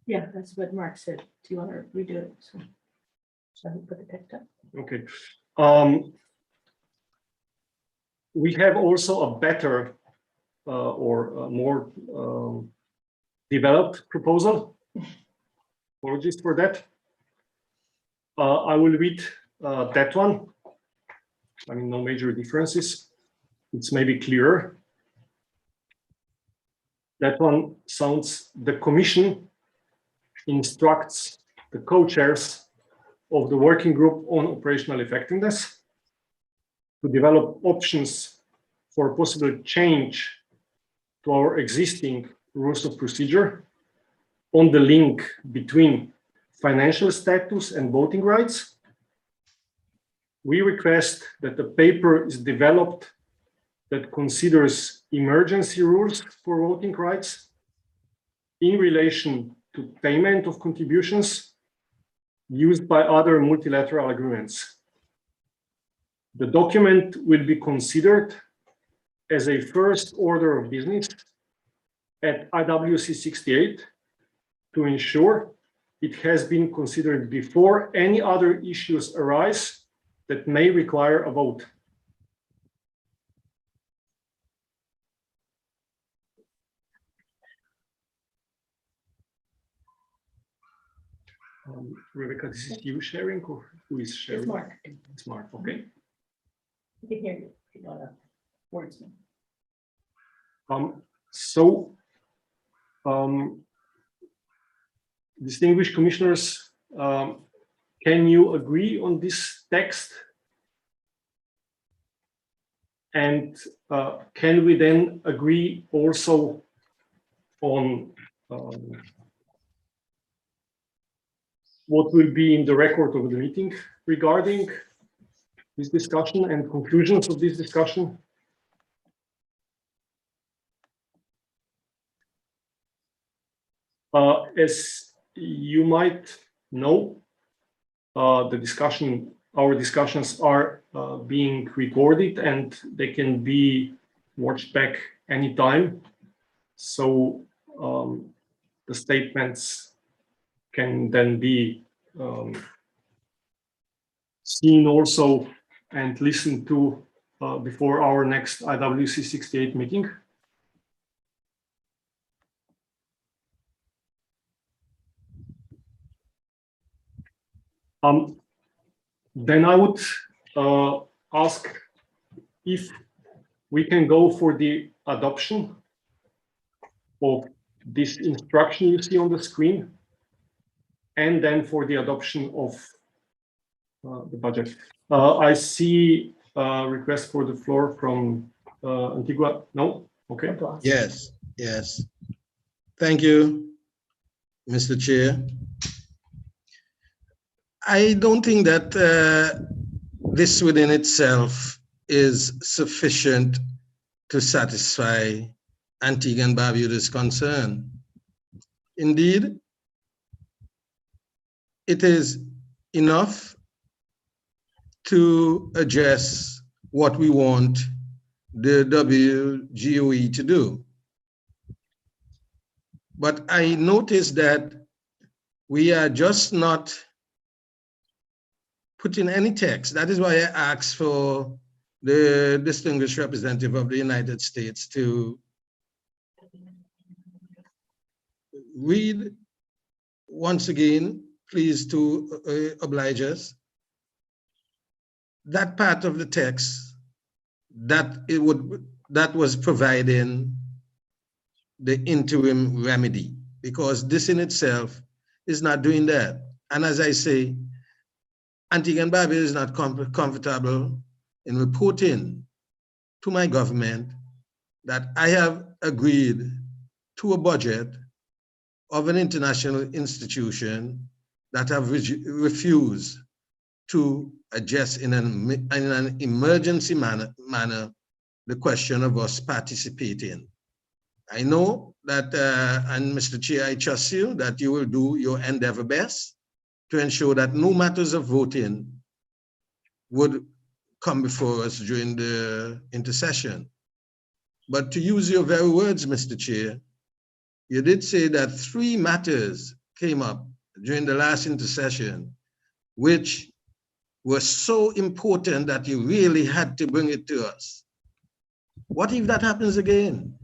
Speaker 21: Yeah, that's what Mark said. Do you want to redo it? So shall we put the text up?
Speaker 1: Okay. We have also a better or a more developed proposal. Apologies for that. I will read that one. I mean, no major differences. It's maybe clearer. That one sounds: the Commission instructs the co-chairs of the working group on operational effectiveness to develop options for possible change to our existing rules of procedure on the link between financial status and voting rights. We request that the paper is developed that considers emergency rules for voting rights in relation to payment of contributions used by other multilateral agreements. The document will be considered as a first order of business at IWC 68 to ensure it has been considered before any other issues arise that may require a vote. Rebecca, this is you sharing or who is sharing?
Speaker 21: It's Mark.
Speaker 1: It's Mark, okay.
Speaker 21: We can hear you if you want to wordsmith.
Speaker 1: Distinguished commissioners, can you agree on this text? And can we then agree also on what will be in the record of the meeting regarding this discussion and conclusions of this discussion? As you might know, our discussions are being recorded and they can be watched back anytime. So the statements can then be seen also and listened to before our next IWC 68 meeting. Then I would ask if we can go for the adoption of this instruction you see on the screen, and then for the adoption of the budget. I see a request for the floor from Antigua. No? Okay.
Speaker 19: Yes, yes. Thank you, Mr. Chair. I don't think that this within itself is sufficient to satisfy Antigua and Barbuda's concern. Indeed, it is enough to address what we want the WGOE to do. But I noticed that we are just not putting any text. That is why I asked for the distinguished representative of the United States to read once again, please, to oblige us, that part of the text that was providing the interim remedy, because this in itself is not doing that. And as I say, Antigua and Barbuda is not comfortable in reporting to my government that I have agreed to a budget of an international institution that have refused to address in an emergency manner the question of us participating. I know that, and Mr. Chair, I trust you that you will do your endeavor best to ensure that no matters of voting would come before us during the intercession. But to use your very words, Mr. Chair, you did say that 3 matters came up during the last intercession, which were so important that you really had to bring it to us. What if that happens again?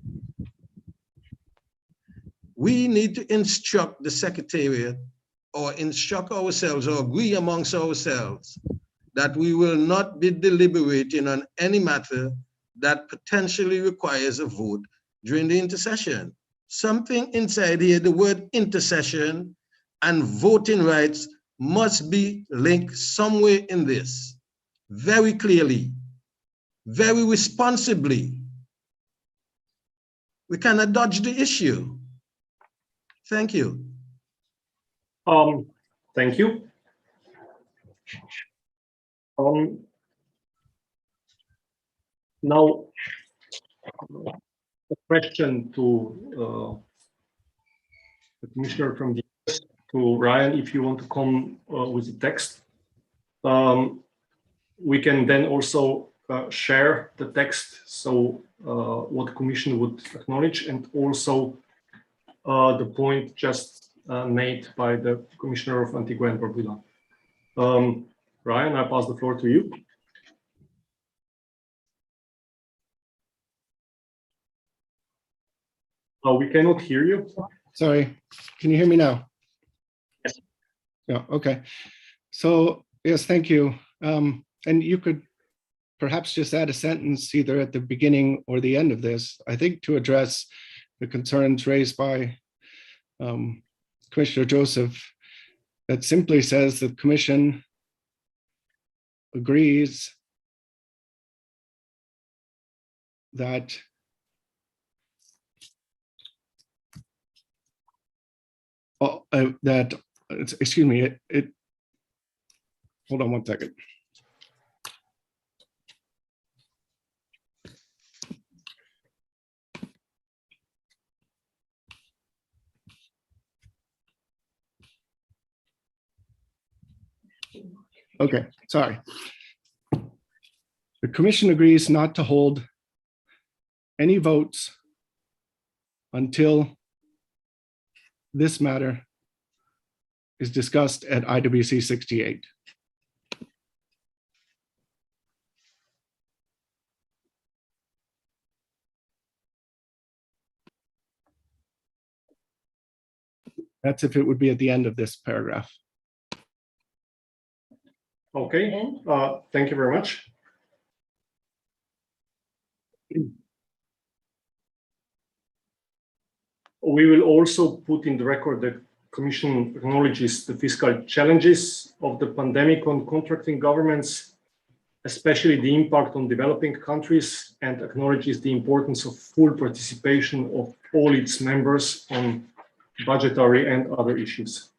Speaker 19: We need to instruct the Secretariat or instruct ourselves or agree amongst ourselves that we will not be deliberating on any matter that potentially requires a vote during the intercession. Something inside here, the word intercession and voting rights must be linked somewhere in this, very clearly, very responsibly. We cannot dodge the issue. Thank you.
Speaker 1: Thank you. Now, a question to the Commissioner from the US, to Ryan, if you want to come with the text. We can then also share the text, so what the Commission would acknowledge, and also the point just made by the Commissioner of Antigua and Barbuda. Ryan, I pass the floor to you. We cannot hear you.
Speaker 20: Sorry, can you hear me now?
Speaker 1: Yes.
Speaker 20: Yeah, okay. So, yes, thank you. And you could perhaps just add a sentence either at the beginning or the end of this, I think, to address the concerns raised by Commissioner Joseph, that simply says the Commission agrees that excuse me, hold on one second. Okay, sorry. The Commission agrees not to hold any votes until this matter is discussed at IWC 68. That's if it would be at the end of this paragraph.
Speaker 1: Okay, thank you very much. We will also put in the record that Commission acknowledges the fiscal challenges of the pandemic on contracting governments, especially the impact on developing countries, and acknowledges the importance of full participation of all its members on budgetary and other issues.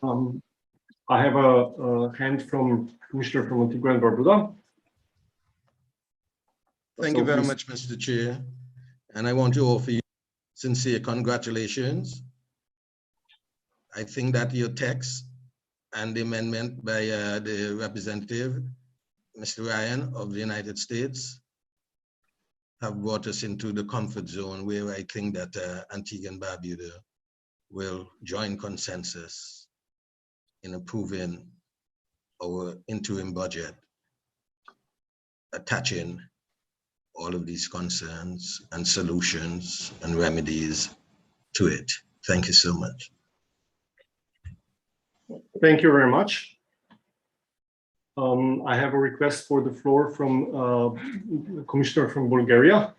Speaker 1: I have a hand from Commissioner from Antigua and Barbuda.
Speaker 19: Thank you very much, Mr. Chair. And I want to offer you sincere congratulations. I think that your text and the amendment by the representative, Mr. Ryan of the United States, have brought us into the comfort zone where I think that Antigua and Barbuda will join consensus in approving our interim budget, attaching all of these concerns and solutions and remedies to it. Thank you so much.
Speaker 1: Thank you very much. I have a request for the floor from the Commissioner from Bulgaria.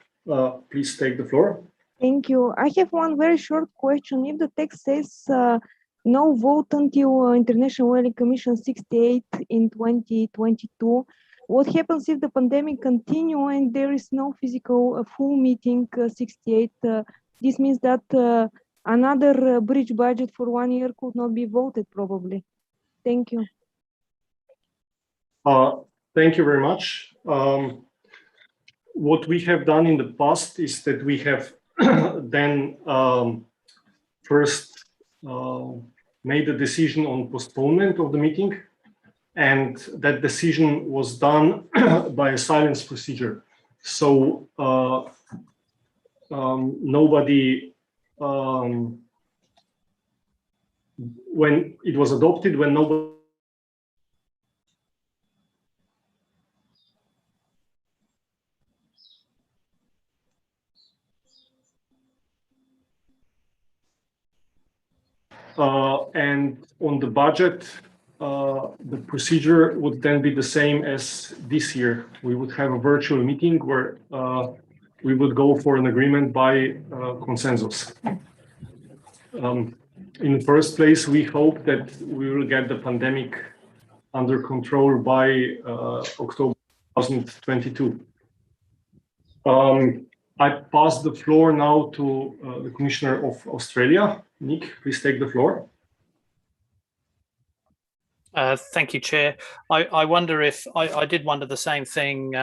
Speaker 1: Please take the floor.
Speaker 4: Thank you. I have one very short question. If the text says no vote until International Whaling Commission 68 in 2022, what happens if the pandemic continue and there is no physical full meeting 68? This means that another bridge budget for 1 year could not be voted probably. Thank you.
Speaker 1: Thank you very much. What we have done in the past is that we have then first made a decision on postponement of the meeting, and that decision was done by a silence procedure. So nobody, when it was adopted, when nobody and on the budget, the procedure would then be the same as this year. We would have a virtual meeting where we would go for an agreement by consensus. In the first place, we hope that we will get the pandemic under control by October 2022. I pass the floor now to the Commissioner of Australia. Nick, please take the floor.
Speaker 13: Thank you, Chair. I wonder if I did wonder the same thing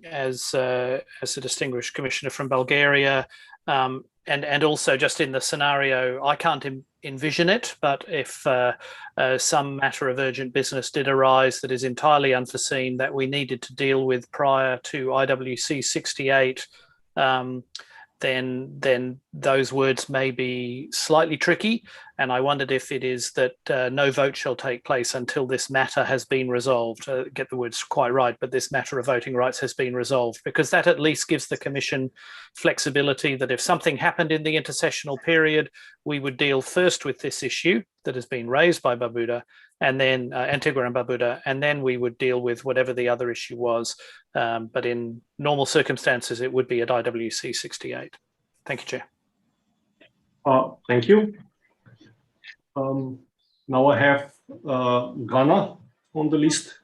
Speaker 13: as a distinguished commissioner from Bulgaria, and also just in the scenario, I can't envision it, but if some matter of urgent business did arise that is entirely unforeseen that we needed to deal with prior to IWC 68, then those words may be slightly tricky. And I wondered if it is that no vote shall take place until this matter has been resolved. Get the words quite right, but this matter of voting rights has been resolved, because that at least gives the Commission flexibility that if something happened in the intercessional period, we would deal first with this issue that has been raised by Barbuda, and then Antigua and Barbuda, and then we would deal with whatever the other issue was. But in normal circumstances, it would be at IWC 68. Thank you, Chair.
Speaker 1: Thank you. Now I have Ghana on the list.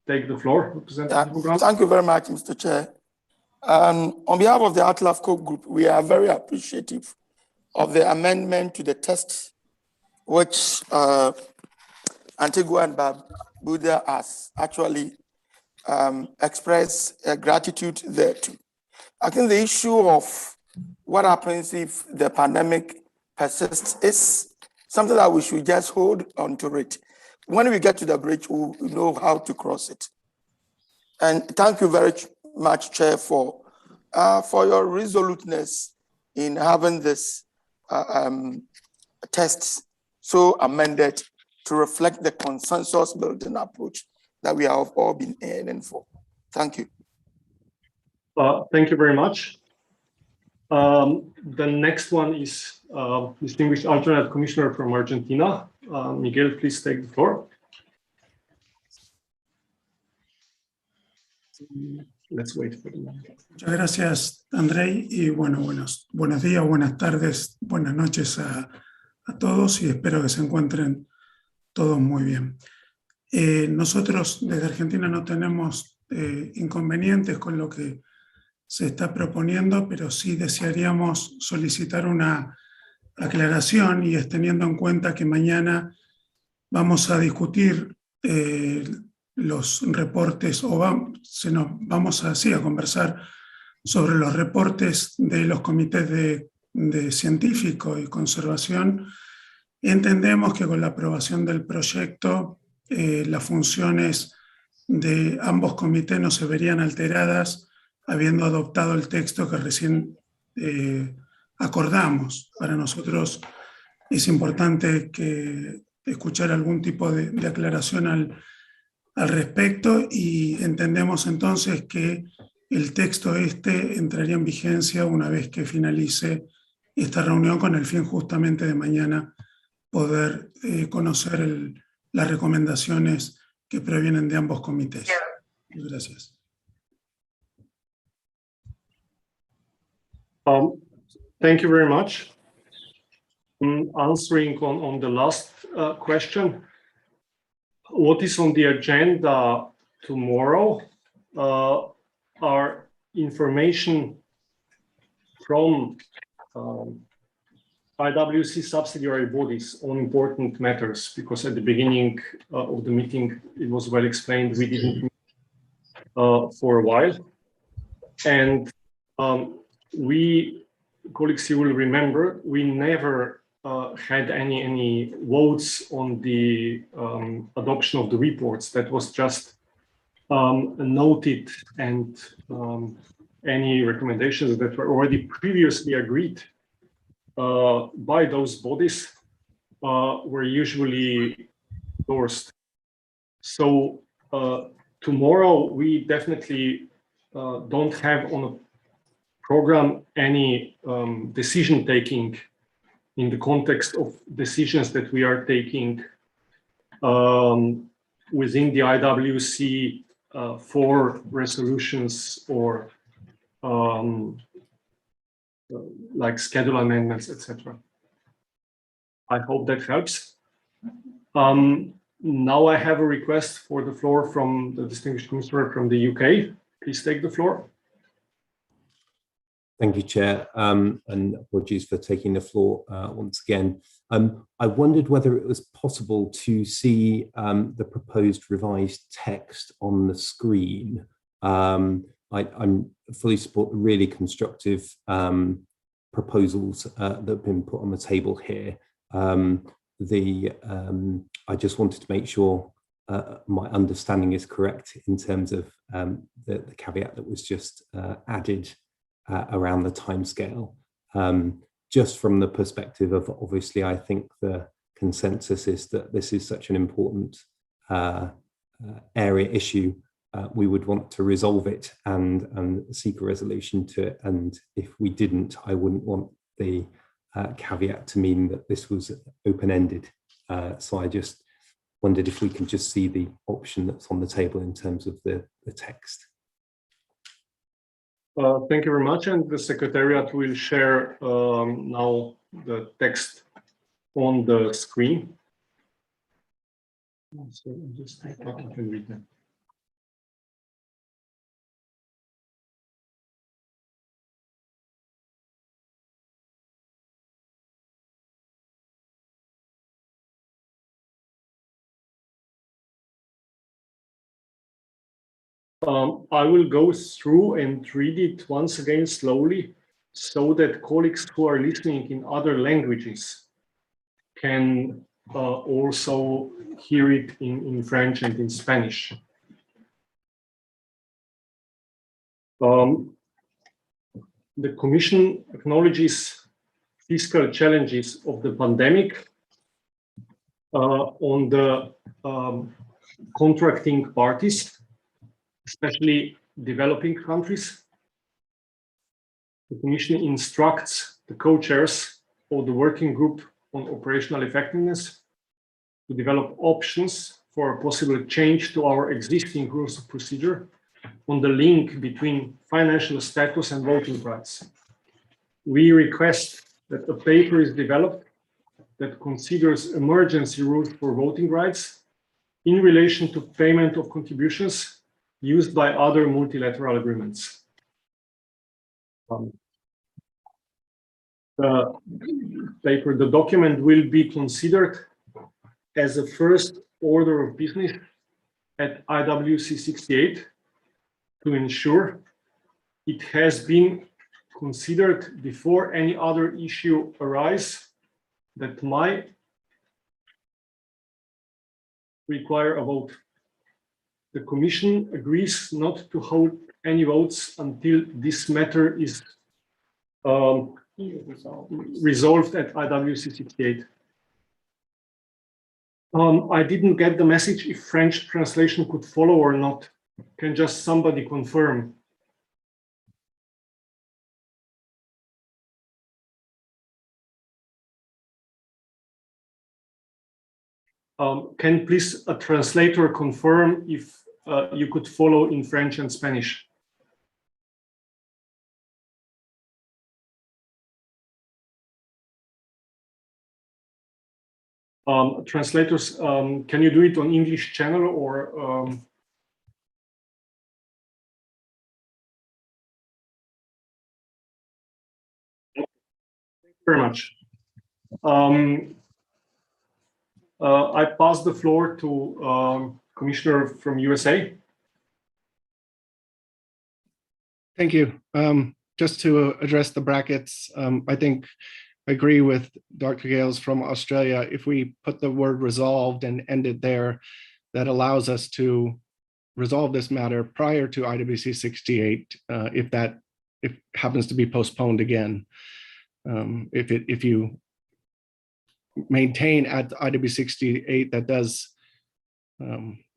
Speaker 1: Take the floor, Representative Ghana.
Speaker 14: Thank you very much, Mr. Chair. On behalf of the ATLAFCO group, we are very appreciative of the amendment to the text, which Antigua and Barbuda has actually expressed gratitude there too. I think the issue of what happens if the pandemic persists is something that we should just hold on to it. When we get to the bridge, we'll know how to cross it. And thank you very much, Chair, for your resoluteness in having this text so amended to reflect the consensus building approach that we have all been aiming for. Thank you.
Speaker 1: Thank you very much. The next one is distinguished alternate commissioner from Argentina. Miguel, please take the floor. Let's wait for the moment.
Speaker 5: Muchas gracias, Andrei, y bueno, buenos días, buenas tardes, buenas noches a todos y espero que se encuentren todos muy bien. Nosotros desde Argentina no tenemos inconvenientes con lo que se está proponiendo, pero sí desearíamos solicitar una aclaración y es teniendo en cuenta que mañana vamos a discutir los reportes o vamos a conversar sobre los reportes de los comités de científico y conservación. Entendemos que con la aprobación del proyecto las funciones de ambos comités no se verían alteradas habiendo adoptado el texto que recién acordamos. Para nosotros es importante escuchar algún tipo de aclaración al respecto y entendemos entonces que el texto entraría en vigencia una vez que finalice esta reunión con el fin justamente de mañana poder conocer las recomendaciones que provienen de ambos comités. Gracias.
Speaker 1: Thank you very much. Answering on the last question, what is on the agenda tomorrow are information from IWC subsidiary bodies on important matters, because at the beginning of the meeting it was well explained we didn't meet for a while. And colleagues, you will remember, we never had any votes on the adoption of the reports. That was just noted, and any recommendations that were already previously agreed by those bodies were usually endorsed. So tomorrow we definitely don't have on a program any decision taking in the context of decisions that we are taking within the IWC for resolutions or like schedule amendments, etc. I hope that helps. Now I have a request for the floor from the distinguished commissioner from the UK. Please take the floor.
Speaker 22: Thank you, Chair, and apologies for taking the floor once again. I wondered whether it was possible to see the proposed revised text on the screen. I'm fully support the really constructive proposals that have been put on the table here. I just wanted to make sure my understanding is correct in terms of the caveat that was just added around the timescale. Just from the perspective of, obviously, I think the consensus is that this is such an important area issue. We would want to resolve it and seek a resolution to it. And if we didn't, I wouldn't want the caveat to mean that this was open-ended. So I just wondered if we can just see the option that's on the table in terms of the text.
Speaker 1: Thank you very much, and the Secretariat will share now the text on the screen. So just I can read them. I will go through and read it once again slowly so that colleagues who are listening in other languages can also hear it in French and in Spanish. The Commission acknowledges fiscal challenges of the pandemic on the contracting parties, especially developing countries. The Commission instructs the co-chairs of the working group on operational effectiveness to develop options for a possible change to our existing rules of procedure on the link between financial status and voting rights. We request that a paper is developed that considers emergency rules for voting rights in relation to payment of contributions used by other multilateral agreements. The document will be considered as a first order of business at IWC 68 to ensure it has been considered before any other issue arises that might require a vote. The Commission agrees not to hold any votes until this matter is resolved at IWC 68. I didn't get the message if French translation could follow or not. Can just somebody confirm? Can please a translator confirm if you could follow in French and Spanish? Translators, can you do it on English channel or? Thank you very much. I pass the floor to Commissioner from USA.
Speaker 20: Thank you. Just to address the brackets, I think I agree with Dr. Gales from Australia. If we put the word resolved and end it there, that allows us to resolve this matter prior to IWC 68, if it happens to be postponed again. If you maintain at IWC 68, that does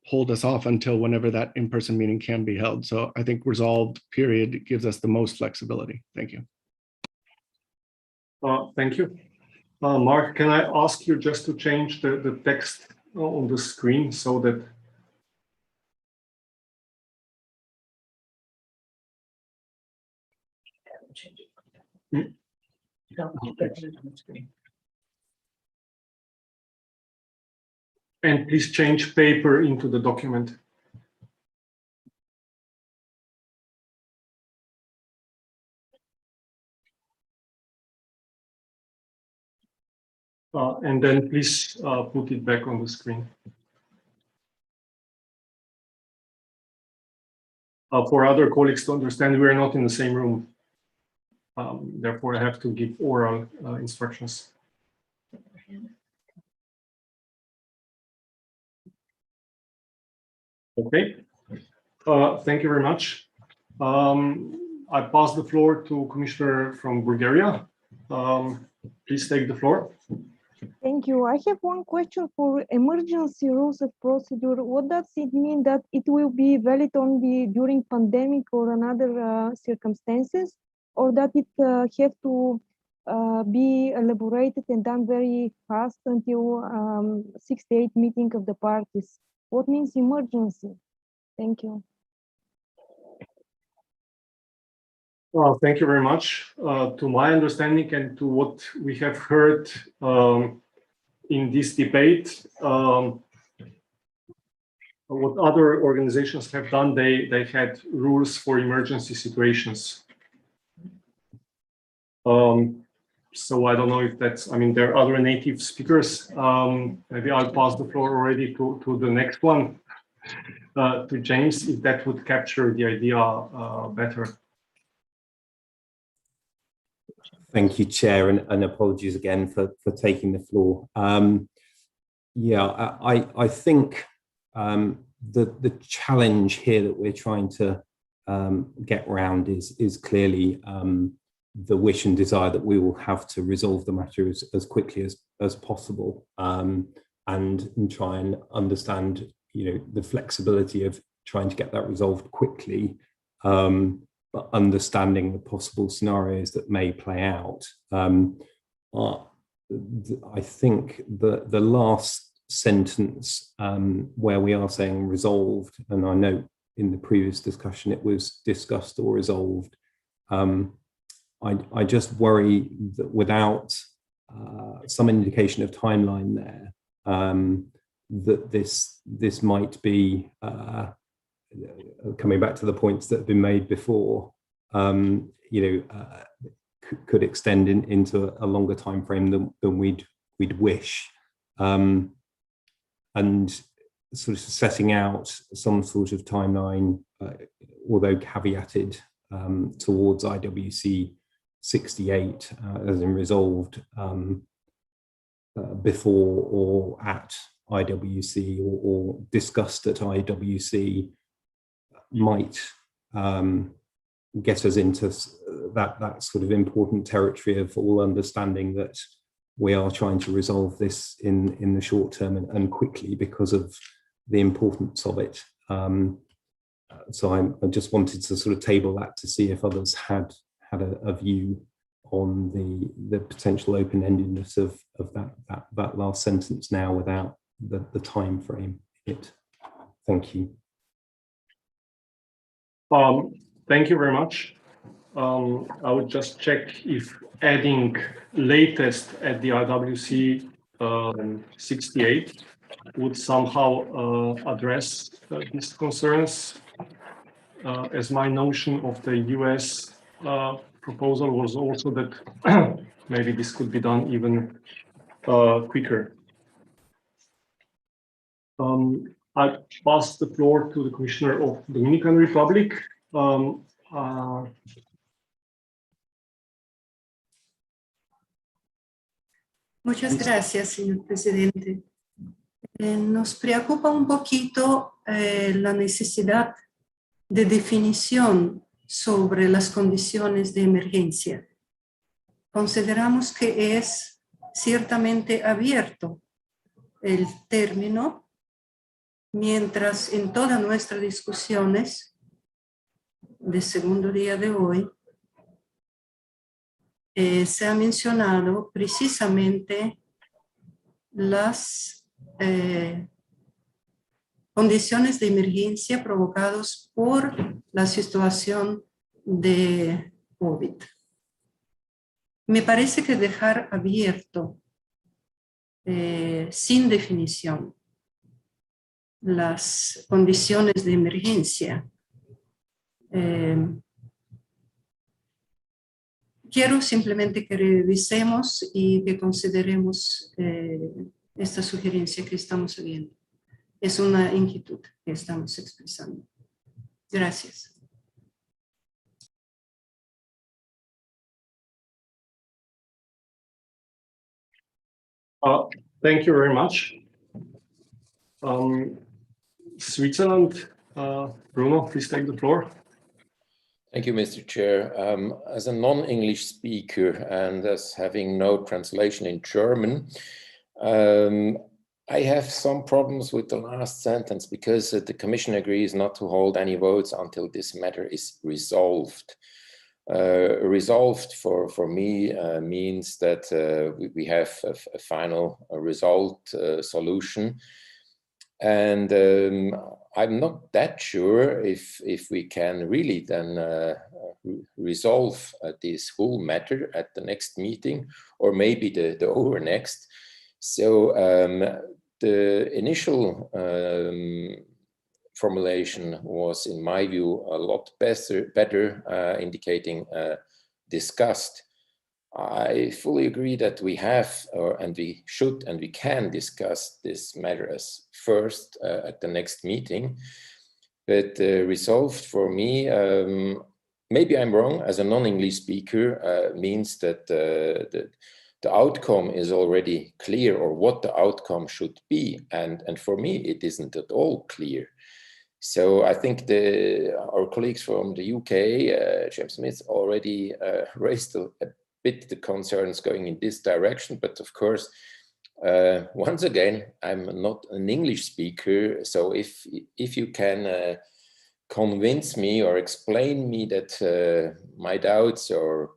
Speaker 20: hold us off until whenever that in-person meeting can be held. So I think resolved period gives us the most flexibility. Thank you.
Speaker 1: Thank you. Mark, can I ask you just to change the text on the screen so that and please change paper into the document. And then please put it back on the screen. For other colleagues to understand, we are not in the same room. Therefore, I have to give oral instructions. Okay, thank you very much. I pass the floor to Commissioner from Bulgaria. Please take the floor.
Speaker 4: Thank you. I have one question for emergency rules of procedure. What does it mean that it will be valid only during pandemic or another circumstances, or that it have to be elaborated and done very fast until 68 meeting of the parties? What means emergency? Thank you.
Speaker 1: Well, thank you very much. To my understanding and to what we have heard in this debate, what other organizations have done, they had rules for emergency situations. So I don't know if that's, I mean, there are other native speakers. Maybe I'll pass the floor already to the next one, to James, if that would capture the idea better.
Speaker 22: Thank you, Chair, and apologies again for taking the floor. Yeah, I think the challenge here that we're trying to get around is clearly the wish and desire that we will have to resolve the matter as quickly as possible, and try and understand, the flexibility of trying to get that resolved quickly, but understanding the possible scenarios that may play out. I think the last sentence where we are saying resolved, and I know in the previous discussion it was discussed or resolved. I just worry that without some indication of timeline there, that this might be, coming back to the points that have been made before, could extend into a longer time frame than we'd wish, and sort of setting out some sort of timeline, although caveated towards IWC 68 as in resolved before or at IWC or discussed at IWC might get us into that sort of important territory of all understanding that we are trying to resolve this in the short term and quickly because of the importance of it. So I just wanted to sort of table that to see if others had a view on the potential open-endedness of that last sentence now without the time frame in it. Thank you.
Speaker 1: Thank you very much. I would just check if adding latest at the IWC 68 would somehow address these concerns, as my notion of the US proposal was also that maybe this could be done even quicker. I pass the floor to the Commissioner of the Dominican Republic.
Speaker 3: Muchas gracias, señor presidente. Nos preocupa un poquito la necesidad de definición sobre las condiciones de emergencia. Consideramos que es ciertamente abierto el término, mientras en todas nuestras discusiones del segundo día de hoy se ha mencionado precisamente las condiciones de emergencia provocadas por la situación de COVID. Me parece que dejar abierto, sin definición, las condiciones de emergencia, quiero simplemente que revisemos y que consideremos esta sugerencia que estamos viendo. Es una inquietud que estamos expresando. Gracias.
Speaker 1: Thank you very much. Switzerland, Bruno, please take the floor.
Speaker 6: Thank you, Mr. Chair. As a non-English speaker and as having no translation in German, I have some problems with the last sentence because the Commission agrees not to hold any votes until this matter is resolved. Resolved for me means that we have a final result solution. And I'm not that sure if we can really then resolve this whole matter at the next meeting or maybe the over next. So the initial formulation was, in my view, a lot better indicating discussed. I fully agree that we have, and we should, and we can discuss this matter as first at the next meeting. But resolved for me, maybe I'm wrong, as a non-English speaker, means that the outcome is already clear, or what the outcome should be. And for me, it isn't at all clear. So I think our colleagues from the UK, James Smith, already raised a bit the concerns going in this direction. But of course, once again, I'm not an English speaker. So if you can convince me or explain me that my doubts or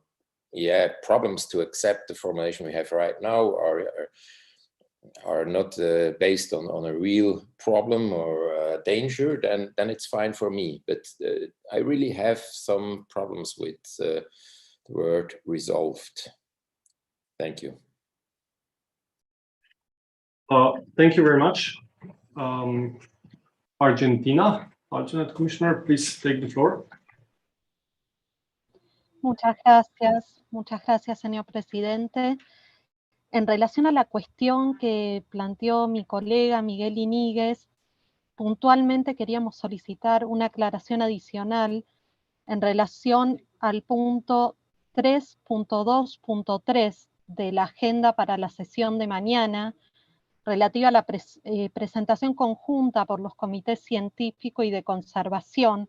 Speaker 6: problems to accept the formulation we have right now are not based on a real problem or danger, then it's fine for me. But I really have some problems with the word resolved. Thank you.
Speaker 1: Thank you very much. Argentina, alternate commissioner, please take the floor.
Speaker 7: Muchas gracias, señor presidente. En relación a la cuestión que planteó mi colega Miguel Iníguez, puntualmente queríamos solicitar una aclaración adicional en relación al punto 3.2.3 de la agenda para la sesión de mañana, relativa a la presentación conjunta por los comités científico y de conservación,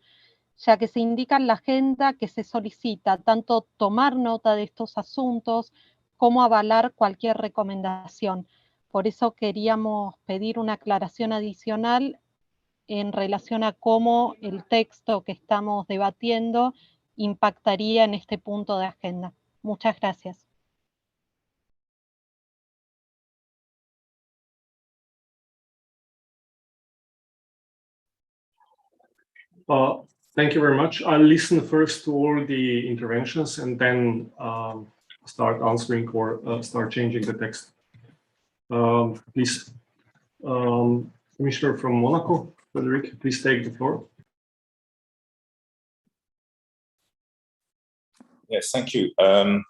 Speaker 7: ya que se indica en la agenda que se solicita tanto tomar nota de estos asuntos como avalar cualquier recomendación. Por eso queríamos pedir una aclaración adicional en relación a cómo el texto que estamos debatiendo impactaría en este punto de agenda. Muchas gracias.
Speaker 1: Thank you very much. I'll listen first to all the interventions and then start answering or start changing the text. Please, Commissioner from Monaco, Frederic, please take the floor.
Speaker 9: Yes, thank you. Can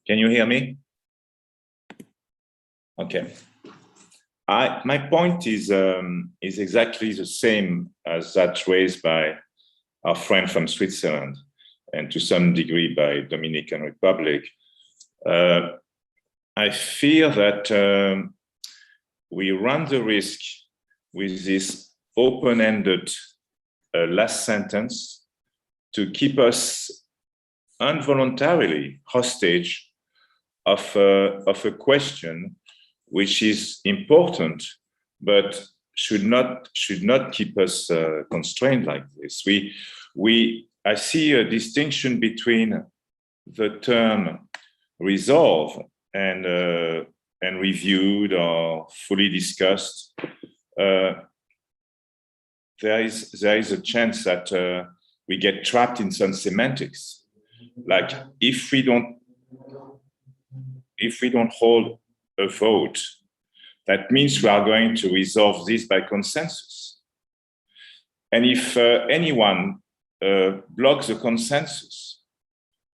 Speaker 9: you hear me? Okay. My point is exactly the same as that raised by our friend from Switzerland and to some degree by Dominican Republic. I fear that we run the risk with this open-ended last sentence to keep us involuntarily hostage of a question which is important, but should not keep us constrained like this. I see a distinction between the term resolve and reviewed or fully discussed. There is a chance that we get trapped in some semantics. Like if we don't hold a vote, that means we are going to resolve this by consensus. And if anyone blocks the consensus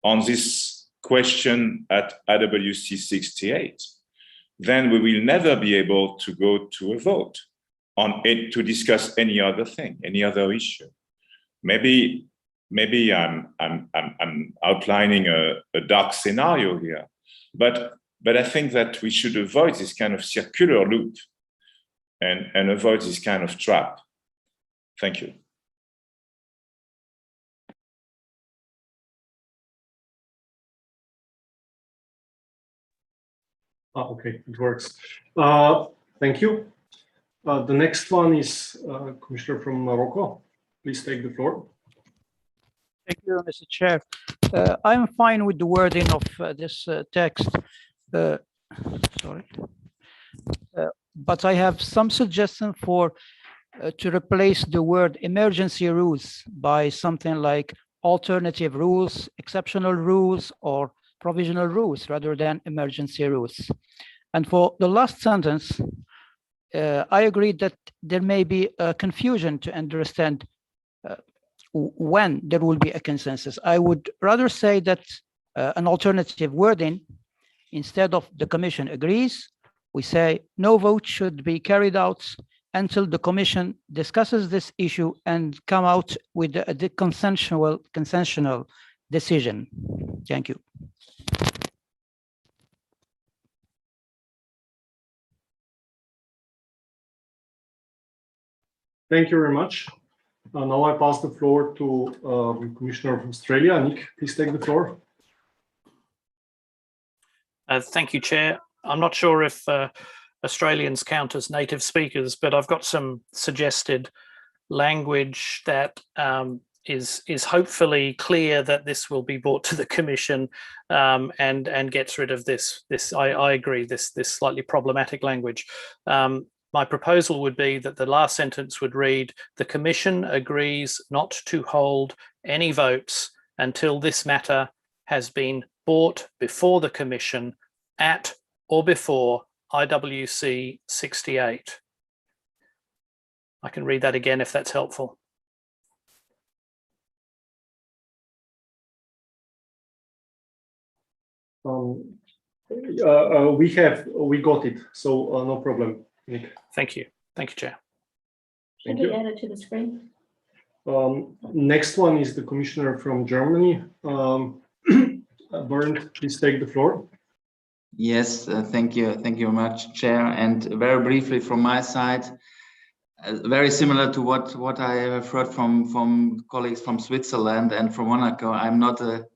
Speaker 9: on this question at AWC 68, then we will never be able to go to a vote on it to discuss any other thing, any other issue. Maybe I'm outlining a dark scenario here, but I think that we should avoid this kind of circular loop and avoid this kind of trap. Thank you.
Speaker 1: Okay, it works. Thank you. The next one is Commissioner from Morocco. Please take the floor.
Speaker 23: Thank you, Mr. Chair. I'm fine with the wording of this text. But I have some suggestion for to replace the word emergency rules by something like alternative rules, exceptional rules, or provisional rules rather than emergency rules. And for the last sentence, I agree that there may be a confusion to understand when there will be a consensus. I would rather say that an alternative wording, instead of the Commission agrees, we say no vote should be carried out until the Commission discusses this issue and come out with a consensual decision. Thank you.
Speaker 1: Thank you very much. Now I pass the floor to Commissioner of Australia. Nick, please take the floor.
Speaker 13: Thank you, Chair. I'm not sure if Australians count as native speakers, but I've got some suggested language that is hopefully clear that this will be brought to the Commission and gets rid of this. I agree. This slightly problematic language. My proposal would be that the last sentence would read: the Commission agrees not to hold any votes until this matter has been brought before the Commission at or before IWC 68. I can read that again if that's helpful.
Speaker 1: We got it, so no problem, Nick.
Speaker 13: Thank you, Chair.
Speaker 21: Should we add it to the screen?
Speaker 1: Next one is the Commissioner from Germany. Bernd, please take the floor.
Speaker 8: Yes, thank you very much, Chair. And very briefly from my side, very similar to what I have heard from colleagues from Switzerland and from Monaco. I'm not a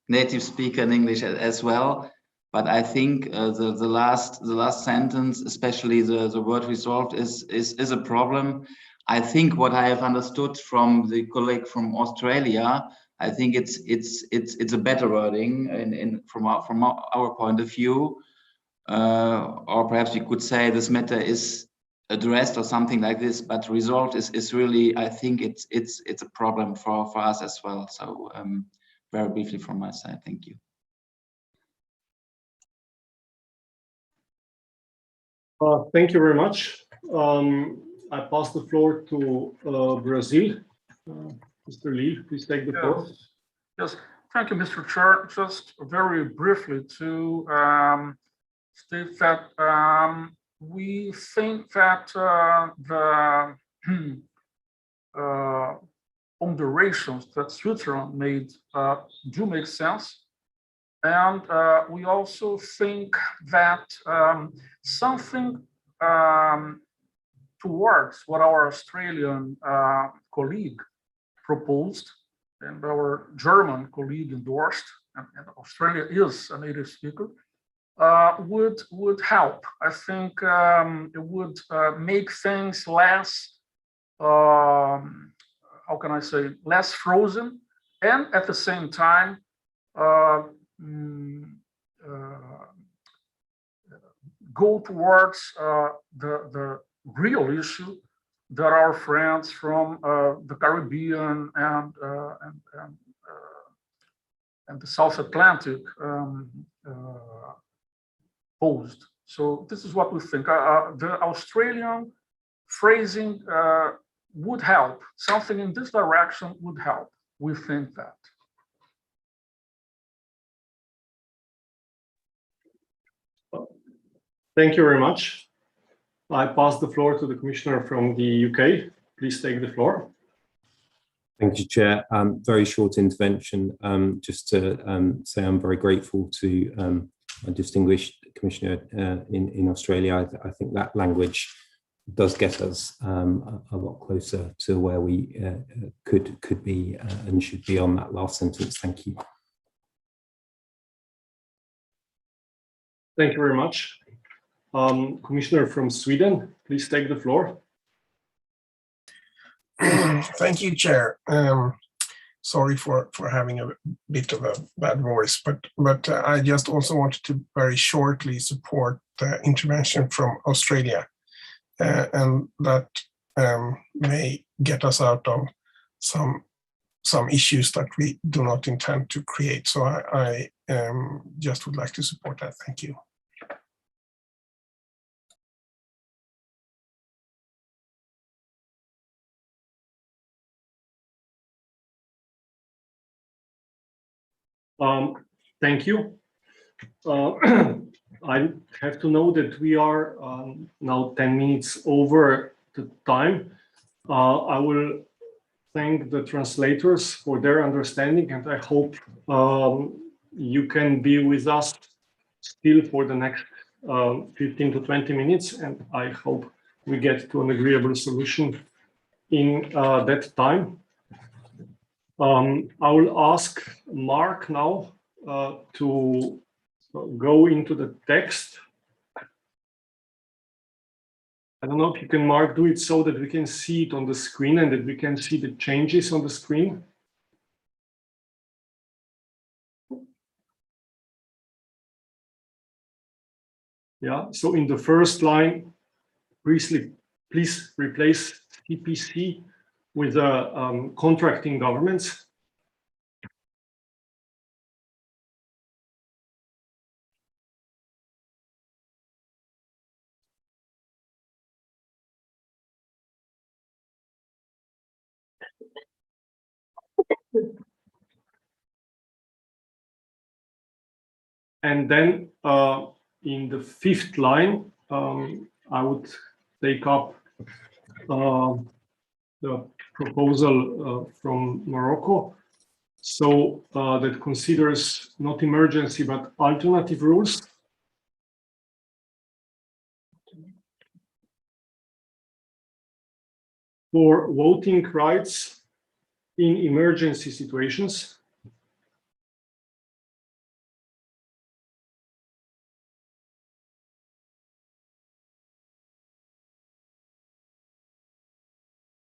Speaker 8: native speaker in English as well, but I think the last sentence, especially the word resolved, is a problem. I think what I have understood from the colleague from Australia, I think it's a better wording from our point of view, or perhaps you could say this matter is addressed or something like this. But resolved is really, I think it's a problem for us as well. So very briefly from my side, thank you.
Speaker 1: Thank you very much. I pass the floor to Brazil. Mr. Lee, please take the floor.
Speaker 10: Yes, thank you, Mr. Chair. Just very briefly to state that we think that the ponderations that Switzerland made do make sense. And we also think that something towards what our Australian colleague proposed and our German colleague endorsed, and Australia is a native speaker, would help. I think it would make things less, how can I say, less frozen, and at the same time go towards the real issue that our friends from the Caribbean and the South Atlantic posed. So this is what we think. The Australian phrasing would help. Something in this direction would help. We think that.
Speaker 1: Thank you very much. I pass the floor to the Commissioner from the UK. Please take the floor.
Speaker 22: Thank you, Chair. Very short intervention. Just to say I'm very grateful to a distinguished Commissioner in Australia. I think that language does get us a lot closer to where we could be and should be on that last sentence. Thank you.
Speaker 1: Thank you very much. Commissioner from Sweden, please take the floor.
Speaker 12: Thank you, Chair. Sorry for having a bit of a bad voice, but I just also wanted to very shortly support the intervention from Australia, and that may get us out of some issues that we do not intend to create. So I just would like to support that. Thank you.
Speaker 1: Thank you. I have to know that we are now 10 minutes over the time. I will thank the translators for their understanding, and I hope you can be with us still for the next 15 to 20 minutes, and I hope we get to an agreeable solution in that time. I will ask Mark now to go into the text. I don't know if you can, Mark, do it so that we can see it on the screen and that we can see the changes on the screen. Yeah, so in the first line, please replace CPC with contracting governments. And then in the fifth line, I would take up the proposal from Morocco. So that considers not emergency, but alternative rules. For voting rights in emergency situations.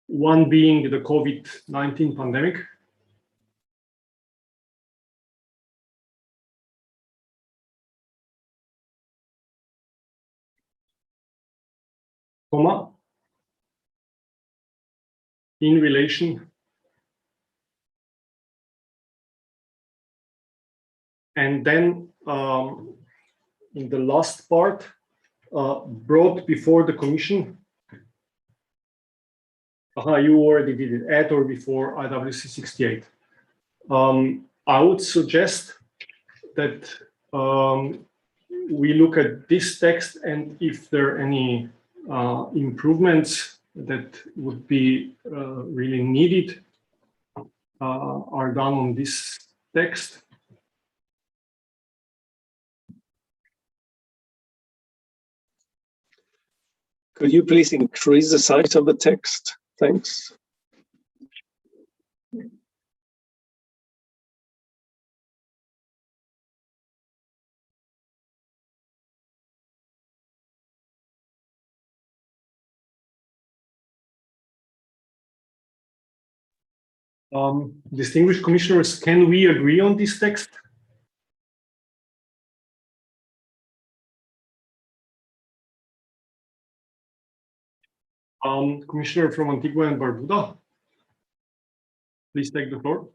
Speaker 1: One being the COVID-19 pandemic. Comma. In relation. And then in the last part, brought before the Commission. You already did it, at or before IWC 68. I would suggest that we look at this text, and if there are any improvements that would be really needed are done on this text.
Speaker 11: Could you please increase the size of the text? Thanks.
Speaker 1: Distinguished commissioners, can we agree on this text? Commissioner from Antigua and Barbuda, please take the floor.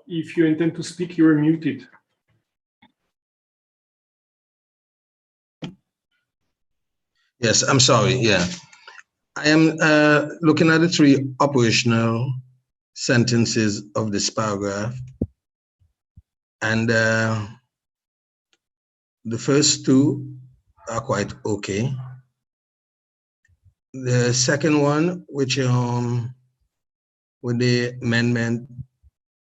Speaker 1: If you intend to speak, you are muted.
Speaker 19: Yes, I'm sorry. Yeah, I am looking at the three operational sentences of this paragraph, and the first two are quite okay. The second one, which with the amendment,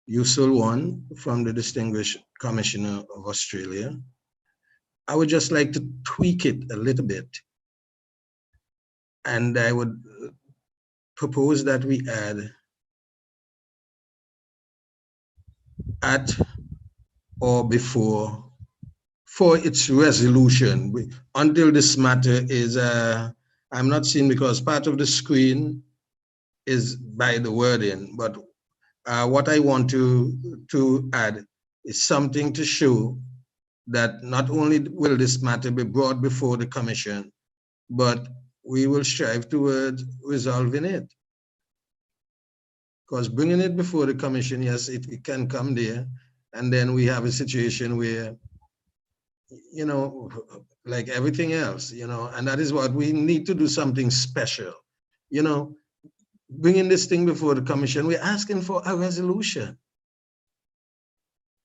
Speaker 19: useful one from the distinguished Commissioner of Australia, I would just like to tweak it a little bit. And I would propose that we add at or before for its resolution until this matter is, I'm not seeing because part of the screen is by the wording, but what I want to add is something to show that not only will this matter be brought before the Commission, but we will strive towards resolving it. Because bringing it before the Commission, yes, it can come there, and then we have a situation where, you know, like everything else, you know, and that is what we need to do, something special. You know, bringing this thing before the Commission, we're asking for a resolution.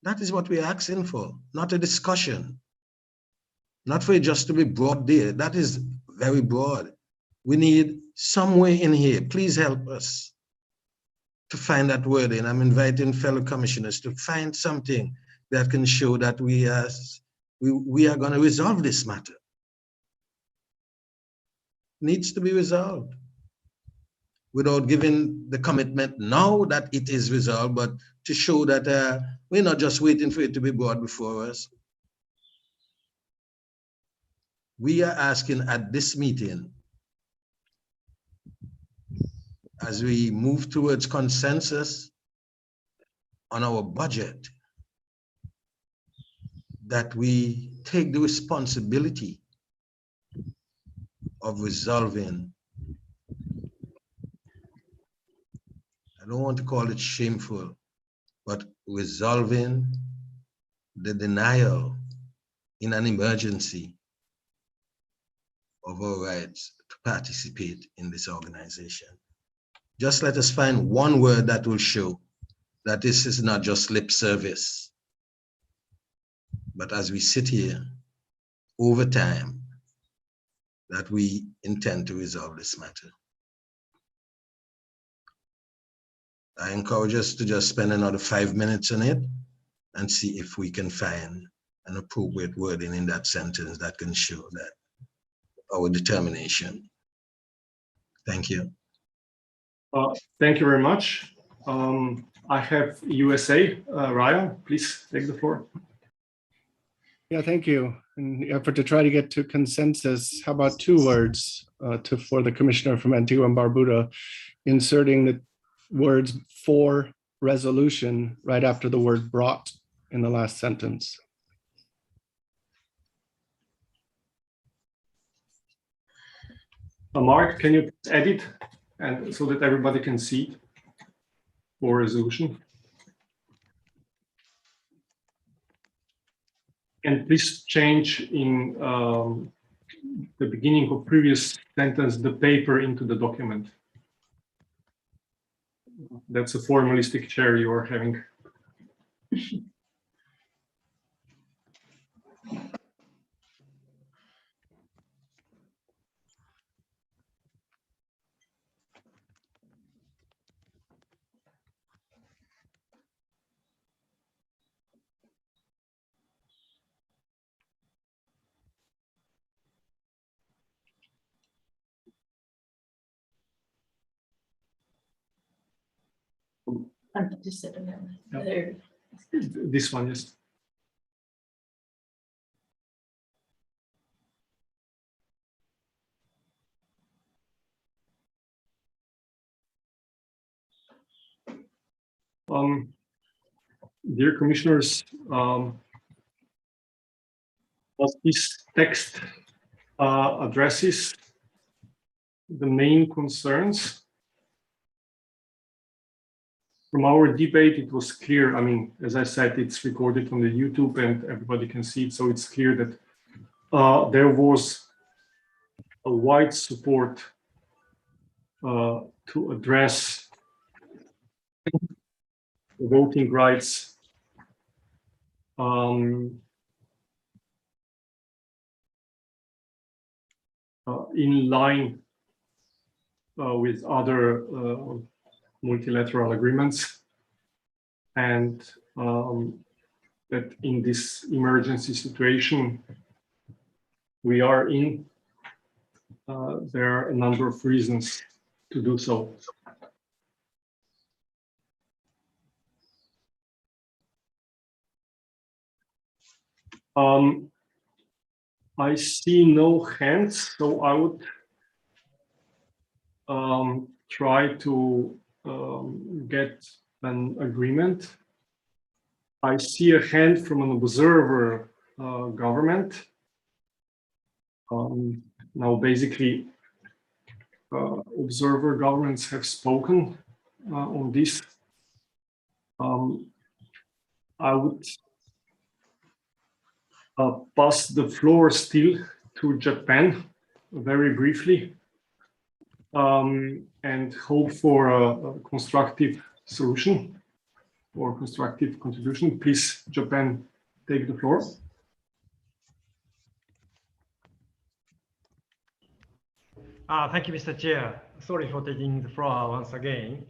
Speaker 19: That is what we're asking for, not a discussion. Not for it just to be brought there. That is very broad. We need somewhere in here, please help us to find that wording. I'm inviting fellow commissioners to find something that can show that we are going to resolve this matter. Needs to be resolved without giving the commitment now that it is resolved, but to show that we're not just waiting for it to be brought before us. We are asking at this meeting as we move towards consensus on our budget, that we take the responsibility of resolving, I don't want to call it shameful, but resolving the denial in an emergency of our rights to participate in this organization. Just let us find one word that will show that this is not just lip service, but as we sit here over time, that we intend to resolve this matter. I encourage us to just spend another 5 minutes on it and see if we can find an appropriate wording in that sentence that can show that our determination. Thank you.
Speaker 1: Thank you very much. I have USA. Ryan, please take the floor.
Speaker 20: Yeah, thank you. In the effort to try to get to consensus, how about 2 words for the commissioner from Antigua and Barbuda, inserting the words "for resolution" right after the word "brought" in the last sentence.
Speaker 1: Mark, can you edit and so that everybody can see it for resolution? And please change in the beginning of previous sentence, the paper into the document. That's a formalistic chair you are having.
Speaker 21: I just said it.
Speaker 1: Yeah.
Speaker 21: There.
Speaker 1: This one, yes. Dear commissioners, as this text addresses the main concerns, from our debate, it was clear. I mean, as I said, it's recorded on the YouTube and everybody can see it. So it's clear that there was a wide support to address the voting rights in line with other multilateral agreements, and that in this emergency situation we are in, there are a number of reasons to do so. I see no hands, so I would try to get an agreement. I see a hand from an observer government. Now, basically, observer governments have spoken on this. I would pass the floor still to Japan very briefly, and hope for a constructive solution or constructive contribution. Please, Japan, take the floor.
Speaker 15: Thank you, Mr. Chair. Sorry for taking the floor once again.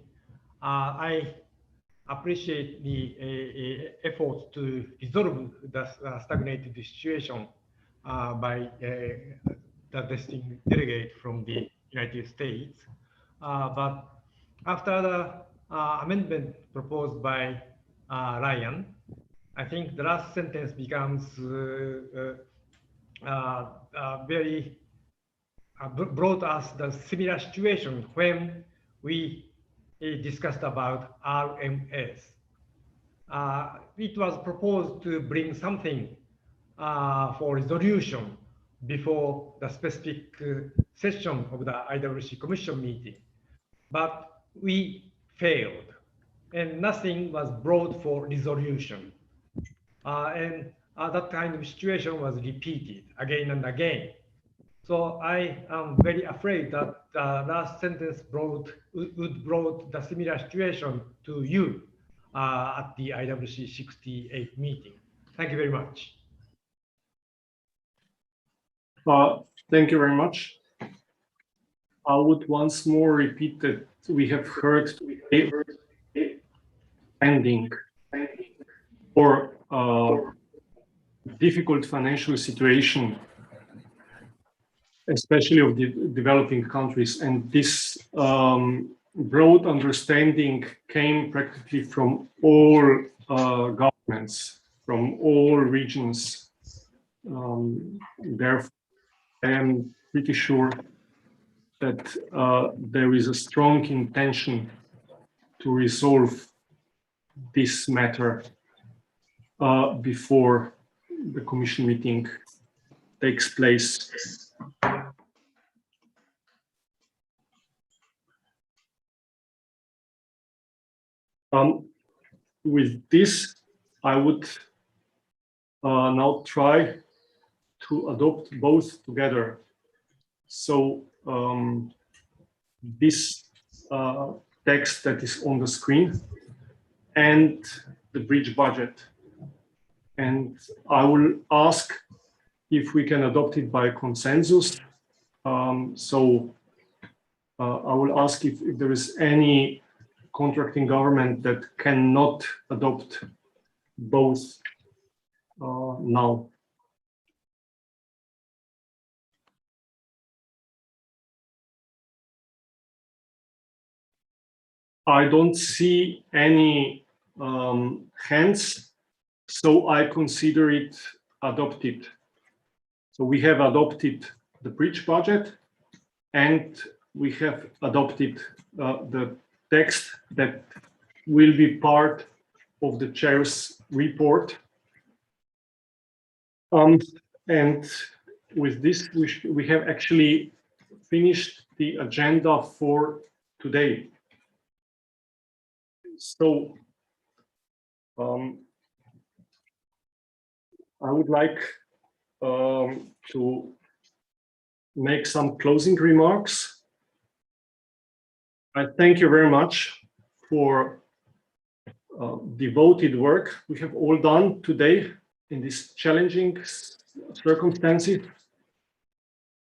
Speaker 15: I appreciate the effort to resolve the stagnated situation by the distinct delegate from the United States. But after the amendment proposed by Ryan, I think the last sentence becomes very brought us the similar situation when we discussed about RMS. It was proposed to bring something for resolution before the specific session of the IWC Commission meeting, but we failed and nothing was brought for resolution. And that kind of situation was repeated again and again. So I am very afraid that the last sentence would brought the similar situation to you at the IWC 68 meeting. Thank you very much.
Speaker 1: Thank you very much. I would once more repeat that we have heard ending or difficult financial situation, especially of the developing countries. And this broad understanding came practically from all governments, from all regions. Therefore, I am pretty sure that there is a strong intention to resolve this matter before the Commission meeting takes place. With this, I would now try to adopt both together. So this text that is on the screen and the bridge budget. And I will ask if we can adopt it by consensus. I will ask if there is any contracting government that cannot adopt both now. I don't see any hands, so I consider it adopted. So we have adopted the bridge budget and we have adopted the text that will be part of the chair's report. And with this, we have actually finished the agenda for today. So I would like to make some closing remarks. I thank you very much for devoted work we have all done today in these challenging circumstances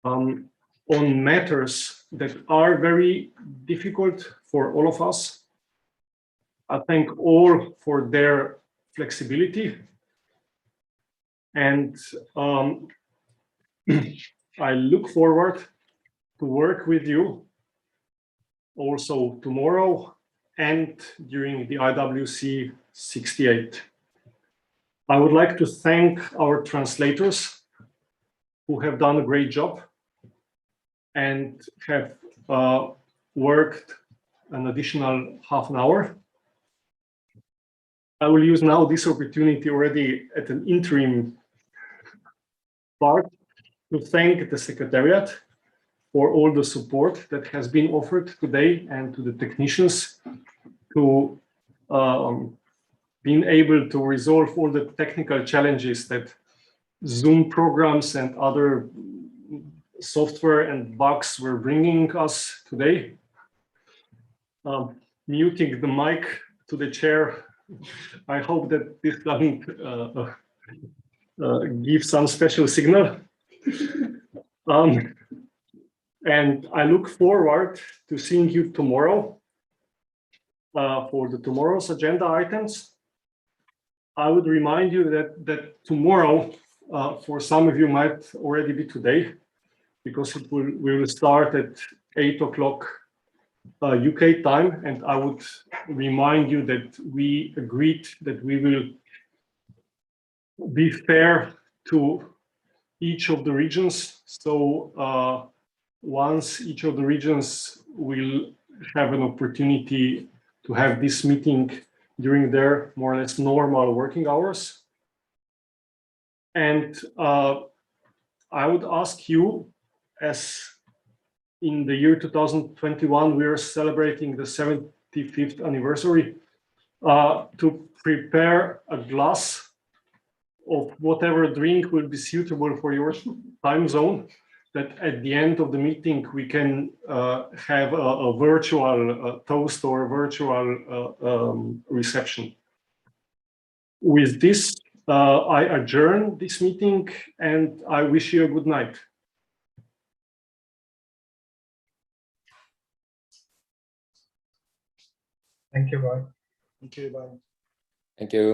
Speaker 1: on matters that are very difficult for all of us. I thank all for their flexibility, and I look forward to work with you also tomorrow and during the IWC 68. I would like to thank our translators who have done a great job and have worked an additional half an hour. I will use now this opportunity already at an interim part to thank the Secretariat for all the support that has been offered today and to the technicians to being able to resolve all the technical challenges that Zoom programs and other software and bugs were bringing us today. Muting the mic to the chair. I hope that this doesn't give some special signal. And I look forward to seeing you tomorrow for the tomorrow's agenda items. I would remind you that tomorrow, for some of you might already be today, because we will start at 8 o'clock UK time, and I would remind you that we agreed that we will be fair to each of the regions. So once each of the regions will have an opportunity to have this meeting during their more or less normal working hours. And I would ask you, as in the year 2021, we are celebrating the 75th anniversary, to prepare a glass of whatever drink will be suitable for your time zone, that at the end of the meeting we can have a virtual toast or a virtual reception. With this, I adjourn this meeting and I wish you a good night.
Speaker 12: Thank you, bye.
Speaker 10: Thank you, bye.
Speaker 6: Thank you.